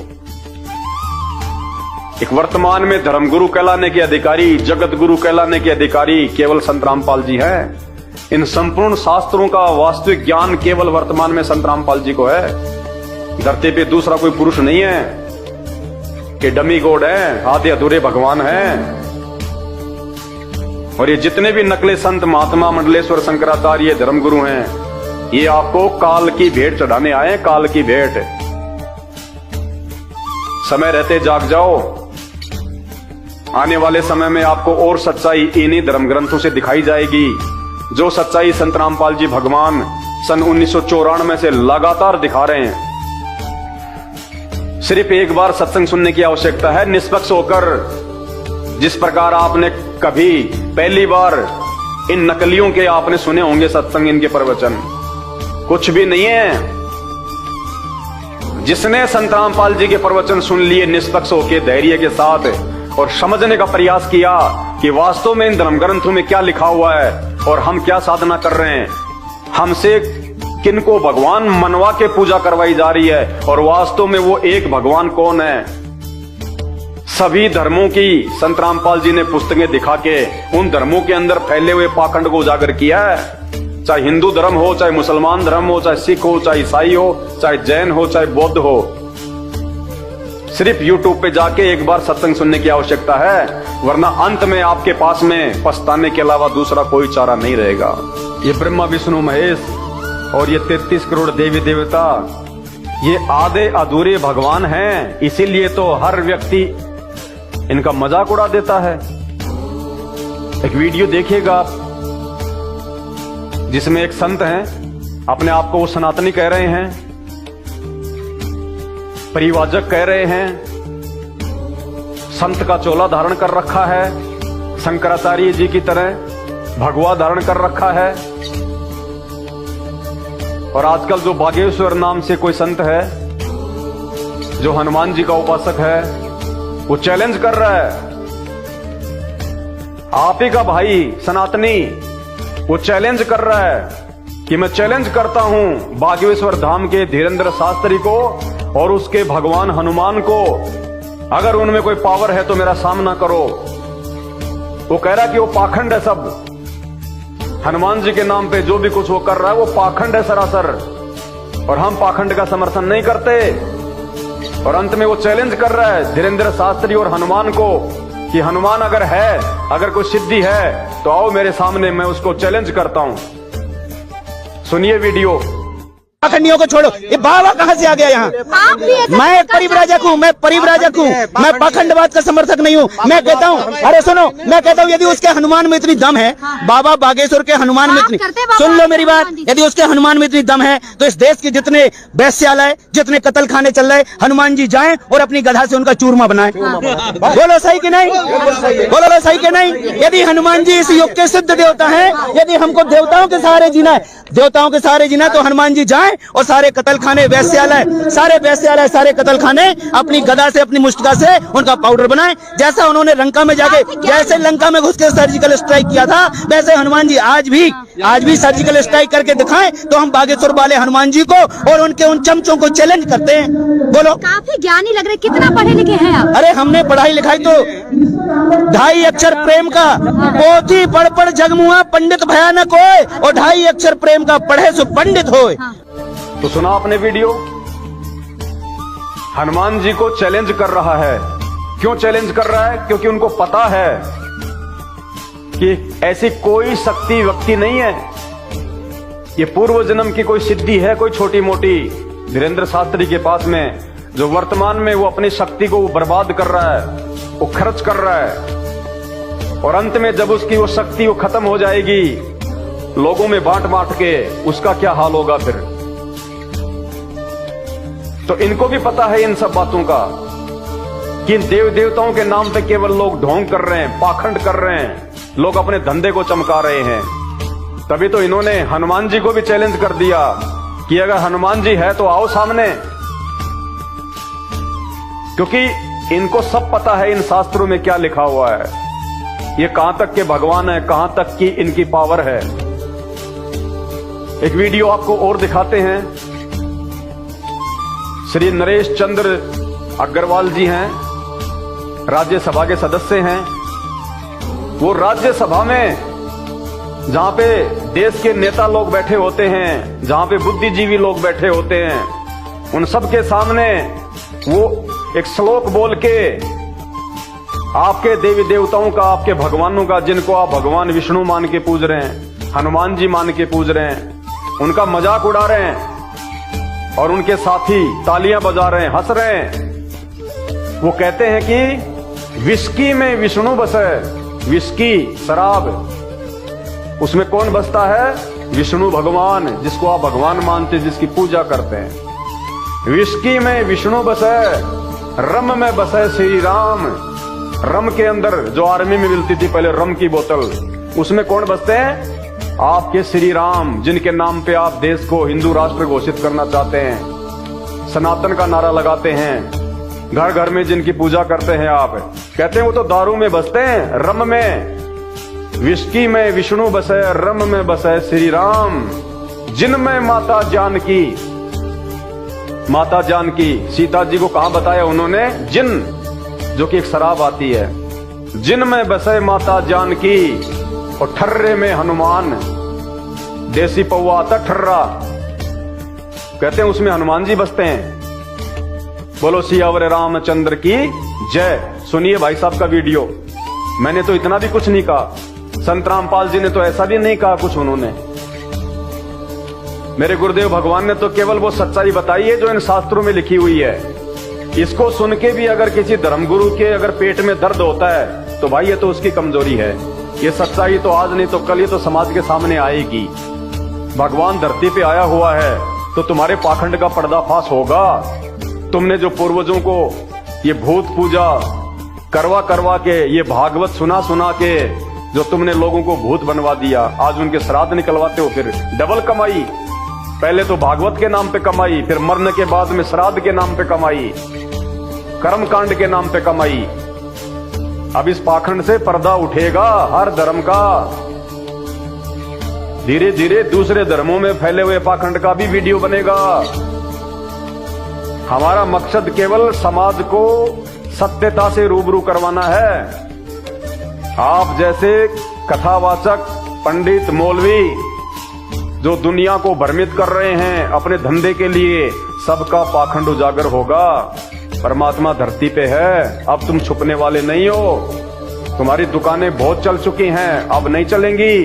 एक वर्तमान में धर्मगुरु कहलाने के अधिकारी, जगत गुरु कहलाने के अधिकारी केवल संत रामपाल जी हैं। इन संपूर्ण शास्त्रों का वास्तविक ज्ञान केवल वर्तमान में संत रामपाल जी को है। धरती पे दूसरा कोई पुरुष नहीं है कि डमी गॉड है, आधे अधूरे भगवान हैं। और ये जितने भी नकले संत, महात्मा, मंडलेश्वर, शंकराचार्य, धर्मगुरु हैं, ये आपको काल की भेंट चढ़ाने आए, काल की भेंट। समय रहते जाग जाओ। आने वाले समय में आपको और सच्चाई इन्हीं धर्म ग्रंथों से दिखाई जाएगी, जो सच्चाई संत रामपाल जी भगवान सन 1994 से लगातार दिखा रहे हैं। सिर्फ एक बार सत्संग सुनने की आवश्यकता है, निष्पक्ष होकर। जिस प्रकार आपने कभी पहली बार इन नकलियों के आपने सुने होंगे सत्संग, इनके प्रवचन कुछ भी नहीं है। जिसने संत रामपाल जी के प्रवचन सुन लिए निष्पक्ष होकर, धैर्य के साथ, और समझने का प्रयास किया कि वास्तव में इन धर्म ग्रंथों में क्या लिखा हुआ है और हम क्या साधना कर रहे हैं, हमसे किनको भगवान मनवा के पूजा करवाई जा रही है, और वास्तव में वो एक भगवान कौन है। सभी धर्मों की संत रामपाल जी ने पुस्तकें दिखा के उन धर्मों के अंदर फैले हुए पाखंड को उजागर किया है। चाहे हिंदू धर्म हो, चाहे मुसलमान धर्म हो, चाहे सिख हो, चाहे ईसाई हो, चाहे जैन हो, चाहे बौद्ध हो, सिर्फ YouTube पे जाके एक बार सत्संग सुनने की आवश्यकता है, वरना अंत में आपके पास में पछताने के अलावा दूसरा कोई चारा नहीं रहेगा। ये ब्रह्मा विष्णु महेश और ये 33 करोड़ देवी देवता, ये आधे अधूरे भगवान हैं, इसीलिए तो हर व्यक्ति इनका मजाक उड़ा देता है। एक वीडियो देखिएगा आप, जिसमें एक संत हैं, अपने आप को वो सनातनी कह रहे हैं, परिवाजक कह रहे हैं, संत का चोला धारण कर रखा है, शंकराचार्य जी की तरह भगवा धारण कर रखा है। और आजकल जो बागेश्वर नाम से कोई संत है, जो हनुमान जी का उपासक है, वो चैलेंज कर रहा है, आप ही का भाई सनातनी, वो चैलेंज कर रहा है कि मैं चैलेंज करता हूं बागेश्वर धाम के धीरेन्द्र शास्त्री को और उसके भगवान हनुमान को, अगर उनमें कोई पावर है तो मेरा सामना करो। वो कह रहा है कि वो पाखंड है सब, हनुमान जी के नाम पे जो भी कुछ वो कर रहा है वो पाखंड है सरासर, और हम पाखंड का समर्थन नहीं करते। और अंत में वो चैलेंज कर रहा है धीरेन्द्र शास्त्री और हनुमान को कि हनुमान अगर है, अगर कोई सिद्धि है तो आओ मेरे सामने, मैं उसको चैलेंज करता हूं। सुनिए वीडियो। पाखंडियों को छोड़ो, ये बाबा कहाँ से आ गया यहाँ? मैं एक परिव्राजक हूँ, मैं परिव्राजक हूँ, मैं पाखंडवाद का समर्थक नहीं हूँ। मैं कहता हूँ, अरे सुनो, मैं कहता हूँ यदि उसके हनुमान में इतनी दम है, बाबा बागेश्वर के हनुमान में इतनी, सुन लो मेरी बात, यदि उसके हनुमान में इतनी दम है तो इस देश के जितने वैश्यालय, जितने कत्ल खाने चल रहे, हनुमान जी जाएं और अपनी गधा से उनका चूरमा बनाएं। बोलो सही कि नहीं? बोलो सही कि नहीं? यदि हनुमान जी इस युग के सिद्ध देवता है, यदि हमको देवताओं के सहारे जीना है, देवताओं के सहारे जीना, तो हनुमान जी जाएं और सारे कत्ल खाने, वैश्यालय, सारे कत्ल खाने अपनी गदा से, अपनी मुष्टिका से उनका पाउडर बनाएं। जैसा उन्होंने लंका में जाके, जैसे लंका में घुस के सर्जिकल स्ट्राइक किया था, वैसे हनुमान जी आज भी सर्जिकल स्ट्राइक करके दिखाएं, तो हम बागेश्वर वाले हनुमान जी को और उनके उन चमचों को चैलेंज करते हैं। बोलो। काफी ज्ञानी लग रहे, कितना पढ़े लिखे हैं आप? अरे हमने पढ़ाई लिखाई तो 2.5 अक्षर प्रेम का, पोथी पढ़ पढ़ जगमुआ पंडित भयानक होए, और 2.5 अक्षर प्रेम का पढ़े सो पंडित होए। तो सुना आपने वीडियो, हनुमान जी को चैलेंज कर रहा है। क्यों चैलेंज कर रहा है? क्योंकि उनको पता है कि ऐसी कोई शक्ति व्यक्ति नहीं है, ये पूर्व जन्म की कोई सिद्धि है, कोई छोटी मोटी, धीरेन्द्र शास्त्री के पास में, जो वर्तमान में वो अपनी शक्ति को बर्बाद कर रहा है, वो खर्च कर रहा है, और अंत में जब उसकी वो शक्ति वो खत्म हो जाएगी लोगों में बांट बांट के, उसका क्या हाल होगा फिर। तो इनको भी पता है इन सब बातों का कि देव देवताओं के नाम पे केवल लोग ढोंग कर रहे हैं, पाखंड कर रहे हैं, लोग अपने धंधे को चमका रहे हैं। तभी तो इन्होंने हनुमान जी को भी चैलेंज कर दिया कि अगर हनुमान जी है तो आओ सामने, क्योंकि इनको सब पता है इन शास्त्रों में क्या लिखा हुआ है, ये कहां तक के भगवान है, कहां तक की इनकी पावर है। एक वीडियो आपको और दिखाते हैं। श्री नरेश चंद्र अग्रवाल जी हैं, राज्यसभा के सदस्य हैं। वो राज्यसभा में, जहां पे देश के नेता लोग बैठे होते हैं, जहां पे बुद्धिजीवी लोग बैठे होते हैं, उन सब के सामने वो एक श्लोक बोल के आपके देवी देवताओं का, आपके भगवानों का, जिनको आप भगवान विष्णु मान के पूज रहे हैं, हनुमान जी मान के पूज रहे हैं, उनका मजाक उड़ा रहे हैं, और उनके साथी तालियां बजा रहे हैं, हंस रहे हैं। वो कहते हैं कि विस्की में विष्णु बसे, विस्की शराब, उसमें कौन बसता है? विष्णु भगवान, जिसको आप भगवान मानते, जिसकी पूजा करते हैं। विस्की में विष्णु बसे, रम में बसे श्री राम। रम के अंदर जो आर्मी में मिलती थी पहले रम की बोतल, उसमें कौन बसते हैं? आपके श्री राम, जिनके नाम पे आप देश को हिंदू राष्ट्र घोषित करना चाहते हैं, सनातन का नारा लगाते हैं, घर घर में जिनकी पूजा करते हैं आप, कहते हैं वो तो दारू में बसते हैं, रम में। विस्की में विष्णु बसे, रम में बसे श्री राम, जिनमें माता जानकी, माता जानकी, सीता जी को कहां बताया उन्होंने? जिन, जो कि एक शराब आती है। जिनमें बसे माता जानकी, और ठर्रे में हनुमान, देसी पौवा आता ठर्रा, कहते हैं उसमें हनुमान जी बसते हैं। बोलो सियावर रामचंद्र की जय। सुनिए भाई साहब का वीडियो। मैंने तो इतना भी कुछ नहीं कहा, संत रामपाल जी ने तो ऐसा भी नहीं कहा कुछ उन्होंने। मेरे गुरुदेव भगवान ने तो केवल वो सच्चाई बताई है जो इन शास्त्रों में लिखी हुई है। इसको सुन के भी अगर किसी धर्मगुरु के अगर पेट में दर्द होता है तो भाई ये तो उसकी कमजोरी है। ये सच्चाई तो आज नहीं तो कल ये तो समाज के सामने आएगी। भगवान धरती पे आया हुआ है तो तुम्हारे पाखंड का पर्दाफाश होगा। तुमने जो पूर्वजों को ये भूत पूजा करवा करवा के, ये भागवत सुना सुना के जो तुमने लोगों को भूत बनवा दिया, आज उनके श्राद्ध निकलवाते हो। फिर डबल कमाई, पहले तो भागवत के नाम पे कमाई, फिर मरने के बाद में श्राद्ध के नाम पे कमाई, कर्म कांड के नाम पे कमाई। अब इस पाखंड से पर्दा उठेगा हर धर्म का। धीरे धीरे दूसरे धर्मों में फैले हुए पाखंड का भी वीडियो बनेगा। हमारा मकसद केवल समाज को सत्यता से रूबरू करवाना है। आप जैसे कथावाचक पंडित मौलवी जो दुनिया को भ्रमित कर रहे हैं अपने धंधे के लिए, सबका पाखंड उजागर होगा। परमात्मा धरती पे है, अब तुम छुपने वाले नहीं हो। तुम्हारी दुकानें बहुत चल चुकी हैं, अब नहीं चलेंगी।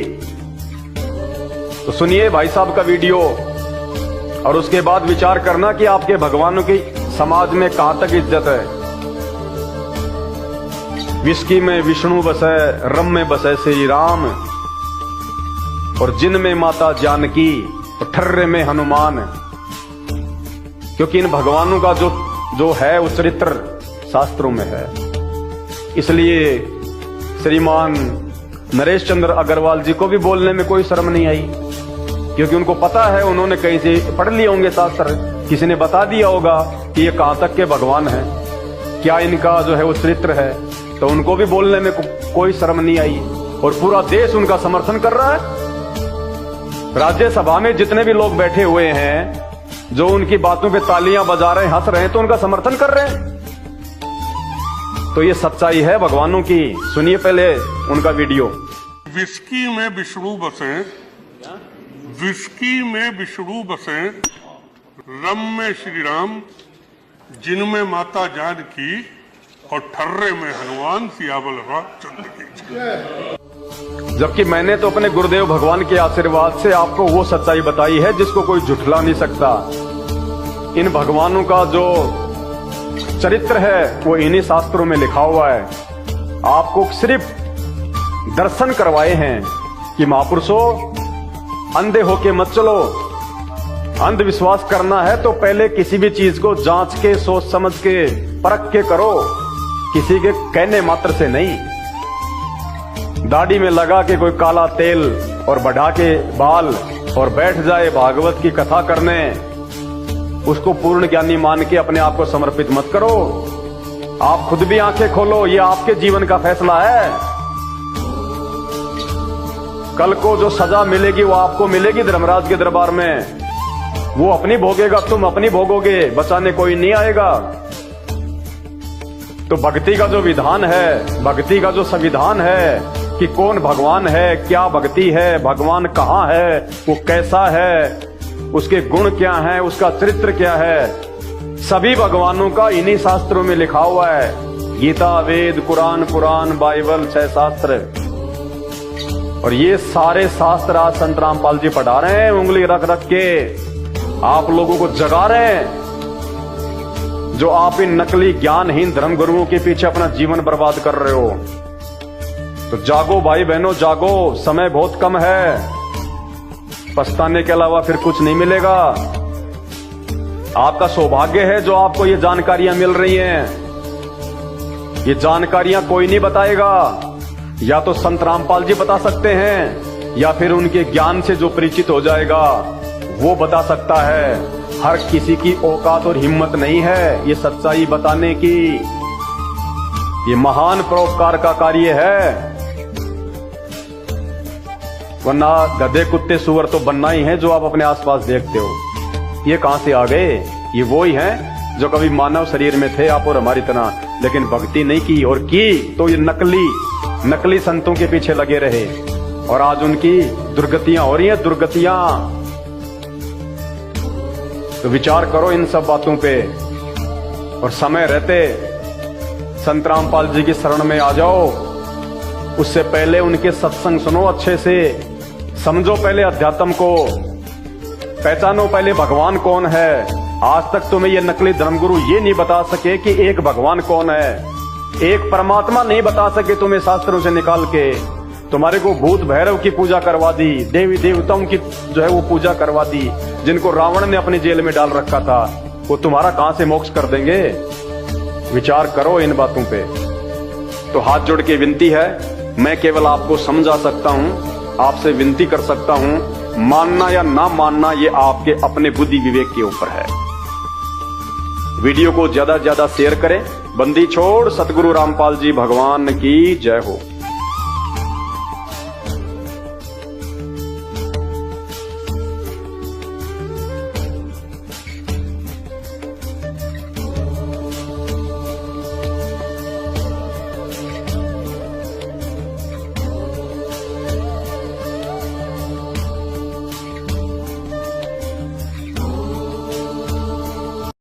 तो सुनिए भाई साहब का वीडियो और उसके बाद विचार करना कि आपके भगवानों की समाज में कहां तक इज्जत है। विस्की में विष्णु बसे, रम में बसे श्री राम, और जिन में माता जानकी, और ठर्रे में हनुमान। क्योंकि इन भगवानों का जो है वो चरित्र शास्त्रों में है। इसलिए श्रीमान नरेश चंद्र अग्रवाल जी को भी बोलने में कोई शर्म नहीं आई, क्योंकि उनको पता है, उन्होंने कहीं से पढ़ लिए होंगे शास्त्र, किसी ने बता दिया होगा कि ये कहां तक के भगवान है, क्या इनका जो है वो चरित्र है। तो उनको भी बोलने में कोई शर्म नहीं आई और पूरा देश उनका समर्थन कर रहा है। राज्यसभा में जितने भी लोग बैठे हुए हैं जो उनकी बातों पे तालियां बजा रहे हैं, हंस रहे हैं, तो उनका समर्थन कर रहे हैं। तो ये सच्चाई है भगवानों की। सुनिए पहले उनका वीडियो। विस्की में विष्णु बसे, विस्की में विष्णु बसे, रम में श्री राम, जिनमें माता जानकी, और ठर्रे में हनुमान, सियावर रामचंद्र की जय। जबकि मैंने तो अपने गुरुदेव भगवान के आशीर्वाद से आपको वो सच्चाई बताई है जिसको कोई झुठला नहीं सकता। इन भगवानों का जो चरित्र है वो इन्हीं शास्त्रों में लिखा हुआ है। आपको सिर्फ दर्शन करवाए हैं कि महापुरुषों अंधे होके मत चलो। अंधविश्वास करना है तो पहले किसी भी चीज को जांच के, सोच समझ के, परख के करो, किसी के कहने मात्र से नहीं। दाढ़ी में लगा के कोई काला तेल और बढ़ा के बाल और बैठ जाए भागवत की कथा करने, उसको पूर्ण ज्ञानी मान के अपने आप को समर्पित मत करो। आप खुद भी आंखें खोलो, ये आपके जीवन का फैसला है। कल को जो सजा मिलेगी वो आपको मिलेगी धर्मराज के दरबार में। वो अपनी भोगेगा, तुम अपनी भोगोगे, बचाने कोई नहीं आएगा। तो भक्ति का जो विधान है, भक्ति का जो संविधान है कि कौन भगवान है, क्या भक्ति है, भगवान कहाँ है, वो कैसा है, उसके गुण क्या हैं, उसका चरित्र क्या है, सभी भगवानों का इन्हीं शास्त्रों में लिखा हुआ है। गीता, वेद, कुरान, पुराण, बाइबल, 6 शास्त्र। और ये सारे शास्त्र आज संत रामपाल जी पढ़ा रहे हैं, उंगली रख रख के आप लोगों को जगा रहे हैं। जो आप इन नकली ज्ञानहीन धर्मगुरुओं के पीछे अपना जीवन बर्बाद कर रहे हो, तो जागो भाई बहनों, जागो। समय बहुत कम है, पछताने के अलावा फिर कुछ नहीं मिलेगा। आपका सौभाग्य है जो आपको ये जानकारियां मिल रही हैं। ये जानकारियां कोई नहीं बताएगा, या तो संत रामपाल जी बता सकते हैं, या फिर उनके ज्ञान से जो परिचित हो जाएगा वो बता सकता है। हर किसी की औकात और हिम्मत नहीं है ये सच्चाई बताने की। ये महान परोपकार का कार्य है, वरना गधे, कुत्ते, सुअर तो बनना ही है जो आप अपने आसपास देखते हो। ये कहां से आ गए? ये वो ही हैं जो कभी मानव शरीर में थे आप और हमारी तरह, लेकिन भक्ति नहीं की, और की तो ये नकली संतों के पीछे लगे रहे। और आज उनकी दुर्गतियां हो रही हैं, दुर्गतियां। तो विचार करो इन सब बातों पे और समय रहते संत रामपाल जी की शरण में आ जाओ। उससे पहले उनके सत्संग सुनो, अच्छे से समझो, पहले अध्यात्म को पहचानो, पहले भगवान कौन है। आज तक तुम्हें ये नकली धर्मगुरु ये नहीं बता सके कि एक भगवान कौन है, एक परमात्मा नहीं बता सके तुम्हें शास्त्रों से निकाल के। तुम्हारे को भूत भैरव की पूजा करवा दी, देवी देवताओं की जो है वो पूजा करवा दी, जिनको रावण ने अपनी जेल में डाल रखा था। वो तुम्हारा कहां से मोक्ष कर देंगे? विचार करो इन बातों पे। तो हाथ जोड़ के विनती है, मैं केवल आपको समझा सकता हूं, आपसे विनती कर सकता हूं। मानना या ना मानना ये आपके अपने बुद्धि विवेक के ऊपर है। वीडियो को ज्यादा से ज्यादा शेयर करें। बंदी छोड़ सतगुरु रामपाल जी भगवान की जय हो।